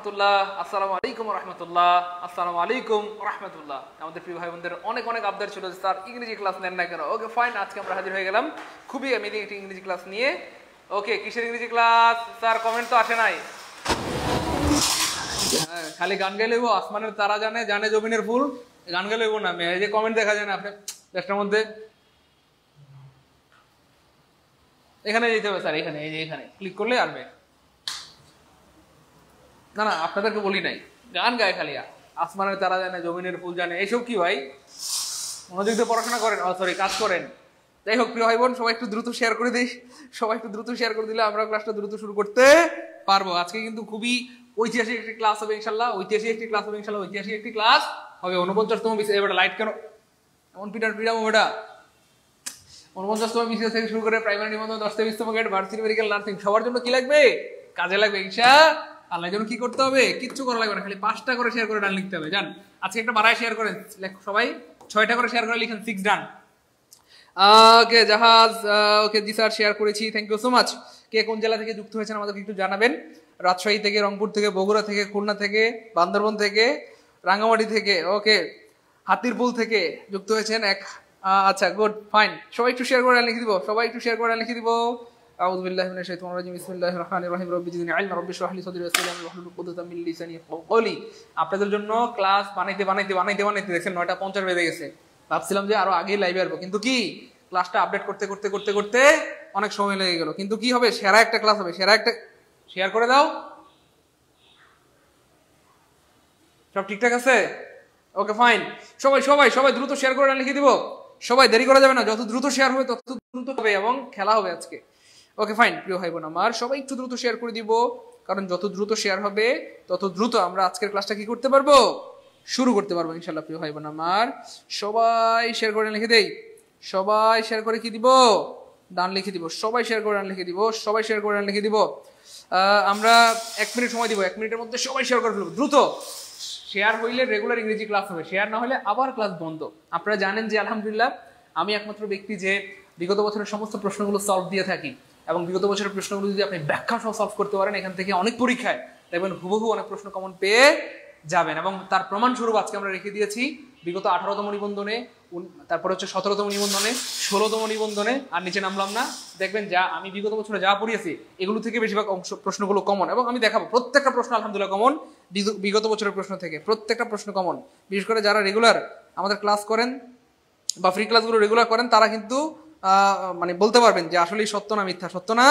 রহমতুল্লাহ, আসসালামু আলাইকুম রহমতুল্লাহ, আসসালামু আলাইকুম রহমতুল্লাহ। আমাদের প্রিয় ভাই বোনদের অনেক অনেক আবদার ছিল যে স্যার ইংরেজি ক্লাস নেন না কেন। ওকে ফাইন, আজকে আমরা হাজির হয়ে গেলাম খুবই অ্যামেজিং একটি ইংরেজি ক্লাস নিয়ে। ওকে, কিসের ইংরেজি ক্লাস স্যার? কমেন্ট তো আসে নাই। হ্যাঁ, খালি গান গাইলেও আসমানের তারা জানে, জানে জমিনের ফুল, গান গাইলেও না। এই যে কমেন্ট দেখা যায় না আপনি দেশটার মধ্যে, এখানে যেতে হবে স্যার, এখানে, এই যে এখানে ক্লিক করলে আসবে। না না, আপনাদেরকে বলি নাই, গান গায় খালি, আসমানের তারা জানে জমিনের ফুল জানে, এইসব কি ভাই? মনোযোগ দিয়ে পড়াশোনা করেন, সরি কাজ করেন। যাই হোক প্রিয় ভাই বোন, সবাই একটু দ্রুত শেয়ার করে দিই, সবাই একটু দ্রুত শেয়ার করে দিলে আমরা ক্লাসটা দ্রুত শুরু করতে পারবো। আজকে কিন্তু খুবই ঐতিহাসিক একটি ক্লাস হবে ইনশাল্লাহ, ঐতিহাসিক একটি ক্লাস হবে ইনশাল্লাহ, ঐতিহাসিক একটি ক্লাস হবে। 49তম বিষয়, এবার লাইট কেন এমন পিটার পিটাম ওটা? 49তম বিষয় থেকে শুরু করে প্রাইমারি নিবন্ধন 10 থেকে 20তম গ্রেড ভার্সিটি মেডিকেল নার্সিং সবার জন্য কি লাগবে? কাজে লাগবে ইনশাআল্লাহ। জন্য কি করতে হবে? কিচ্ছু করা লাগবে না, খালি 5টা করে শেয়ার করে ডান লিখতে হবে। জান আজকে একটা বাড়ায় শেয়ার করেন সবাই, 6টা করে শেয়ার করে লিখেন 6 ডান। ওকে জাহাজ, ওকে জি স্যার শেয়ার করেছি, থ্যাংক ইউ সো মাচ। কে কোন জেলা থেকে যুক্ত হয়েছেন আমাদেরকে একটু জানাবেন। রাজশাহী থেকে, রংপুর থেকে, বগুড়া থেকে, খুলনা থেকে, বান্দরবন থেকে, রাঙ্গামাটি থেকে, ওকে হাতিরপুল থেকে যুক্ত হয়েছেন এক। আচ্ছা গুড ফাইন, সবাই একটু শেয়ার করে লিখে দিব, সবাই একটু শেয়ার করে লিখে দিব। আউযু বিল্লাহি মিনাশ শাইতানির রাজিম, বিসমিল্লাহির রহমানির রহিম, রব্বি জিদনি ইলমা, রব্বি ইশরাহ লি সাদরি ওয়াসসির লি ওয়াহলুল উকদাতাম মিন লিসানি ইয়াফকাহু কওলি। আপনাদের জন্য ক্লাস বানাইতে বানাইতে বানাইতে বানাইতে দেখেন 9:50 বেজে গেছে। ভাবছিলাম যে আরো আগেই লাইভে আসবো, কিন্তু কি ক্লাসটা আপডেট করতে করতে করতে করতে অনেক সময় লেগে গেল। কিন্তু কি হবে, সেরা একটা ক্লাস হবে, সেরা একটা। শেয়ার করে দাও, সব ঠিকঠাক আছে? ওকে ফাইন, সবাই সবাই সবাই দ্রুত শেয়ার করে লিখে দিব, সবাই দেরি করা যাবে না, যত দ্রুত শেয়ার হবে তত দ্রুত হবে এবং খেলা হবে আজকে। ওকে ফাইন প্রিয় ভাই বোন আমার, সবাই একটু দ্রুত শেয়ার করে দিব, কারণ যত দ্রুত শেয়ার হবে তত দ্রুত আমরা আজকের ক্লাসটা কি করতে পারবো, শুরু করতে পারবো ইনশাল্লাহ। প্রিয় ভাই বোন আমার, সবাই শেয়ার করে লিখে দেই, সবাই শেয়ার করে কি দিব, ডান লিখে দিব, সবাই শেয়ার করে ডান লিখে দিব, সবাই শেয়ার করে ডান লিখে দিব। আমরা 1 মিনিট সময় দিব, 1 মিনিটের মধ্যে সবাই শেয়ার করে ফেলবো দ্রুত। শেয়ার হইলে রেগুলার ইংরেজি ক্লাস হবে, শেয়ার না হলে আবার ক্লাস বন্ধ। আপনারা জানেন যে আলহামদুলিল্লাহ আমি একমাত্র ব্যক্তি যে বিগত বছরের সমস্ত প্রশ্নগুলো সলভ দিয়ে থাকি, এবং বিগত বছরের প্রশ্নগুলো যদি আপনি ব্যাখ্যা সহ সলভ করতে পারেন, এখান থেকে অনেক পরীক্ষায় দেখবেন হুবহু অনেক প্রশ্ন কমন পেয়ে যাবেন। এবং তার প্রমাণ স্বরূপ আজকে আমরা রেখে দিয়েছি বিগত 18তম নিবন্ধনে, তারপরে হচ্ছে 17তম নিবন্ধনে, 16তম নিবন্ধনে, আর নিচে নামলাম না। দেখবেন যা আমি বিগত বছরে যা পড়িয়েছি এগুলো থেকে বেশিরভাগ অংশ প্রশ্নগুলো কমন, এবং আমি দেখাবো প্রত্যেকটা প্রশ্ন আলহামদুলিল্লাহ কমন, বিগত বছরের প্রশ্ন থেকে প্রত্যেকটা প্রশ্ন কমন। বিশেষ করে যারা রেগুলার আমাদের ক্লাস করেন বা ফ্রি ক্লাসগুলো রেগুলার করেন, তারা কিন্তু মানে বলতে পারবেন যে আসলে সত্য না মিথ্যা, সত্য না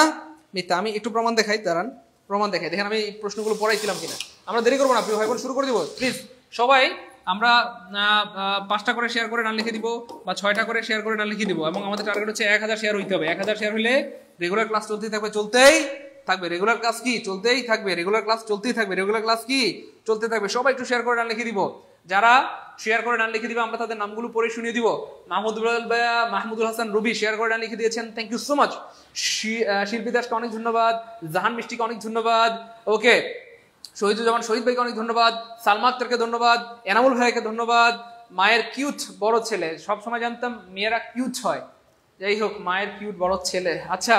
মিথ্যা। আমি একটু প্রমাণ দেখাই, দাঁড়ান প্রমাণ দেখাই, দেখেন আমি এই প্রশ্নগুলো পড়াইছিলাম কিনা। আমরা দেরি করবো না প্রিয় ভাই বোন, শুরু করে দিব প্লিজ। সবাই আমরা 5টা করে শেয়ার করে ডান লিখে দিব, বা 6টা করে শেয়ার করে ডান লিখে দিব, এবং আমাদের টার্গেট হচ্ছে 1000 শেয়ার হইতে হবে। 1000 শেয়ার হলে রেগুলার ক্লাস চলতেই থাকবে, চলতেই থাকবে, রেগুলার ক্লাস কি চলতেই থাকবে, রেগুলার ক্লাস চলতেই থাকবে, রেগুলার ক্লাস কি চলতে থাকবে। সবাই একটু শেয়ার করে ডান লিখে দিব, যারা শেয়ার করে ডান লিখে দিবে আমরা তাদের নামগুলো পড়ে শুনিয়ে দিব। মাহমুদুল হাসান রবি শেয়ার করে ডান লিখে দিয়েছেন, থ্যাংক ইউ সো মাচ। শিল্পী দাসকে অনেক ধন্যবাদ, জাহান মিষ্টিকে অনেক ধন্যবাদ, ওকে শহীদুজ্জামান শহীদ ভাইকে অনেক ধন্যবাদ, সালমা আক্তারকে ধন্যবাদ, এনামুল ভাইকে ধন্যবাদ। মায়ের কিউট বড় ছেলে, সবসময় জানতাম মেয়েরা কিউট হয়, যাই হোক মায়ের কিউট বড় ছেলে। আচ্ছা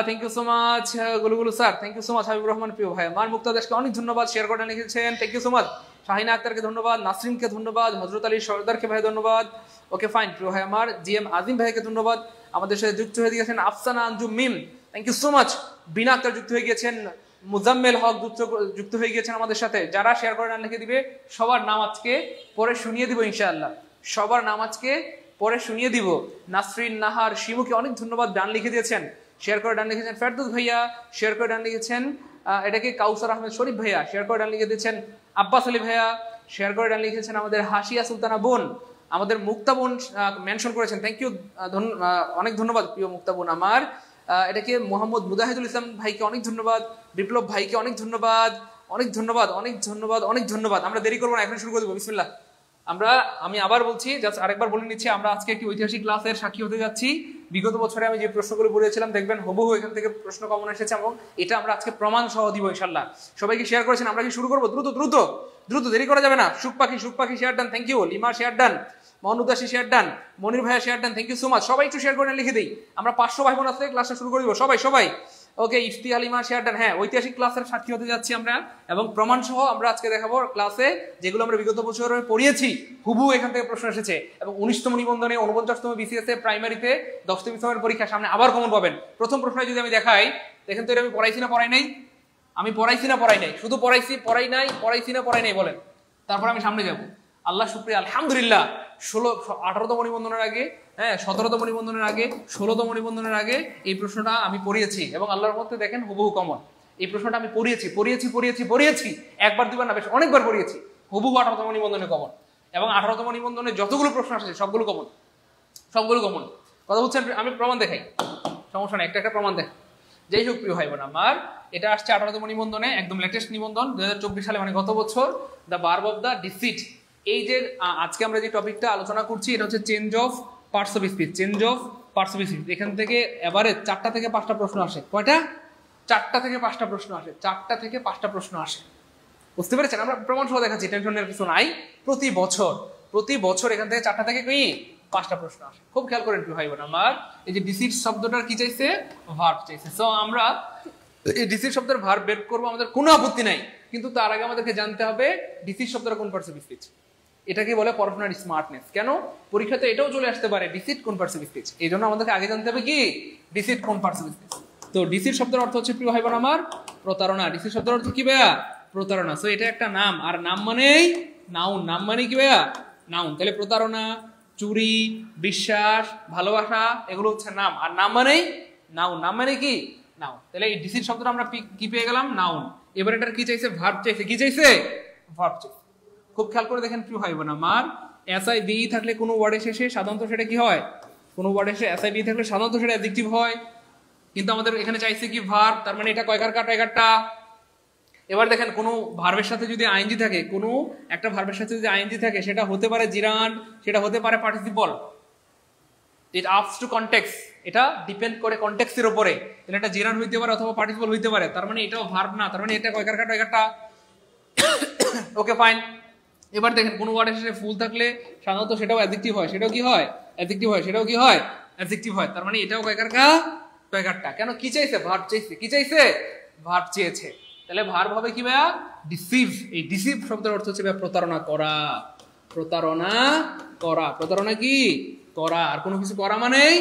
থ্যাংক ইউ সো মাচ গুলুগুলু sir, thank you so much. Habibur Rahman প্রিয় ভাই আমার, মুক্তা দাসকে অনেক ধন্যবাদ, শেয়ার করে লিখেছেন, thank you so much. Shahina আক্তারকে ধন্যবাদ, নাসরিনকে ধন্যবাদ, হজরত আলী সর্দারকে ভাই ধন্যবাদ, ওকে ফাইন প্রিয় ভাই আমার। জিএম আজিম ভাইকে ধন্যবাদ, আমাদের সাথে যুক্ত হয়ে গিয়েছেন আফসানা আঞ্জুম মিম, থ্যাংক ইউ সো মাচ। বিনা আক্তার যুক্ত হয়ে গিয়েছেন, মুজাম্মেল হক যুক্ত হয়ে গিয়েছেন আমাদের সাথে। যারা শেয়ার করে ডান লিখে দিবে সবার নাম আজকে পরে শুনিয়ে দিব ইনশাআল্লাহ, সবার নাম আজকে পরে শুনিয়ে দিব। নাসরিন, নাহার, শিমুকে অনেক ধন্যবাদ, ডান লিখে দিয়েছেন, শেয়ার করে ডান লিখেছেন। ফেরদৌস ভাইয়া শেয়ার করে ডান লিখেছেন, এটাকে কাউসার আহমেদ শরীফ ভাইয়া শেয়ার করে ডান লিখে দিয়েছেন। আব্বাস আলী ভাইয়া শেয়ার করে ডান লিখেছেন। আমাদের হাসিয়া সুলতানা বোন, আমাদের মুক্তা বোন মেনশন করেছেন, থ্যাংক ইউ, অনেক ধন্যবাদ প্রিয় মুক্তা বোন আমার। এটাকে মোহাম্মদ মুজাহিদুল ইসলাম ভাইকে অনেক ধন্যবাদ, বিপ্লব ভাইকে অনেক ধন্যবাদ, অনেক ধন্যবাদ, অনেক ধন্যবাদ, অনেক ধন্যবাদ। আমরা দেরি করবো না, এখন শুরু করে দেবো, বিসমিল্লাহ। আমি আবার বলছি, জাস্ট আরেকবার বলে নিচ্ছি, আমরা আজকে একটি ঐতিহাসিক ক্লাসের সাক্ষী হতে যাচ্ছি। বিগত বছরে আমি যে প্রশ্নগুলো পড়িয়েছিলাম দেখবেন হুবহু এখান থেকে প্রশ্ন কমন এসেছে, এবং এটা আমরা আজকে প্রমাণ সহ দিব ইনশাল্লাহ। সবাইকে শেয়ার করেছেন, আমরা কি শুরু করবো? দ্রুত দ্রুত দ্রুত, দেরি করা যাবে না। Sukh Pakhi share done, thank you. Lima share done, Monudasi share done, Monir ভাইয়া share done, thank you so much. সবাই একটু শেয়ার করে লিখে দিই, আমরা 500 ভাই বোন আসলে ক্লাসটা শুরু করে দিব। সবাই সবাই ওকে, ইফতি হালিমা শেয়ার ডান। হ্যাঁ, ঐতিহাসিক ক্লাসের সাক্ষী হতে যাচ্ছি আমরা, এবং প্রমাণ সহ আমরা আজকে দেখাবো ক্লাসে যেগুলো আমরা বিগত বছরে পড়িয়েছি হুবহু এখান থেকে প্রশ্ন এসেছে। এবং 19তম নিবন্ধনে, 49তম বিসিএস এ, প্রাইমারিতে 10তম ইসলামের পরীক্ষা সামনে আবার কমন পাবেন। প্রথম প্রশ্নে যদি আমি দেখাই, দেখেন তো এটা আমি পড়াইছি না পড়াই নাই? আমি পড়াইছি না পড়াই নাই? শুধু পড়াইছি, পড়াই নাই, পড়াইছি না পড়াই নাই বলেন, তারপর আমি সামনে যাব। আল্লাহ শুকরিয়া, আলহামদুলিল্লাহ 18তম নিবন্ধনের আগে, হ্যাঁ 17তম নিবন্ধনের আগে, 16তম নিবন্ধনের আগে এই প্রশ্নটা আমি পড়িয়েছি, এবং আল্লাহর মধ্যে দেখেন হুবহু কমন। এই প্রশ্নটা আমি পড়িয়েছি একবার দুবার না, বেশ অনেকবার পড়িয়েছি। হুবহু 18তম নিবন্ধনে কমন, এবং 18তম নিবন্ধনে যতগুলো প্রশ্ন আসছে সবগুলো কমন। কথা বলছেন, আমি প্রমাণ দেখাই, সমস্যা নেই, একটা প্রমাণ দেখাই। যাই হোক প্রিয় ভাই বোন আমার, এটা আসছে 18তম নিবন্ধনে, একদম লেটেস্ট নিবন্ধন 2024 সালে, মানে গত বছর, the verb of the deceit. এই যে আজকে আমরা যে টপিকটা আলোচনা করছি, এটা হচ্ছে change of parts of speech. এখান থেকে এভারেজ 4টা থেকে 5টা প্রশ্ন আসে। কয়টা? 4টা থেকে 5টা প্রশ্ন আসে। 4টা থেকে 5টা প্রশ্ন আসে, বুঝতে পেরেছেন? আমরা প্রমাণ সহ দেখাচ্ছি, টেনশনের কিছু নাই। প্রতি বছর এখান থেকে 4টা থেকে 5টা প্রশ্ন আসে। খুব খেয়াল করেন প্রিয় ভাই বোন আমার, এই যে ডিসিট শব্দটার কি চাইছে? ভার্ব চাইছে। সো আমরা এই ডিসিট শব্দের ভার্ব বের করবো, আমাদের কোনো আপত্তি নাই, কিন্তু তার আগে আমাদেরকে জানতে হবে ডিসিট শব্দটা কোন পার্টস অফ স্পিচ। এটাকে বলে পড়াশোনার স্মার্টনেস। কেন? পরীক্ষাতে এটাও চলে আসতে পারে, ডিসিট কোন পার্টস অফ স্পিচ। এই জন্য আমাদেরকে আগে জানতে হবে কি ডিসিট কোন পার্টস অফ স্পিচ। তো ডিসিট শব্দের অর্থ হচ্ছে প্রিয় ভাই বোন আমার প্রতারণা। ডিসিট শব্দের অর্থ কি ভাইয়া? প্রতারণা। সো এটা একটা নাম, আর নাম মানেই নাউন। নাম মানে কি ভাইয়া? নাউন। তাহলে প্রতারণা, চুরি, বিশ্বাস, ভালোবাসা, এগুলো হচ্ছে নাম, আর নাম মানেই নাউন। নাম মানে কি? নাউন। তাহলে এই ডিসিট শব্দটা আমরা কি পেয়ে গেলাম? নাউন। এবার এটার কি চাইছে? ভার্ব চাইছে। কি চাইছে? ভার্ব চাইছে। খুব খেয়াল করে দেখেন প্রিয় ভাই বোন আমার, এসআই বি থাকলে কোনো ওয়ার্ডের শেষে সাধারণত সেটা কি হয়? কোনো ওয়ার্ডের শেষে এসআই বি থাকলে সাধারণত সেটা অ্যাডজেক্টিভ হয়, কিন্তু আমাদের এখানে চাইছে কি ভার্ব, তার মানে এটা কয়কার কাটা? এগারটা। এবার দেখেন কোনো ভার্বের সাথে যদি আইএনজি থাকে, কোনো একটা ভার্বের সাথে যদি আইএনজি থাকে, সেটা হতে পারে জিরান্ড, সেটা হতে পারে পার্টিসিপল। ইট আপস টু কনটেক্সট, এটা ডিপেন্ড করে কনটেক্সটের উপরে। তাহলে এটা জিরান্ড হইতে পারে অথবা পার্টিসিপল হইতে পারে, তার মানে এটাও ভার্ব না, তার মানে এটা কয়কার কাটা? এগারটা। Okay fine. এবার দেখেন কোনো ওয়ার্ডের শেষে ফুল থাকলে সাধারণত সেটাও অ্যাডজেক্টিভ হয়, সেটাও কি হয়? অ্যাডজেক্টিভ হয়, সেটাও কি হয়? অ্যাডজেক্টিভ হয়। তার মানে এটাও কয়কার কা? কয়কারটা। কেন? কি চাইছে? ভার্ব চাইছে। কি চাইছে? ভার্ব চেয়েছে। তাহলে ভার্ব হবে কি ভাইয়া? ডিসিভ। এই ডিসিভ শব্দের অর্থ হচ্ছে প্রতারণা করা। প্রতারণা করা। প্রতারণা কি? করা। আর কোনো কিছু করা মানেই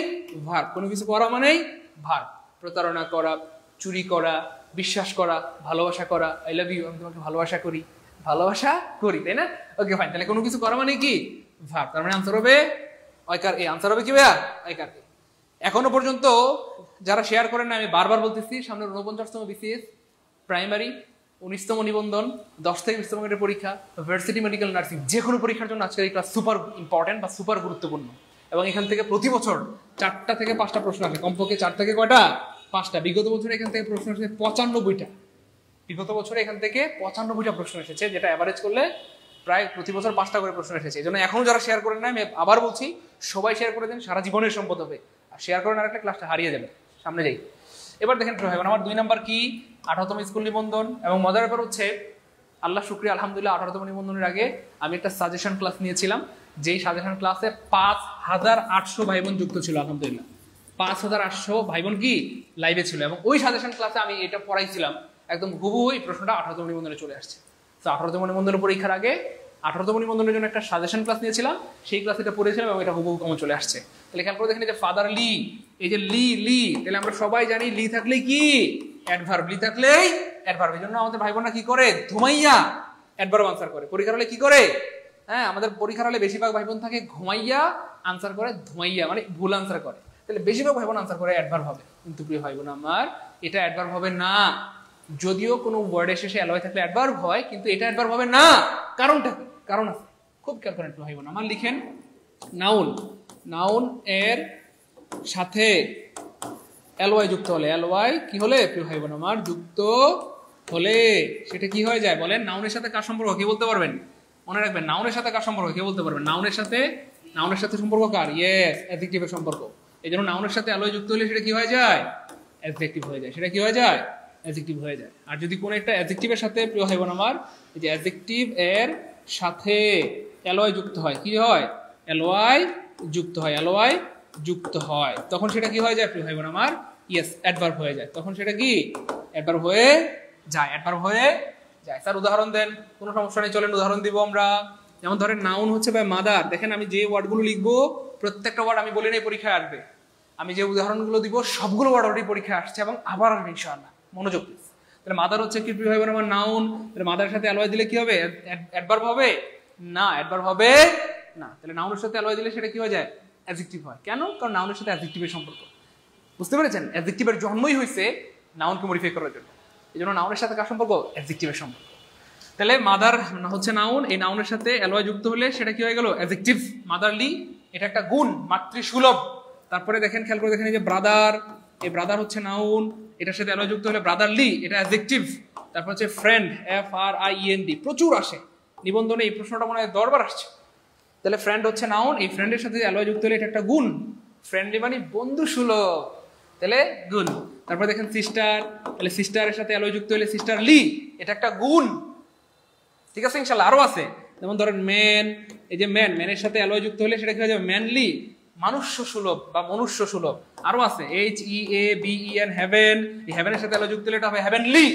ভার্ব। কোনো কিছু করা মানেই ভার্ব। প্রতারণা করা, চুরি করা, বিশ্বাস করা, ভালোবাসা করা। আই লাভ ইউ, আমি তোমাকে ভালোবাসা করি, তাই না? Okay fine. তাহলে কোনো কিছু করা মানে কি? ভার্ব। তার মানে আনসার হবে অয়কার এ। আনসার হবে কি ভাইয়া? অয়কার এ। এখনো পর্যন্ত যারা শেয়ার করেন না, আমি বারবার বলতেছি, সামনে 49তম বিসিএস, প্রাইমারি, 19তম নিবন্ধন, 10 থেকে 20তম গ্রেডের পরীক্ষা, ভার্সিটি মেডিকেল নার্সিং, যে কোনো পরীক্ষার জন্য আজকের এই ক্লাস সুপার ইম্পর্টেন্ট বা সুপার গুরুত্বপূর্ণ। এবং এখান থেকে প্রতি বছর 4টা থেকে 5টা প্রশ্ন আসে, কমপক্ষে 4 থেকে কয়টা? 5টা। বিগত বছরে এখান থেকে প্রশ্ন আসে 95টা। বিগত বছরে এখান থেকে 95টা প্রশ্ন এসেছে, যেটা অ্যাভারেজ করলে প্রায় প্রতি বছর 5টা করে প্রশ্ন এসেছে। এই জন্য এখনো যারা শেয়ার করেন না, আমি আবার বলছি, সবাই শেয়ার করে দেন, সারা জীবনের সম্পদ হবে। আর শেয়ার করেন আর একটা ক্লাসটা হারিয়ে যাবে। সামনে যাই। এবার দেখেন আমার 2 নাম্বার কি? 18তম স্কুল নিবন্ধন। এবং মজার ব্যাপার হচ্ছে, আল্লাহ শুকরিয়া, আলহামদুলিল্লাহ 18তম নিবন্ধনের আগে আমি একটা সাজেশন ক্লাস নিয়েছিলাম, যেই সাজেশন ক্লাসে 5800 ভাই বোন যুক্ত ছিল। আলহামদুলিল্লাহ 5800 ভাই বোন কি লাইভে ছিল, এবং ওই সাজেশন ক্লাসে আমি এটা পড়াইছিলাম। একদম হুবহু এই প্রশ্নটা 18তম নিবন্ধনে চলে আসছে। তো 18তম নিবন্ধনের পরীক্ষার আগে 18তম নিবন্ধনের জন্য একটা সাজেশন ক্লাস নিয়েছিলাম, সেই ক্লাস এটা পড়েছিলাম, এবং এটা হুবহু কমন চলে আসছে। তাহলে খেয়াল করে দেখেন, যে ফাদার লি, এই যে লি, তাহলে আমরা সবাই জানি লি থাকলে কি অ্যাডভার্ব, লি থাকলেই অ্যাডভার্ব। এই জন্য আমাদের ভাই বোনরা কি করে? ধুমাইয়া অ্যাডভার্ব আনসার করে। পরীক্ষার হলে কি করে? হ্যাঁ, আমাদের পরীক্ষার হলে বেশিরভাগ ভাই বোন থাকে ঘুমাইয়া আনসার করে, ধুমাইয়া মানে ভুল আনসার করে। তাহলে বেশিরভাগ ভাই বোন আনসার করে অ্যাডভার্ব হবে। কিন্তু প্রিয় ভাই বোন আমার, এটা অ্যাডভার্ব হবে না। যদিও কোনো ওয়ার্ডের শেষে অ্যালয় থাকলে অ্যাডভার্ব হয়, কিন্তু এটা অ্যাডভার্ব হবে না। কারণটা কি? কারণ আছে, খুব খেয়াল করেন প্রিয় ভাই বোন আমার। লিখেন, নাউন এর সাথে এলওয়াই যুক্ত হলে, এলওয়াই কি হলে প্রিয় ভাই বোন আমার? যুক্ত হলে সেটা কি হয়ে যায় বলেন? নাউনের সাথে কার সম্পর্ক? কে বলতে পারবেন? মনে রাখবেন, নাউনের সাথে কার সম্পর্ক? কে বলতে পারবেন? নাউনের সাথে সম্পর্ক কার? ইয়েস, অ্যাডজেক্টিভের সম্পর্ক। এই জন্য নাউনের সাথে এলওয়াই যুক্ত হলে সেটা কি হয়ে যায়? অ্যাডজেক্টিভ হয়ে যায়। সেটা কি হয়ে যায়? অ্যাডজেক্টিভ হয়ে যায়। আর যদি কোনো একটা অ্যাডজেক্টিভের সাথে প্রিয় ভাই বোন আমার, এই যে অ্যাডজেক্টিভ এর সাথে এলওয়াই যুক্ত হয়, কি হয়? এলওয়াই যুক্ত হয়, তখন সেটা কি হয়ে যায় প্রিয় ভাই বোন আমার? ইয়েস অ্যাডভার্ব হয়ে যায়, তখন সেটা কি অ্যাডভার্ব হয়ে যায়, অ্যাডভার্ব হয়ে যায়। স্যার উদাহরণ দেন, কোনো সমস্যা নেই, চলেন উদাহরণ দিব আমরা। যেমন ধরেন নাউন হচ্ছে বাই মাদার, দেখেন আমি যে ওয়ার্ডগুলো লিখবো প্রত্যেকটা ওয়ার্ড আমি বলি নাই পরীক্ষায় আসবে, আমি যে উদাহরণগুলো দিব সবগুলো ওয়ার্ড অলরেডি পরীক্ষায় আসছে এবং আবার আসবে ইনশাআল্লাহ, মনোযোগ প্লিজ। তাহলে মাদার হচ্ছে কি প্রিয় ভাই বোন আমার নাউন, তাহলে মাদারের সাথে অ্যালয় দিলে কি হবে, অ্যাডভার্ব হবে না, অ্যাডভার্ব হবে না। তাহলে নাউনের সাথে অ্যালয় দিলে সেটা কি হয়ে যায়, অ্যাডজেক্টিভ হয়। কেন? কারণ নাউনের সাথে অ্যাডজেক্টিভের সম্পর্ক, বুঝতে পেরেছেন? অ্যাডজেক্টিভের জন্মই হয়েছে নাউনকে মডিফাই করার জন্য, এই জন্য নাউনের সাথে কার সম্পর্ক, অ্যাডজেক্টিভের সম্পর্ক। তাহলে মাদার হচ্ছে নাউন, এই নাউনের সাথে অ্যালয় যুক্ত হলে সেটা কি হয়ে গেল, অ্যাডজেক্টিভ। মাদারলি এটা একটা গুণ, মাতৃসুলভ। তারপরে দেখেন, খেয়াল করে দেখেন, এই যে ব্রাদার, এই ব্রাদার হচ্ছে নাউন, এটার সাথে অ্যালয় যুক্ত হলে ব্রাদারলি, এটা অ্যাডজেক্টিভ। তারপর হচ্ছে ফ্রেন্ড, FRIEND, প্রচুর আসে নিবন্ধনে, এই প্রশ্নটা মনে হয় 10 বার আসছে। তাহলে ফ্রেন্ড হচ্ছে নাউন, এই ফ্রেন্ডের সাথে অ্যালয় যুক্ত হলে এটা একটা গুণ, ফ্রেন্ডলি মানে বন্ধু সুলভ, তাহলে গুণ। তারপর দেখেন সিস্টার, তাহলে সিস্টারের সাথে অ্যালয় যুক্ত হলে সিস্টারলি, এটা একটা গুণ, ঠিক আছে ইনশাআল্লাহ। আরো আছে, যেমন ধরেন ম্যান, এই যে ম্যান, ম্যানের সাথে অ্যালয় যুক্ত হলে সেটা কি হয়ে যাবে, ম্যানলি, মনুষ্য সুলভ বা মনুষ্য সুলভ। আরো আছে HEAVEN, হেভেন, এই হেভেনের সাথে অ্যালয় যুক্ত হলে এটা হবে হেভেনলি।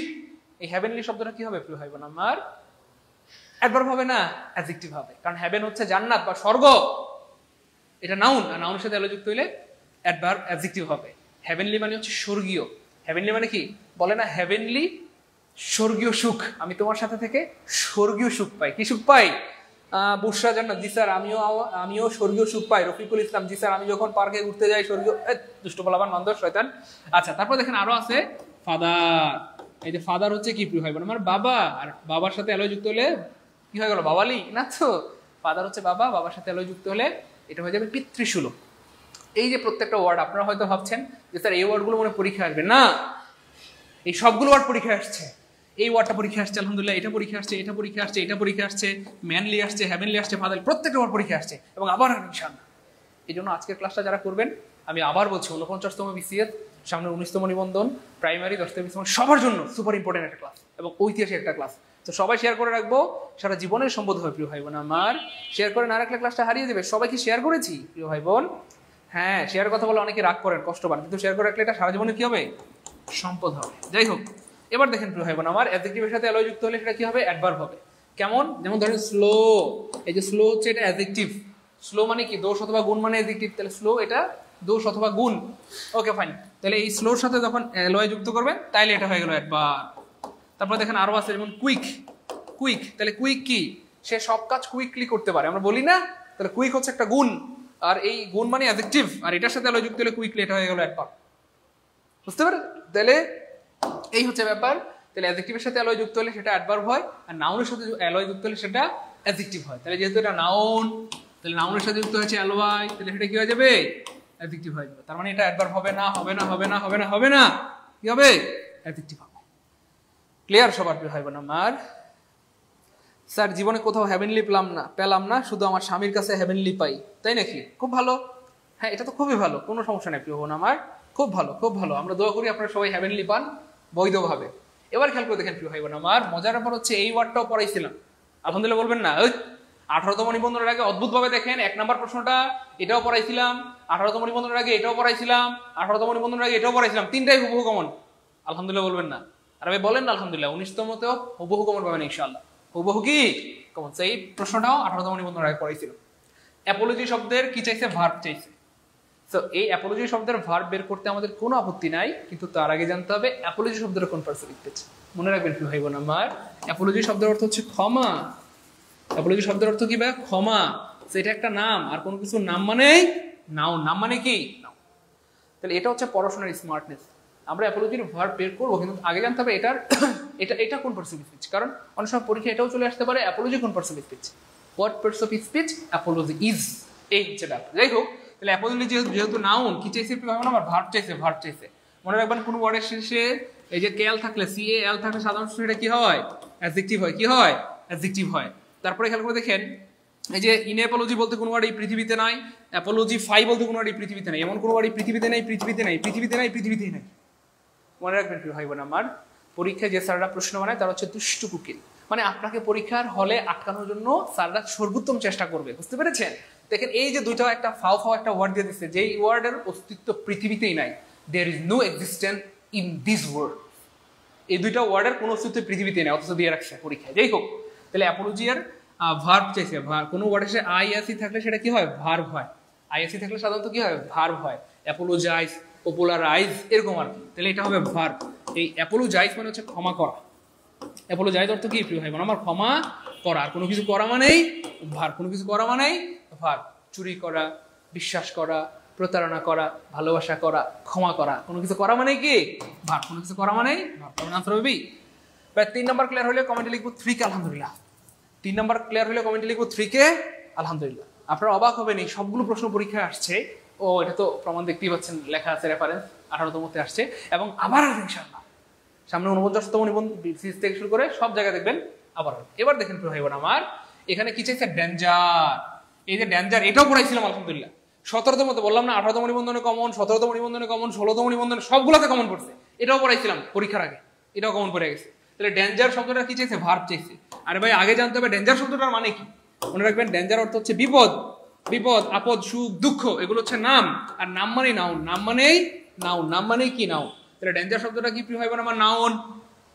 এই হেভেনলি শব্দটা কি হবে প্রিয় ভাই বোন আমার, অ্যাডভার্ব হবে না, অ্যাডজেক্টিভ হবে। কারণ হেভেন হচ্ছে জান্নাত বা স্বর্গ, এটা নাউন, আর নাউনের সাথে অ্যালয় যুক্ত হলে অ্যাডভার্ব, অ্যাডজেক্টিভ হবে। হেভেনলি মানে হচ্ছে স্বর্গীয়, হেভেনলি মানে কি বলে না, হেভেনলি স্বর্গীয় সুখ, আমি তোমার সাথে থেকে স্বর্গীয় সুখ পাই। কি সুখ পাই? বুশরা জান্নাত, জি স্যার আমিও স্বর্গীয় সুখ পাই। রফিকুল ইসলাম, জি স্যার আমি যখন পার্কে ঘুরতে যাই স্বর্গীয়, দুষ্ট বলাবান বান্দর শয়তান। আচ্ছা, তারপর দেখেন আরো আছে ফাদার, এই যে ফাদার হচ্ছে কি প্রিয় ভাই বোন আমার, বাবা, আর বাবার সাথে অ্যালয় যুক্ত হলে কি হয়ে গেল, বাবালি না তো, ফাদার হচ্ছে বাবা, বাবার সাথে অ্যালয় যুক্ত হলে এটা হয়ে যাবে পিতৃসুলভ। এই যে প্রত্যেকটা ওয়ার্ড, আপনারা হয়তো ভাবছেন যে স্যার এই ওয়ার্ডগুলো মনে পরীক্ষা আসবে না, এই সবগুলো ওয়ার্ড পরীক্ষায় আসছে। এই ওয়ার্ডটা পরীক্ষা আসছে আলহামদুলিল্লাহ, এটা পরীক্ষা আসছে, এটা পরীক্ষা আসছে, এটা পরীক্ষা আসছে, ম্যানলি আসছে, হেভেনলি আসছে, ফাদার, প্রত্যেকটা ওয়ার্ড পরীক্ষা আসছে এবং আবার ইনশাআল্লাহ। এই জন্য আজকের ক্লাসটা যারা করবেন, আমি আবার বলছি 49তম BCS, সামনে 19তম নিবন্ধন, প্রাইমারি 10তম সবার জন্য সুপার ইম্পর্টেন্ট একটা ক্লাস এবং ঐতিহাসিক একটা ক্লাস। তো সবাই শেয়ার করে রাখবো, সারা জীবনের সম্পদ হবে প্রিয় ভাই বোন আমার। শেয়ার করে না রাখলে ক্লাসটা হারিয়ে দেবে। সবাই কি শেয়ার করেছি প্রিয় ভাই বোন? হ্যাঁ, শেয়ার কথা বলে অনেকে রাগ করেন, কষ্ট পান, কিন্তু শেয়ার করে রাখলে এটা সারা জীবনে কি হবে, সম্পদ হবে। যাই হোক, এবার দেখেন প্রিয় ভাই বোন আমার, অ্যাডজেক্টিভের সাথে অ্যালয় যুক্ত হলে সেটা কি হবে, অ্যাডভার্ব হবে। কেমন? যেমন ধরেন স্লো, এই যে স্লো হচ্ছে এটা অ্যাডজেক্টিভ। স্লো মানে কি, দোষ অথবা গুণ মানে অ্যাডজেক্টিভ, তাহলে স্লো এটা দোষ অথবা গুণ। ওকে ফাইন, তাহলে এই স্লোর সাথে যখন অ্যালয় যুক্ত করবেন তাইলে এটা হয়ে গেল অ্যাডভার্ব। তারপর দেখেন আরো আছে, যেমন কুইক, কুইক, তাহলে কুইক কি, সে সব কাজ কুইকলি করতে পারে, আমরা বলি না, তাহলে কুইক হচ্ছে একটা গুণ, আর এই গুণ মানে অ্যাডজেক্টিভ, আর এটার সাথে অ্যালয় যুক্ত হলে কুইকলি, এটা হয়ে গেল অ্যাডভার্ব। বুঝতে পারেন? তাহলে এই হচ্ছে ব্যাপার। তাহলে অ্যাডজেক্টিভের সাথে অ্যালয় যুক্ত হলে সেটা অ্যাডভার্ব হয়, আর নাউনের সাথে অ্যালয় যুক্ত হলে সেটা অ্যাডজেক্টিভ হয়। তাহলে যেহেতু এটা নাউন, তাহলে নাউনের সাথে যুক্ত হয়েছে অ্যালয়, তাহলে সেটা কি হয়ে যাবে, অ্যাডজেক্টিভ হয়ে যাবে। তার মানে এটা অ্যাডভার্ব হবে না, হবে না, হবে না, হবে না, হবে না, কি হবে, অ্যাডজেক্টিভ হবে। ক্লিয়ার সবার প্রিয় ভাই বোন আমার? স্যার জীবনে কোথাও হেভেনলি পেলাম না, শুধু আমার স্বামীর কাছে হেভেনলি পাই, তাই নাকি? খুব ভালো, হ্যাঁ এটা তো খুবই ভালো, কোনো সমস্যা নেই প্রিয় বোন আমার, খুব ভালো, খুব ভালো। আমরা দোয়া করি আপনারা সবাই হেভেনলি পান বৈধভাবে। এবার খেয়াল করে দেখেন প্রিয় ভাই বোন আমার, মজার ব্যাপার হচ্ছে এই ওয়ার্ডটাও পড়াইছিলাম, আলহামদুলিল্লাহ বলবেন না? 18তম নিবন্ধনের আগে অদ্ভুত ভাবে দেখেন, 1 নম্বর প্রশ্নটা এটাও পড়াইছিলাম, 18তম নিবন্ধনের আগে এটাও পড়াইছিলাম, 18তম নিবন্ধনের আগে এটাও পড়াইছিলাম, তিনটাই হুবহু কমন। আলহামদুলিল্লাহ বলবেন না? আর ভাই বলেন না আলহামদুলিল্লাহ, 19তমতেও হুবহু কমন পাবেন ইনশাআল্লাহ। হুবহু কি কমন? সেই প্রশ্নটাও 18তম নিবন্ধনের আগে পড়াইছিল। অ্যাপোলজি শব্দের কি চাইছে, ভার্ব চাইছে। তো এই অ্যাপোলজি শব্দের ভার্ব বের করতে আমাদের কোনো আপত্তি নাই, কিন্তু তার আগে জানতে হবে অ্যাপোলজি শব্দের কোন পার্সপেক্টিভ পেয়েছে। মনে রাখবেন প্রিয় ভাই বোন আমার, অ্যাপোলজি শব্দের অর্থ হচ্ছে ক্ষমা। অ্যাপোলজি শব্দের অর্থ কি ভাই? ক্ষমা। সেটা একটা নাম, আর কোনো কিছুর নাম মানে নাউন। নাম মানে কি? তাহলে এটা হচ্ছে পড়াশোনার স্মার্টনেস। আমরা অ্যাপোলজির ভার্ব বের করবো, কিন্তু আগে জানতে হবে এটার এটা কোন পার্সপেক্টিভ স্পিচ। কারণ অনেক সময় পরীক্ষা এটাও চলে আসতে পারে, অ্যাপোলজি কোন perspective speech, what perspective speech Apology is, এই হচ্ছে ব্যাপার। যাই হোক, তাহলে অ্যাপোলজি যেহেতু নাউন, কি চাইছে আমার? ভার্ব চাইছে, ভার্ব চাইছে। মনে রাখবেন কোন ওয়ার্ডের শেষে এই যে কেএল থাকলে, CAL থাকলে সাধারণত সেটা কি হয়, অ্যাডজেক্টিভ হয়। কি হয়? অ্যাডজেক্টিভ হয়। তারপরে খেয়াল করে দেখেন, এই যে ইন অ্যাপোলজি বলতে কোনো ওয়ার্ড এই পৃথিবীতে নাই, অ্যাপোলজি ফাই বলতে কোনো ওয়ার্ড এই পৃথিবীতে নাই, এমন কোনো ওয়ার্ড এই পৃথিবীতে নাই, পৃথিবীতে নাই, পৃথিবীতে নাই, পৃথিবীতেই নাই। মনে রাখবেন প্রিয় ভাই বোন আমার, পরীক্ষায় যে স্যাররা প্রশ্ন বানায় তারা হচ্ছে দুষ্টু কুকিল, মানে আপনাকে পরীক্ষার হলে আটকানোর জন্য স্যাররা সর্বোত্তম চেষ্টা করবে। বুঝতে পেরেছেন? দেখেন এই যে দুইটা একটা ফাও একটা ওয়ার্ড দিয়ে দিচ্ছে, যেই ওয়ার্ডের অস্তিত্ব পৃথিবীতেই নাই, there is no existence in this world. এই দুইটা ওয়ার্ডের কোনো অস্তিত্ব পৃথিবীতে নেই, অথচ দিয়ে রাখছে পরীক্ষায়। যাই হোক, তাহলে অ্যাপোলজিয়ার ভার্ব চাইছে। কোনো ওয়ার্ডে সে আইএসি থাকলে সেটা কি হয়? ভার্ব হয়। আইএসি থাকলে সাধারণত কি হয়? ভার্ব হয়। অ্যাপোলোজাইজ, পপুলারাইজ, এরকম আর কি। তাহলে এটা হবে ভার্ব। এই অ্যাপোলোজাইজ মানে হচ্ছে ক্ষমা করা। অ্যাপোলোজাইজ অর্থ কি প্রিয় ভাই বোন আমার? ক্ষমা করা। আর কোনো কিছু করা মানেই ভার্ব। কোনো কিছু করা মানেই ভার্ব। চুরি করা, বিশ্বাস করা, প্রতারণা করা, ভালোবাসা করা, ক্ষমা করা, কোনো কিছু করা মানে কি? ভার্ব। কোনো কিছু করা মানেই ভার্ব। তার আনসার হবে বি। প্রায় 3 নাম্বার ক্লিয়ার হলে কমেন্টে লিখবো 3 কে আলহামদুলিল্লাহ। 3 নাম্বার ক্লিয়ার হলে কমেন্টে লিখবো 3 কে আলহামদুলিল্লাহ। আপনারা অবাক হবেন, এই সবগুলো প্রশ্ন পরীক্ষায় আসছে। ও এটা তো প্রমাণ দেখতেই পাচ্ছেন, লেখা আছে রেফারেন্স 18তমতে আসছে এবং আবার আসবে ইনশাআল্লাহ। সামনে 49তম নিবন্ধন সিরিজ থেকে শুরু করে সব জায়গায় দেখবেন আবার। এবার দেখেন প্রিয় ভাই বোন আমার, এখানে কি চাইছে? ডেঞ্জার। এই যে ডেঞ্জার, এটাও পড়াইছিলাম আলহামদুলিল্লাহ। 17তম তো বললাম না, 18তম নিবন্ধনে কমন, 17তম নিবন্ধনে কমন, 16তম নিবন্ধনে সবগুলোতে কমন পড়ছে। এটাও পড়াইছিলাম পরীক্ষার আগে, এটাও কমন পড়ে গেছে। তাহলে ডেঞ্জার শব্দটা কি চাইছে? ভার্ব চাইছে। আরে ভাই আগে জানতে হবে ডেঞ্জার শব্দটার মানে কি। মনে রাখবেন, ডেঞ্জার অর্থ হচ্ছে বিপদ, বিপদ, আপদ, সুখ, দুঃখ, এগুলো হচ্ছে নাম। আর নাম মানেই নাউন। নাম মানেই নাউন। নাম মানেই কি? নাউন। তাহলে ডেঞ্জার শব্দটা কি প্রিয় ভাই বোন আমার? নাউন।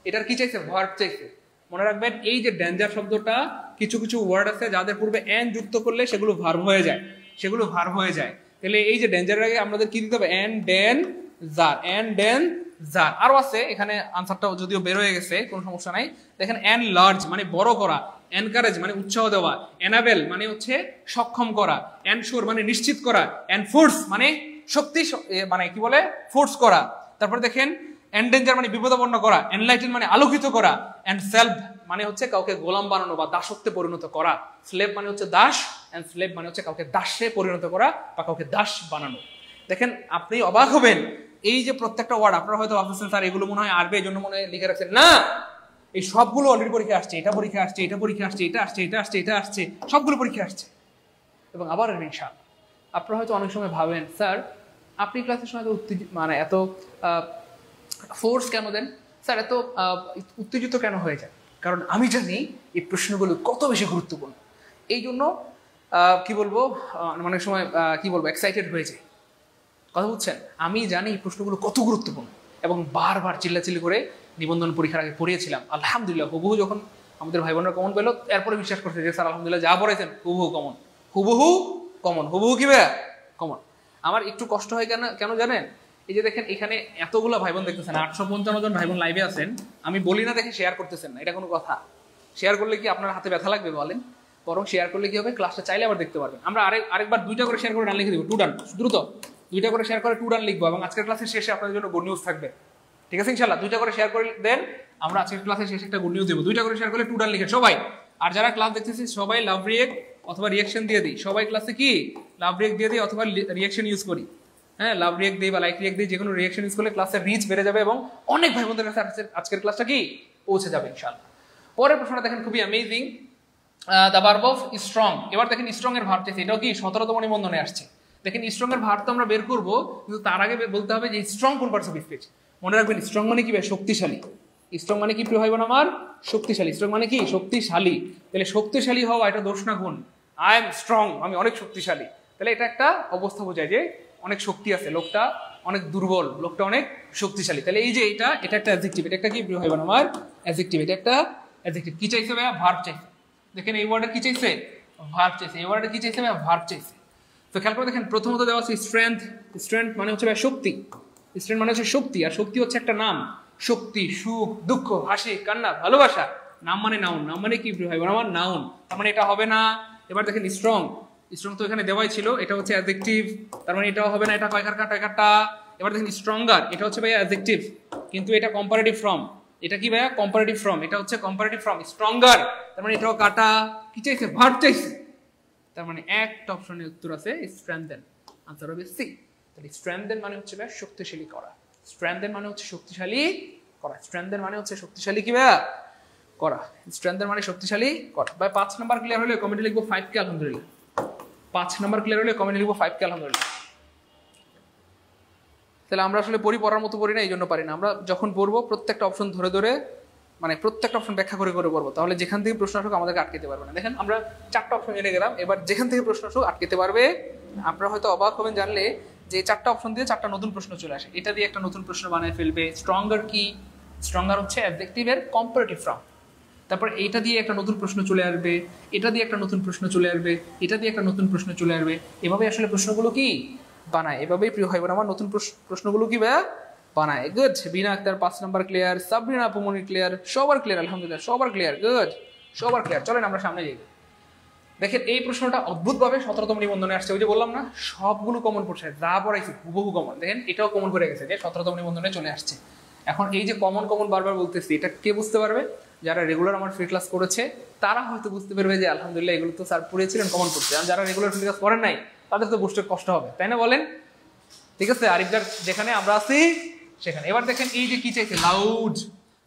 এটার কি চাইছে? ভার্ব চাইছে। মনে রাখবেন, এই যে ডেঞ্জার শব্দটা, কিছু কিছু ওয়ার্ড আছে যাদের পূর্বে এন যুক্ত করলে সেগুলো ভার্ব হয়ে যায়, সেগুলো ভার্ব হয়ে যায়। তাহলে এই যে ডেঞ্জারের আগে আমাদের কি দিতে হবে? এন, ডেন, জার। এন, ডেন, জার। আরো আছে এখানে, আনসারটা যদিও বের হয়ে গেছে, কোনো সমস্যা নাই। দেখেন, এন লার্জ মানে বড় করা, এনকারেজ মানে উৎসাহ দেওয়া, এনাবেল মানে হচ্ছে সক্ষম করা, এনশোর মানে নিশ্চিত করা, এনফোর্স মানে শক্তি, মানে কি বলে? ফোর্স করা। তারপর দেখেন, এন্ডেঞ্জার মানে বিপদাপন্ন করা, এনলাইটেন মানে আলোকিত করা, এন্ড সেলফ মানে হচ্ছে কাউকে গোলাম বানানো বা দাসত্বে পরিণত করা। স্লেভ মানে হচ্ছে দাস, এন্ড স্লেভ মানে হচ্ছে কাউকে দাসে পরিণত করা বা কাউকে দাস বানানো। দেখেন, আপনি অবাক হবেন, এই যে প্রত্যেকটা ওয়ার্ড আপনারা হয়তো ভাবতেছেন স্যার এগুলো মনে হয় আরবি, এই জন্য মনে হয় লিখে রাখছেন। না, এই সবগুলো অলরেডি পরীক্ষা আসছে। এটা পরীক্ষা আসছে, এটা পরীক্ষা আসছে, এটা আসছে, এটা আসছে, এটা আসছে, সবগুলো পরীক্ষা আসছে এবং আবার ইনশাআল্লাহ। আপনারা হয়তো অনেক সময় ভাবেন স্যার আপনি ক্লাসের সময় এত মানে এত ফোর্স কেন দেন স্যার, এত উত্তেজিত কেন হয়ে যায়? কারণ আমি জানি এই প্রশ্নগুলো কত বেশি গুরুত্বপূর্ণ। এই জন্য কি বলবো, অনেক সময় কি বলবো, এক্সাইটেড হয়ে যায়। কথা বুঝছেন? আমি জানি এই প্রশ্নগুলো কত গুরুত্বপূর্ণ এবং বারবার চিল্লাচিল্লি করে নিবন্ধন পরীক্ষার আগে পড়িয়েছিলাম। আলহামদুলিল্লাহ, হুবহু যখন আমাদের ভাই বোনরা কমন পেলো, এরপরে বিশ্বাস করছে যে স্যার আলহামদুলিল্লাহ যা পড়েছেন হুবহু কমন, হুবহু কমন, হুবহু কি ভাইয়া কমন। আমার একটু কষ্ট হয় কেন জানেন? এই যে দেখেন এখানে এতগুলো ভাই বোন দেখতেছেন, 855 জন ভাই বোন লাইভে আছেন। আমি বলি না দেখে শেয়ার করতেছেন না, এটা কোনো কথা? শেয়ার করলে কি আপনার হাতে ব্যথা লাগবে বলেন? বরং শেয়ার করলে কি হবে, ক্লাসটা চাইলে আবার দেখতে পারবেন। আমরা আরেকবার 2টা করে শেয়ার করে ডান লিখে দিব, 2 ডান, দ্রুত 2টা করে শেয়ার করে 2 ডান লিখবো এবং আজকের ক্লাসের শেষে আপনাদের জন্য গুড নিউজ থাকবে। ঠিক আছে ইনশাআল্লাহ? 2টা করে শেয়ার করে দেন, আমরা আজকের ক্লাসের শেষে একটা গুড নিউজ দেবো। 2টা করে শেয়ার করলে 2 ডান লিখে সবাই। আর যারা ক্লাস দেখতেছি সবাই লাভ রিয়েক্ট অথবা রিয়াকশন দিয়ে দিই। সবাই ক্লাসে কি লাভ রিয়েক্ট দিয়ে দিই অথবা রিয়াকশন ইউজ করি। হ্যাঁ, লাভ রিয়েক্ট দিই বা লাইক রিয়েক্ট দিই, যে কোনো রিয়াকশন ইউজ করলে ক্লাসের রিচ বেড়ে যাবে এবং অনেক ভাই বোনদের কাছে আজকের ক্লাসটা কি পৌঁছে যাবে ইনশাআল্লাহ। পরের প্রশ্নটা দেখেন, খুবই amazing. The verb of strong. এবার দেখেন স্ট্রং এর ভার্ব চাইছে, এটাও কি 17তম নিবন্ধনে আসছে। দেখেন স্ট্রং এর ভার্ব তো আমরা বের করবো, কিন্তু তার আগে বলতে হবে যে স্ট্রং কোন পার্টস অফ স্পিচ। মনে রাখবেন, স্ট্রং মানে কি? শক্তিশালী। স্ট্রং মানে কি প্রিয় ভাই বোন আমার? শক্তিশালী। স্ট্রং মানে কি? শক্তিশালী। তাহলে শক্তিশালী হওয়া এটা দোষ না গুণ? আই এম স্ট্রং, আমি অনেক শক্তিশালী। তাহলে এটা একটা অবস্থা বোঝায় যে অনেক শক্তি আছে, লোকটা অনেক দুর্বল, লোকটা অনেক শক্তিশালী। তাহলে এই যে এটা একটা অ্যাডজেক্টিভ। এটা একটা কি প্রিয় ভাই বোন আমার? অ্যাডজেক্টিভ। এটা একটা অ্যাডজেক্টিভ। কি চাইছে ভাইয়া? ভার্ব চাইছে। দেখেন এই ওয়ার্ডের কি চাইছে? ভার্ব চাইছে। এই ওয়ার্ডের কি চাইছে ভাইয়া? ভার্ব চাইছে। তো খেয়াল করে দেখেন, প্রথমত দেওয়া আছে স্ট্রেংথ। স্ট্রেংথ মানে হচ্ছে ভাই শক্তি। স্ট্রেংথ মানে হচ্ছে শক্তি, আর শক্তি হচ্ছে একটা নাম। শক্তি, সুখ, দুঃখ, হাসি, কান্না, ভালোবাসা। নাম মানে নাউন। নাম মানে কি প্রিয় ভাই বোন আমার? নাউন। তার মানে এটা হবে না। এবার দেখেন স্ট্রং। স্ট্রং তো এখানে দেওয়াই ছিল, এটা হচ্ছে অ্যাডজেক্টিভ, তার মানে এটাও হবে না। এটা কয়কারটা। এবার দেখেন স্ট্রঙ্গার, এটা হচ্ছে ভাইয়া অ্যাডজেক্টিভ, কিন্তু এটা কম্পারেটিভ ফর্ম। এটা কি ভাইয়া? Comparative form. এটা হচ্ছে কম্পারেটিভ ফর্ম। স্ট্রঙ্গার, তার মানে এটাও কাটা। কি চাইছে? ভার্ব চাইছে। তার মানে একটা অপশনের উত্তর আছে স্ট্রেংথেন। আনসার হবে সি। তাহলে স্ট্রেংথেন মানে হচ্ছে ভাইয়া শক্তিশালী করা। স্ট্রেংথেন মানে হচ্ছে শক্তিশালী করা। স্ট্রেংথেন মানে হচ্ছে শক্তিশালী কি ভাইয়া? করা। স্ট্রেংথেন মানে শক্তিশালী করা। ভাই 5 নাম্বার ক্লিয়ার হলে কমেন্টে লিখবো 5 কে আলহামদুলিল্লাহ। 5 নাম্বার ক্লিয়ার হলে কমেন্টে লিখবো 5 কে আলহামদুলিল্লাহ। তাহলে আমরা আসলে পড়ার মতো পড়ি না, এই জন্য পারি না। আমরা যখন পড়বো প্রত্যেকটা অপশন ধরে ধরে, মানে প্রত্যেকটা অপশন ব্যাখ্যা করে করে পড়বো, তাহলে যেখান থেকে প্রশ্ন আসুক আমাদেরকে আটকেতে পারবে না। দেখেন আমরা 4টা অপশন জেনে গেলাম, এবার যেখান থেকে প্রশ্ন আসুক আটকেতে পারবে। আপনারা হয়তো অবাক হবেন জানলে যে চারটা অপশন দিয়ে চারটা নতুন প্রশ্ন চলে আসে, এটা দিয়ে একটা নতুন প্রশ্ন বানায় ফেলবে। স্ট্রঙ্গার কি? স্ট্রঙ্গার হচ্ছে অ্যাডজেক্টিভের কম্পারেটিভ ফর্ম। তারপর এটা দিয়ে একটা নতুন প্রশ্ন চলে আসবে, এটা দিয়ে একটা নতুন প্রশ্ন চলে আসবে, এটা দিয়ে একটা নতুন প্রশ্ন চলে আসবে। এভাবে আসলে প্রশ্নগুলো কি বানায়, এভাবেই প্রিয় ভাই বোন আমার নতুন প্রশ্নগুলো কি বানায়। Good. Bina Akter 5 number clear, Sabrina আপুমনি ক্লিয়ার, সবার ক্লিয়ার আলহামদুলিল্লাহ, সবার ক্লিয়ার। গুড, সবার ক্লিয়ার। চলেন আমরা সামনে যাই। দেখেন এই প্রশ্নটা অদ্ভুতভাবে 17তম নিবন্ধনে আসছে। ওই যে বললাম না সবগুলো কমন পড়ছে, যা পড়াইছে হুবহু কমন। দেখেন এটাও কমন করে গেছে যে 17তম নিবন্ধনে চলে আসছে। এখন এই যে কমন কমন বারবার বলতেছি, এটা কে বুঝতে পারবে? যারা রেগুলার আমার ফ্রি ক্লাস করেছে তারা হয়তো বুঝতে পারবে যে আলহামদুলিল্লাহ এগুলো তো স্যার পড়েছিলেন, কমন পড়ছে। আর যারা রেগুলার ফ্রি ক্লাস করেন নাই তাদের তো বুঝতে কষ্ট হবে, তাই না বলেন? ঠিক আছে, আরিফদার যেখানে আমরা আছি সেখানে। এবার দেখেন এই যে কি চাইছে, লাউড।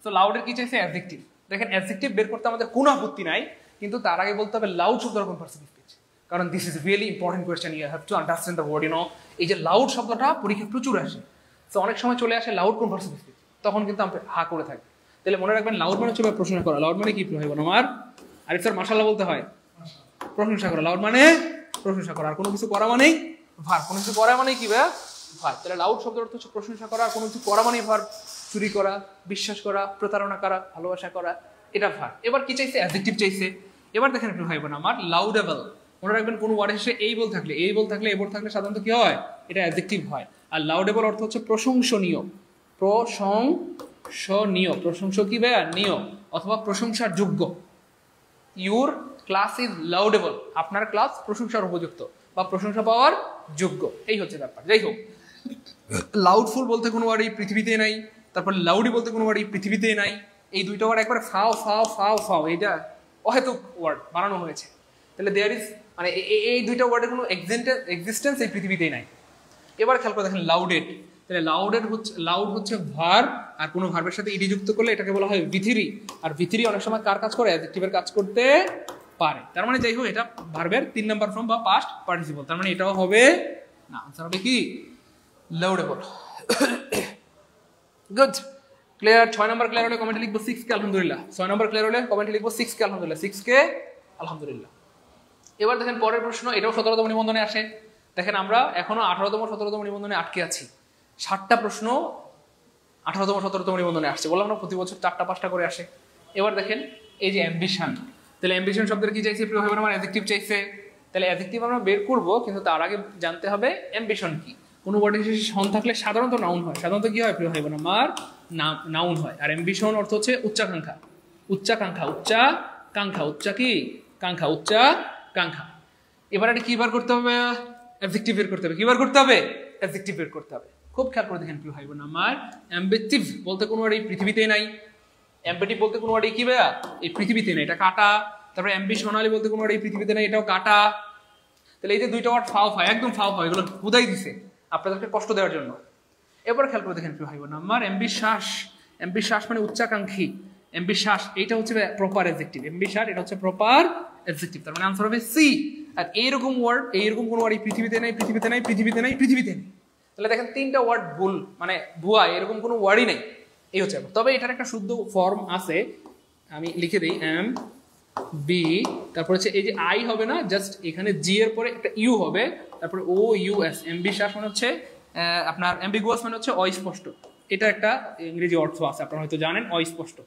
তো লাউডের কি চাইছে? অ্যাডজেক্টিভ। দেখেন অ্যাডজেক্টিভ বের করতে আমাদের কোনো আপত্তি নাই, কিন্তু তার আগে বলতে হবে লাউড শব্দটা কোন পার্সেন্ট স্পিচ। কারণ this is really important question, you have to understand the word. এই যে লাউড শব্দটা পরীক্ষা প্রচুর আসে, তো অনেক সময় চলে আসে লাউড কোন পার্সেন্ট স্পিচ, তখন কিন্তু আমরা হা করে থাকি। তাহলে মনে রাখবেন লাউড মানে হচ্ছে প্রশংসা করা। লাউড মানে কি ভাই বোন আমার? আরিফ স্যার মাশাআল্লাহ বলতে হয়, প্রশংসা করা। লাউড মানে প্রশংসা করা, আর কোনো কিছু করা মানেই ভার। কোনো কিছু করা মানে কি ভার? তাহলে লাউড শব্দের অর্থ হচ্ছে প্রশংসা করা, আর কোনো কিছু করা মানেই ভার। চুরি করা, বিশ্বাস করা, প্রতারণা করা, ভালোবাসা করা, এটা ভার। এবার কি চাইছে? অ্যাডজেক্টিভ চাইছে। এবার দেখেন একটু ভাই বোন আমার, লাউডেবল। মনে রাখবেন কোন ওয়ার্ডের শেষে এই বল থাকলে, এই বল থাকলে, এবল থাকলে সাধারণত কি হয়? এটা অ্যাডজেক্টিভ হয়। আর লাউডেবল অর্থ হচ্ছে প্রশংসনীয়। প্রশংসনীয়, প্রশংস কি ভাইয়া? নিয়, অথবা প্রশংসার যোগ্য। ইউর ক্লাস ইজ লাউডেবল, আপনার ক্লাস প্রশংসার উপযুক্ত বা প্রশংসা পাওয়ার যোগ্য, এই হচ্ছে ব্যাপার। যাই হোক, লাউডফুল বলতে কোনো ওয়ার্ড এই পৃথিবীতে নাই, তারপর লাউডি বলতে কোনো ওয়ার্ড এই পৃথিবীতে নাই। এই দুইটা ওয়ার্ড একবার ফাও ফাও ফাও ফাও, এইটা অহেতুক ওয়ার্ড বানানো হয়েছে। তাহলে দেয়ার ইজ মানে এই দুইটা ওয়ার্ডের কোনো এক্সিস্টেন্স এই পৃথিবীতেই নাই। এবার খেয়াল করে দেখেন লাউডেড। তাহলে লাউড হচ্ছে ভার, আর কোনো ভার্বের সাথে ইডি যুক্ত করলে এটাকে বলা হয় ভিথিরি। আর ভিথিরি অনেক সময় কার কাজ করে? অ্যাডজেক্টিভের কাজ করতে পারে। তার মানে যাই হোক, এটা ভার্বের 3 নাম্বার ফর্ম বা পাস্ট পার্টিসিপল। তার মানে এটাও হবে না, আনসার হবে কি? Laudable. Good, clear. 6 number clear হলে কমেন্টে লিখবো 6 কে আলহামদুলিল্লাহ। 6 নাম্বার ক্লিয়ার হলে কমেন্টে লিখবো 6 কে আলহামদুলিল্লাহ, 6 কে আলহামদুলিল্লাহ। এবার দেখেন পরের প্রশ্ন, এটাও 17তম নিবন্ধনে আসে। দেখেন আমরা এখনো 18তম 17তম নিবন্ধনে আটকে আছি। 7টা প্রশ্ন 18তম 17তম নিবন্ধনে আসছে। বললাম না প্রতি বছর 4টা 5টা করে আসে। এবার দেখেন এই যে অ্যাম্বিশন। তাহলে অ্যাম্বিশন শব্দের কি চাইছে প্রিয় ভাই বোন আমার? অ্যাডজেক্টিভ চাইছে। তাহলে অ্যাডজেক্টিভ আমরা বের করব, কিন্তু তার আগে জানতে হবে অ্যাম্বিশন কি। কোনো ওয়ার্ডের শেষে সন থাকলে সাধারণত নাউন হয়। সাধারণত কি হয় প্রিয় ভাই বোন আমার? নাউন হয়। আর অ্যাম্বিশন অর্থ হচ্ছে উচ্চাকাঙ্ক্ষা। উচ্চাকাঙ্ক্ষা, উচ্চাকাঙ্ক্ষা, উচ্চা কি কাঙ্ক্ষা, উচ্চাকাঙ্ক্ষা। এবার এটা কি বার করতে হবে? অ্যাডজেক্টিভ বের করতে হবে। কি বার করতে হবে? অ্যাডজেক্টিভ বের করতে হবে। খুব খেয়াল করে দেখেন প্রিয় ভাই বোন আমার, অ্যাম্বিটিভ বলতে কোনো ওয়ার্ড এই পৃথিবীতেই নাই। অ্যাম্বিটিভ বলতে কোনো ওয়ার্ড কি ভাইয়া? এই পৃথিবীতে নেই, এটা কাটা। তারপরে অ্যাম্বিশনালি বলতে কোনো ওয়ার্ড এই পৃথিবীতে নেই, এটাও কাটা। তাহলে এই যে দুইটা ওয়ার্ড ফাও হয়, একদম ফাও হয়, এগুলো হুদাই দিছে আপনাদেরকে কষ্ট দেওয়ার জন্য। এবার খেয়াল করে দেখেন প্রিয় ভাই বোন আমার, অ্যাম্বিশাস। অ্যাম্বিশাস মানে উচ্চাকাঙ্ক্ষী। অ্যাম্বিশাস এইটা হচ্ছে প্রপার অ্যাডজেক্টিভ। অ্যাম্বিশাস এটা হচ্ছে প্রপার অ্যাডজেক্টিভ। তার মানে আনসার হবে সি। আর এইরকম ওয়ার্ড, এইরকম কোনো ওয়ার্ড এই পৃথিবীতে নেই, পৃথিবীতে নেই, পৃথিবীতে নেই, পৃথিবীতে নেই। তাহলে দেখেন 3টা ওয়ার্ড ভুল, মানে ভুয়া, এরকম কোনো ওয়ার্ডই নেই। এই হচ্ছে। তবে এটার একটা শুদ্ধ ফর্ম আছে, আমি লিখে দিই। এম বি, তারপর হচ্ছে এই যে আই হবে না, জাস্ট এখানে জি এর পরে একটা ইউ হবে, তারপরে ও ইউ এস। অ্যাম্বিশাস মানে হচ্ছে আপনার, অ্যাম্বিগুয়াস মানে হচ্ছে অস্পষ্ট। এটা একটা ইংরেজি অর্থ আছে, আপনারা হয়তো জানেন, অস্পষ্ট।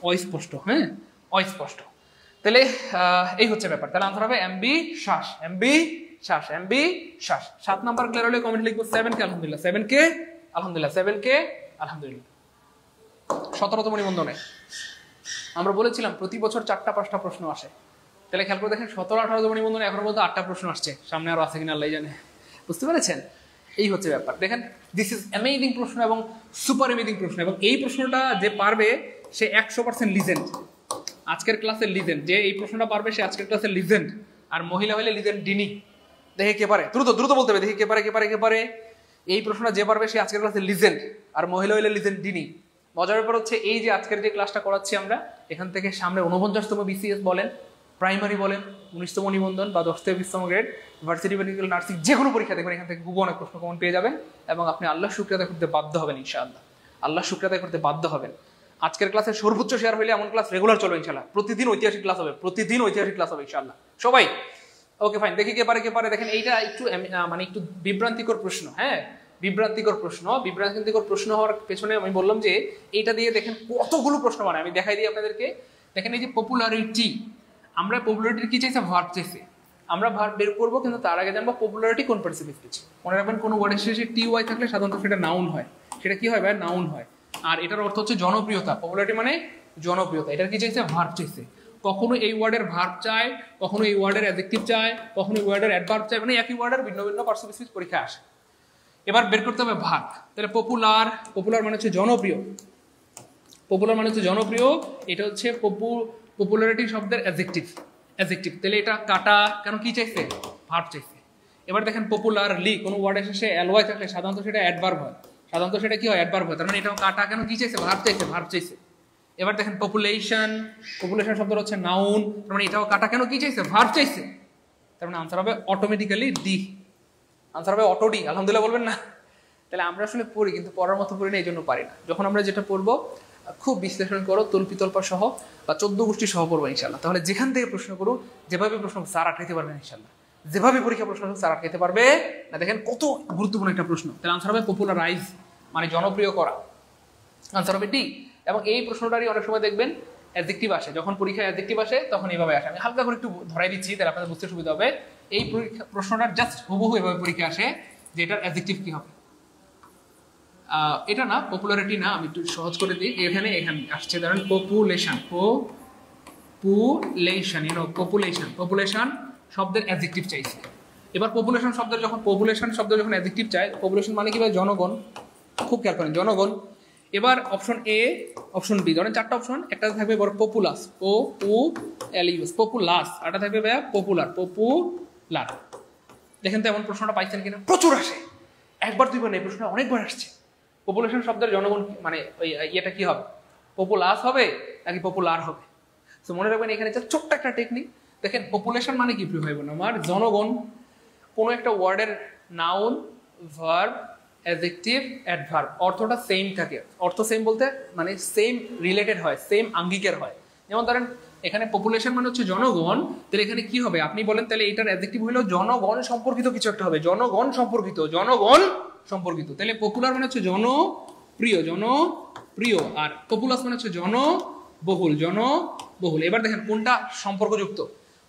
অস্পষ্ট, হ্যাঁ, অস্পষ্ট। তাহলে এই হচ্ছে ব্যাপার। তাহলে আনসার হবে ambitious. Ambitious, ambitious. 7 number clear হলে কমেন্ট লিখবো 7 কে আলহামদুলিল্লাহ, 7 কে আলহামদুলিল্লাহ, 7 কে আলহামদুলিল্লাহ। 17তম নিবন্ধনে আমরা বলেছিলাম প্রতি বছর 4টা 5টা প্রশ্ন আসে। তাহলে খেয়াল করে দেখেন 17 18তম নিবন্ধনে এখনো বলতে 8টা প্রশ্ন আসছে, সামনে আরো আছে কিনা আল্লাহ জানে। বুঝতে পেরেছেন? এই হচ্ছে ব্যাপার। দেখেন দিস ইজ অ্যামেজিং প্রশ্ন এবং সুপার অ্যামেজিং প্রশ্ন, এবং এই প্রশ্নটা যে পারবে সে 100% লিজেন্ড। আজকের ক্লাসের লিজেন্ড, যে এই প্রশ্নটা পারবে সে আজকের ক্লাসের লিজেন্ড। আর মহিলা হলে লিজেন্ড ডিনি। দেখে কে পারে, দ্রুত দ্রুত বলতে হবে, দেখে কে পারে, কে পারে, কে পারে। এই প্রশ্নটা যে পারবে সে আজকের ক্লাসের লিজেন্ড, আর মহিলা হলে লিজেন্ড ডিনি। মজার ব্যাপার হচ্ছে এই যে আজকের যে ক্লাসটা করাচ্ছি আমরা, এখান থেকে সামনে 49তম বিসিএস বলেন, প্রাইমারি বলেন, 19তম নিবন্ধন বা 10 থেকে 20তম গ্রেড, ভার্সিটি মেডিকেল নার্সিং, যে কোনো পরীক্ষা দেখবেন এখান থেকে খুব অনেক প্রশ্ন কমন পেয়ে যাবেন, এবং আপনি আল্লাহ শুকরিয়া আদায় করতে বাধ্য হবেন ইনশাআল্লাহ। আল্লাহ শুকরিয়া আদায় করতে বাধ্য হবেন। আজকের ক্লাসের সর্বোচ্চ শেয়ার হইলে এমন ক্লাস রেগুলার চলবে ইনশাআল্লাহ। প্রতিদিন ঐতিহাসিক ক্লাস হবে, প্রতিদিন ঐতিহাসিক ক্লাস হবে ইনশাআল্লাহ। সবাই ওকে ফাইন, দেখি কে পারে। দেখেন এইটা একটু মানে একটু বিভ্রান্তিকর প্রশ্ন। হ্যাঁ, বিভ্রান্তিকর প্রশ্ন হওয়ার পেছনে আমি বললাম যে এইটা দিয়ে দেখেন কতগুলো প্রশ্ন মানে আমি দেখাই দিই আপনাদেরকে। দেখেন এই যে পপুলারিটি, আমরা পপুলারিটির কি চাইছে, ভার্ব চাইছে। আমরা ভার্ব বের করবো, কিন্তু তার আগে জানবো পপুলারিটি কোন পার্টিসিপেট পেয়েছে। মনে রাখবেন কোনো ওয়ার্ডের শেষে টি ওয়াই থাকলে সাধারণত সেটা নাউন হয়। সেটা কি হয় ভাই, নাউন হয়। আর এটার অর্থ হচ্ছে জনপ্রিয়তা। পপুলারিটি মানে জনপ্রিয়তা। এটার কি চাইছে, ভার্ব চাইছে। কখনো এই ওয়ার্ডের ভার্ব চায়, কখনো এই ওয়ার্ডের অ্যাডজেক্টিভ চায়, কখনো এই ওয়ার্ডের অ্যাডভার্ব চায়, মানে একই ওয়ার্ডের ভিন্ন ভিন্ন পার্টিসিপেট পরীক্ষা আসে। এবার বের করতে হবে ভার্ব। তাহলে পপুলার মানে হচ্ছে জনপ্রিয়। এটা হচ্ছে পপুলারিটি শব্দের অ্যাডজেক্টিভ। তাহলে এটা কাটা কেন, কি চাইছে, ভার্ব চাইছে। এবার দেখেন পপুলারলি, কোনো ওয়ার্ডের শেষে এলওয়াই থাকলে সাধারণত সেটা অ্যাডভার্ব হয়। সেটা কি হয়, অ্যাডভার্ব হয়। তার মানে এটাও কাটা কেন, কি চাইছে, ভার্ব চাইছে। এবার দেখেন পপুলেশন শব্দ হচ্ছে নাউন, তার মানে এটাও কাটা কেন, কি চাইছে, ভার্ব চাইছে। তার মানে আনসার হবে অটোমেটিক্যালি ডি, আনসার হবে অটো ডি। আলহামদুলিল্লাহ বলবেন না? তাহলে আমরা আসলে পড়ি, কিন্তু পড়ার মতো পড়ি না, এই জন্য পারি না। যখন আমরা যেটা পড়বো খুব বিশ্লেষণ করো, তল্পা সহ বা 14 গোষ্ঠী সহ পড়বো ইনশাল্লাহ। তাহলে যেখান থেকে প্রশ্ন করো, যেভাবে প্রশ্ন স্যার আটকাইতে পারবেন ইনশাল্লাহ। যেভাবে পরীক্ষা প্রশ্ন স্যার আটকাইতে পারবে না। দেখেন কত গুরুত্বপূর্ণ একটা প্রশ্ন। তাহলে আনসার হবে পপুলারাইজ, মানে জনপ্রিয় করা। আনসার হবে ডি। এবং এই প্রশ্নটারই অনেক সময় দেখবেন অ্যাডজেক্টিভ আসে। যখন পরীক্ষায় অ্যাডজেক্টিভ আসে তখন এইভাবে আসে। আমি হালকা করে একটু ধরাই দিচ্ছি, তাহলে আপনাদের বুঝতে সুবিধা হবে। এই প্রশ্নটার জাস্ট হুবহু এভাবে পরীক্ষা আসে যে এটার অ্যাডজেক্টিভ কি হবে। এটা না, পপুলারিটি না, আমি একটু সহজ করে দিই। এখানে আসছে ধরেন পপুলেশন শব্দের অ্যাডজেক্টিভ চাইছে। এবার পপুলেশন শব্দের যখন অ্যাডজেক্টিভ চাই, পপুলেশন মানে কি ভাই, জনগণ। খুব খেয়াল করেন, জনগণ। এবার অপশন এ, অপশন বি, ধরেন 4টা অপশন। একটা থাকবে বড় পপুলাস, পপুলাস, আরটা থাকবে ভাইয়া পপুলার। দেখেন তো এমন প্রশ্নটা পাইছেন কিনা, প্রচুর আসে। একবার দুইবার নেই, প্রশ্ন অনেকবার আসছে। পপুলেশন শব্দের জনগণ মানে ওই ইয়েটা কি হবে, পপুলাস হবে নাকি পপুলার হবে। তো মনে রাখবেন এখানে ছোট্ট একটা টেকনিক। দেখেন পপুলেশন মানে কি প্রিয় ভাই বোন আমার, জনগণ। কোনো একটা ওয়ার্ডের নাউন, ভার্ব, অ্যাডজেক্টিভ, অ্যাডভার্ব অর্থটা সেম থাকে। অর্থ সেম বলতে মানে সেম রিলেটেড হয়, সেম আঙ্গিকের হয়। যেমন ধরেন এখানে পপুলেশন মানে হচ্ছে জনগণ, তাহলে এখানে কি হবে আপনি বলেন, তাহলে এটার অ্যাডজেক্টিভ হলো জনগণ সম্পর্কিত কিছু একটা হবে, জনগণ সম্পর্কিত। তাহলে পপুলার মানে হচ্ছে জনপ্রিয়, আর পপুলাস মানে হচ্ছে জনবহুল। এবার দেখেন কোনটা সম্পর্কযুক্ত।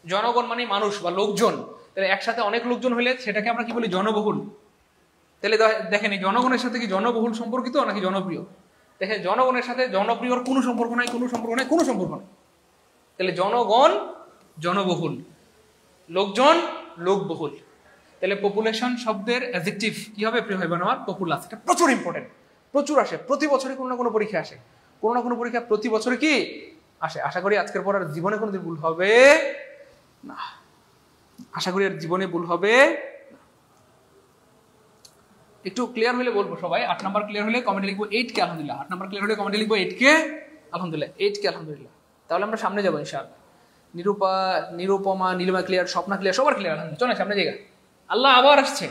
জনগণ মানে মানুষ বা লোকজন, তাহলে একসাথে অনেক লোকজন হলে সেটাকে আমরা কি বলি, জনবহুল। তাহলে দেখেন এই জনগণের সাথে কি জনবহুল সম্পর্কিত নাকি জনপ্রিয়। দেখেন জনগণের সাথে জনপ্রিয়র কোনো সম্পর্ক নাই। তাহলে জনগণ জনবহুল, লোকজন লোকবহুল। তাহলে পপুলেশন শব্দের অ্যাডজেক্টিভ কি হবে প্রিয় ভাই বোন আমার, পপুলাস। এটা প্রচুর ইম্পর্টেন্ট, প্রচুর আসে। প্রতি বছরই কোনো না কোনো পরীক্ষা আসে, প্রতি বছরে কি আসে। আশা করি আজকের পর আর জীবনে কোনোদিন ভুল হবে না। একটু ক্লিয়ার হলে বলবো সবাই। 8 নাম্বার ক্লিয়ার হলে কমেন্টে লিখবো 8 কে আলহামদুলিল্লাহ। 8 নাম্বার ক্লিয়ার হলে কমেন্টে লিখবো 8 কে আলহামদুলিল্লাহ, 8 কে আলহামদুলিল্লাহ। তাহলে আমরা সামনে যাবো ইনশাআল্লাহ। নিরুপমা, নীলিমা ক্লিয়ার, স্বপ্না ক্লিয়ার, সবার ক্লিয়ার আলহামদুলিল্লাহ। চলে সামনে জায়গা, আল্লাহ আবার আসছে।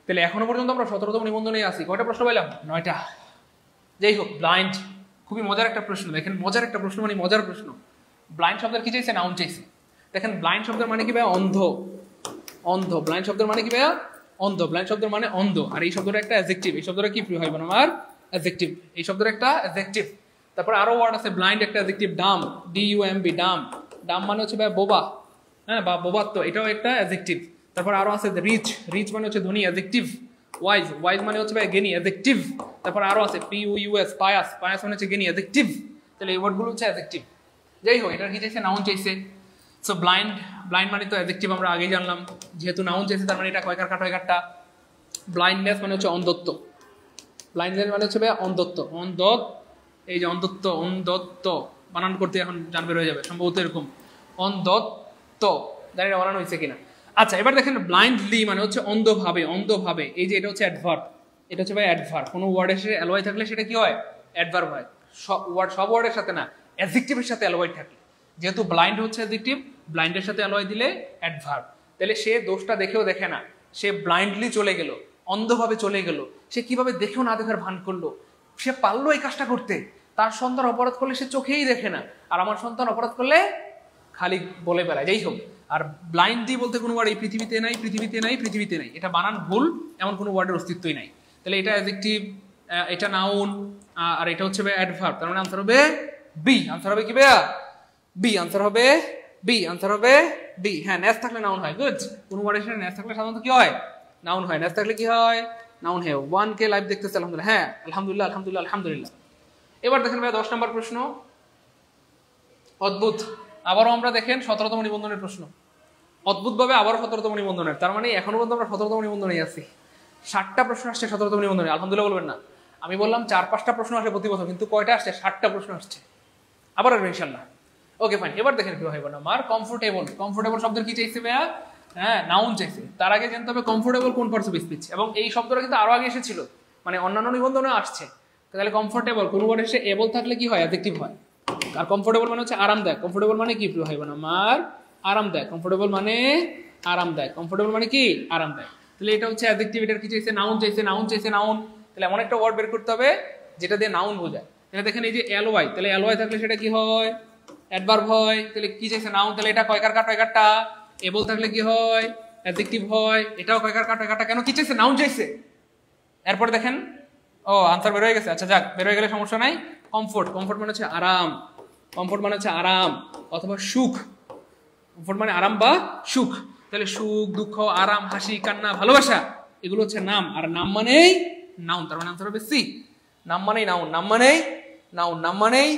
তাহলে এখনো পর্যন্ত আমরা 17তম নিবন্ধনে আছি। কয়টা প্রশ্ন পাইলাম, 9টা। যাই হোক, ব্লাইন্ড খুবই মজার একটা প্রশ্ন। দেখেন মজার একটা প্রশ্ন মানে মজার প্রশ্ন। ব্লাইন্ড শব্দের কি চাইছে, নাউন চাইছে। দেখেন ব্লাইন্ড শব্দের মানে কি ভাই, অন্ধ। ব্লাইন্ড শব্দের মানে কি ভাইয়া, অন্ধ। ব্লাইন্ড শব্দের মানে অন্ধ। আর এই শব্দটা একটা অ্যাডজেক্টিভ। এই শব্দটা কি প্রিয় হয় আমার, অ্যাডজেক্টিভ। এই শব্দের একটা অ্যাডজেক্টিভ। তারপর আরো ওয়ার্ড আছে, ব্লাইন্ড একটা অ্যাডজেক্টিভ, ডাম, DUMB, ডাম মানে হচ্ছে ভাই বোবা, হ্যাঁ, বা বোবাত্ম, এটাও একটা অ্যাডজেক্টিভ। তারপর আরো আছে রিচ মানে হচ্ছে ধনী, অ্যাডজেক্টিভ। ওয়াইজ মানে হচ্ছে ভাই জ্ঞানী, অ্যাডজেক্টিভ। তারপর আরো আছে PUUS, পায়াস মানে হচ্ছে জ্ঞানী, অ্যাডজেক্টিভ। তাহলে এই ওয়ার্ডগুলো হচ্ছে অ্যাডজেক্টিভ। যাই হোক, এটার কি চাইছে, নাউন চাইছে। সো ব্লাইন্ড মানে তো অ্যাডজেক্টিভ আমরা আগেই জানলাম। যেহেতু নাউন চাইছে তার মানে এটা কয়কার কাটা। ব্লাইন্ডনেস মানে হচ্ছে অন্ধত্ব। ব্লাইন্ডনেস মানে হচ্ছে ভাই অন্ধত্ব। এই যে অন্ধত্ব বানান করতে এখন জানবে রয়ে যাবে সম্ভবত এরকম, অন্ধত্ব। জানি না বানানো হয়েছে কিনা। আচ্ছা, এবার দেখেন ব্লাইন্ডলি মানে হচ্ছে অন্ধভাবে। এই যে এটা হচ্ছে অ্যাডভার্ব, এটা হচ্ছে ভাই অ্যাডভার্ব। কোনো ওয়ার্ডের সাথে অ্যালয় থাকলে সেটা কি হয়, অ্যাডভার্ব হয়। সব ওয়ার্ডের সাথে না, অ্যাডজেক্টিভের সাথে অ্যালয় থাকে। যেহেতু ব্লাইন্ড হচ্ছে অ্যাডজেক্টিভ, ব্লাইন্ডের সাথে অ্যালয় দিলে অ্যাডভার্ব। তাহলে সে দোষটা দেখেও দেখে না, সে ব্লাইন্ডলি চলে গেল, অন্ধভাবে চলে গেল। সে কিভাবে দেখেও না দেখার ভান করলো, সে পারলো এই কাজটা করতে। তার সন্তান অপরাধ করলে সে চোখেই দেখে না, আর আমার সন্তান অপরাধ করলে খালি বলে বেড়ায়। যাই হোক, আর ব্লাইন্ডলি বলতে কোনো ওয়ার্ড এই পৃথিবীতে নাই, পৃথিবীতে নাই, পৃথিবীতে নাই, এটা বানান ভুল, এমন কোনো ওয়ার্ডের অস্তিত্বই নাই। তাহলে এটা অ্যাডজেক্টিভ, এটা নাউন, আর এটা হচ্ছে অ্যাডভার্ব। তার মানে আনসার হবে বি। আনসার হবে কি ভাইয়া? বি। আনসার হবে বি। আনসার হবে বি। হ্যাঁ, নেস থাকলে নাউন হয়। গুড। কোন ওয়ার্ডের সাথে নেস থাকলে সাধারণত কি হয়? নাউন হয়। নেস থাকলে কি হয়? নাউন হয়। 1K লাইভ দেখতেছে আলহামদুলিল্লাহ। হ্যাঁ, আলহামদুলিল্লাহ, আলহামদুলিল্লাহ, আলহামদুলিল্লাহ। এবার দেখেন ভাইয়া 10 নম্বর প্রশ্ন। অদ্ভুত। আবারও আমরা দেখেন 17তম নিবন্ধনের প্রশ্ন। অদ্ভুতভাবে আবারও 17তম নিবন্ধনের। তার মানে এখনো পর্যন্ত আমরা 17তম নিবন্ধনেই আছি। 60টা প্রশ্ন আসছে 17তম নিবন্ধনে। আলহামদুলিল্লাহ বলবেন না। আমি বললাম 4-5টা প্রশ্ন আসে প্রতি বছর, কিন্তু কয়টা আসছে? 60টা প্রশ্ন আসছে। আবার আসবে ইনশাল্লাহ। Okay fine. এবার দেখেন কি হইব না আমার কমফোর্টেবল। কমফোর্টেবল শব্দের কি চাইছে ভাইয়া? হ্যাঁ, নাউন চাইছে। তার আগে জানতে হবে কমফোর্টেবল কোন পার্টস অফ স্পিচ, এবং এই শব্দটা কিন্তু আরো আগে এসেছিল, মানে অন্যান্য নিবন্ধনে আসছে। তাহলে কমফোর্টেবল কোন ওয়ার্ড এসে এবল থাকলে কি হয়? অ্যাডজেক্টিভ হয়। আর কমফোর্টেবল মানে হচ্ছে আরামদায়ক। কমফোর্টেবল মানে কি প্রিয় হইব না আমার? আরামদায়ক। কমফোর্টেবল মানে আরামদায়ক। কমফোর্টেবল মানে কি? আরামদায়ক। তাহলে এটা হচ্ছে অ্যাডজেক্টিভ। এটার কি চাইছে? নাউন চাইছে। নাউন চাইছে, নাউন। তাহলে এমন একটা ওয়ার্ড বের করতে হবে যেটা দিয়ে নাউন বোঝায়। তাহলে দেখেন এই যে এলওয়াই, তাহলে এলওয়াই থাকলে সেটা কি হয়? অ্যাডভার্ব হয়। তাহলে কি চাইছে? নাউন। তাহলে এটা কয়কার কাটা একারটা। এবল থাকলে কি হয়? অ্যাডজেক্টিভ হয়। এটাও কয়কার কাটা একারটা। কেন? কি চাইছে? নাউন চাইছে। এরপর দেখেন, ও আনসার বের হয়ে গেছে। আচ্ছা যাক, বের হয়ে গেলে সমস্যা নাই। কমফোর্ট। কমফোর্ট মানে হচ্ছে আরাম। কমফোর্ট মানে হচ্ছে আরাম অথবা সুখ। কমফোর্ট মানে আরাম বা সুখ। তাহলে সুখ, দুঃখ, আরাম, হাসি, কান্না, ভালোবাসা, এগুলো হচ্ছে নাম। আর নাম মানেই নাউন। তার মানে আনসার হবে সি। নাম মানেই নাউন। নাম মানেই নাউন। নাম মানেই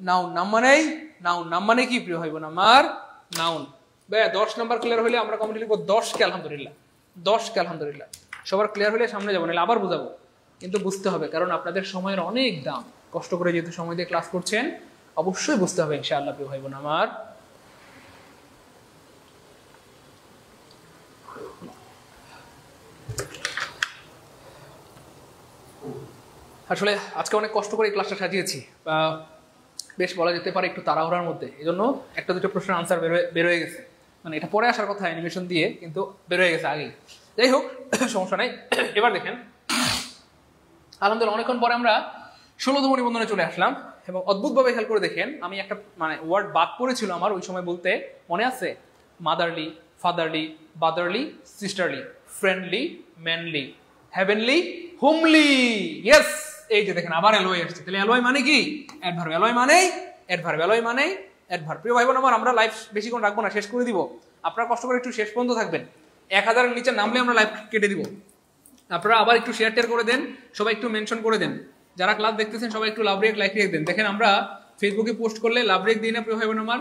নাউন। নাম মানেই নাউন। নাম মানে কি প্রিয় হইব না আমার? নাউন। ভাইয়া 10 নাম্বার ক্লিয়ার হলে আমরা কমেন্টে লিখবো 10কে আলহামদুলিল্লাহ। 10কে আলহামদুলিল্লাহ। সবার ক্লিয়ার হলে সামনে যাবো, নাহলে আবার বুঝাবো। কিন্তু বুঝতে হবে, কারণ আপনাদের সময়ের অনেক দাম। কষ্ট করে যেহেতু সময় দিয়ে ক্লাস করছেন, অবশ্যই বুঝতে হবে ইনশাআল্লাহ প্রিয় ভাই বোন আমার। আসলে আজকে অনেক কষ্ট করে এই ক্লাসটা সাজিয়েছি, বেশ বলা যেতে পারে একটু তাড়াহুড়ার মধ্যে। এই জন্য একটা দুটো প্রশ্নের আনসার বের হয়ে গেছে, মানে এটা পরে আসার কথা অ্যানিমেশন দিয়ে, কিন্তু বের হয়ে গেছে আগেই। যাই হোক, সমস্যা নাই। এবার দেখেন, আলহামদুলিল্লাহ অনেকক্ষণ পরে আমরা 16তম নিবন্ধনে চলে আসলাম, এবং অদ্ভুতভাবে খেয়াল করে দেখেন, আমি একটা মানে ওয়ার্ড বাদ পড়েছিল আমার ওই সময় বলতে, মনে আছে? Motherly, fatherly, brotherly, sisterly, friendly, manly, heavenly, homely. Yes, এই যে দেখেন আবার অ্যালয় আসছে। তাহলে অ্যালয় মানে কি? অ্যাডভার্ব। অ্যালয় মানে অ্যাডভার্ব। অ্যালয় মানে অ্যাডভার্ব। প্রিয় ভাই বোন আমার, আমরা লাইভ বেশিক্ষণ রাখবো না, শেষ করে দিব। আপনারা কষ্ট করে একটু শেষ পর্যন্ত থাকবেন। 1000-এর নিচে নামলে আমরা লাইভ কেটে দিব। আপনারা আবার একটু শেয়ার টেয়ার করে দেন, সবাই একটু মেনশন করে দেন। যারা ক্লাস দেখতেছেন সবাই একটু লাভ রেক, লাইক রেক দেন। দেখেন আমরা ফেসবুকে পোস্ট করলে লাভ রেক দিই না প্রিয় ভাই বোন আমার,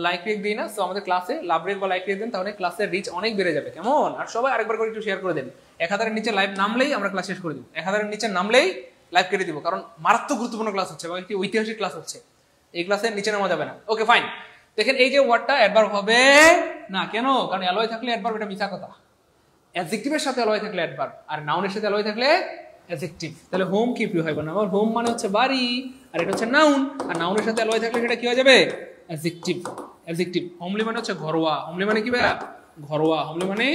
লাইক রেক দিই না। সো আমাদের ক্লাসে লাভ রেক বা লাইক রেক দেন, তাহলে ক্লাসের রিচ অনেক বেড়ে যাবে। কেমন? আর সবাই আরেকবার করে একটু শেয়ার করে দেন। 1000-এর নিচে লাইভ নামলেই আমরা ক্লাস শেষ করে দিব। 1000-এর নিচে নামলেই লাইভ কেটে দিব, কারণ মারাত্মক গুরুত্বপূর্ণ ক্লাস হচ্ছে এবং একটি ঐতিহাসিক ক্লাস হচ্ছে। এই ক্লাসের নিচে নামা যাবে না। Okay fine. দেখেন এই যে ওয়ার্ডটা অ্যাডভার্ব হবে না, কেন? কারণ অ্যালয় থাকলে অ্যাডভার্ব, এটা মিথ্যা কথা। অ্যাডজেক্টিভের সাথে অ্যালয় থাকলে অ্যাডভার্ব, আর নাউনের সাথে অ্যালয় থাকলে অ্যাডজেক্টিভ। তাহলে হোম কি প্রিয় হয় না আমার? হোম মানে হচ্ছে বাড়ি, আর এটা হচ্ছে নাউন। আর নাউনের সাথে অ্যালয় থাকলে সেটা কি হয়ে যাবে? অ্যাডজেক্টিভ। অ্যাডজেক্টিভ। হোমলি মানে হচ্ছে ঘরোয়া। হোমলি মানে কি ভাইয়া? ঘরোয়া। হোমলি মানে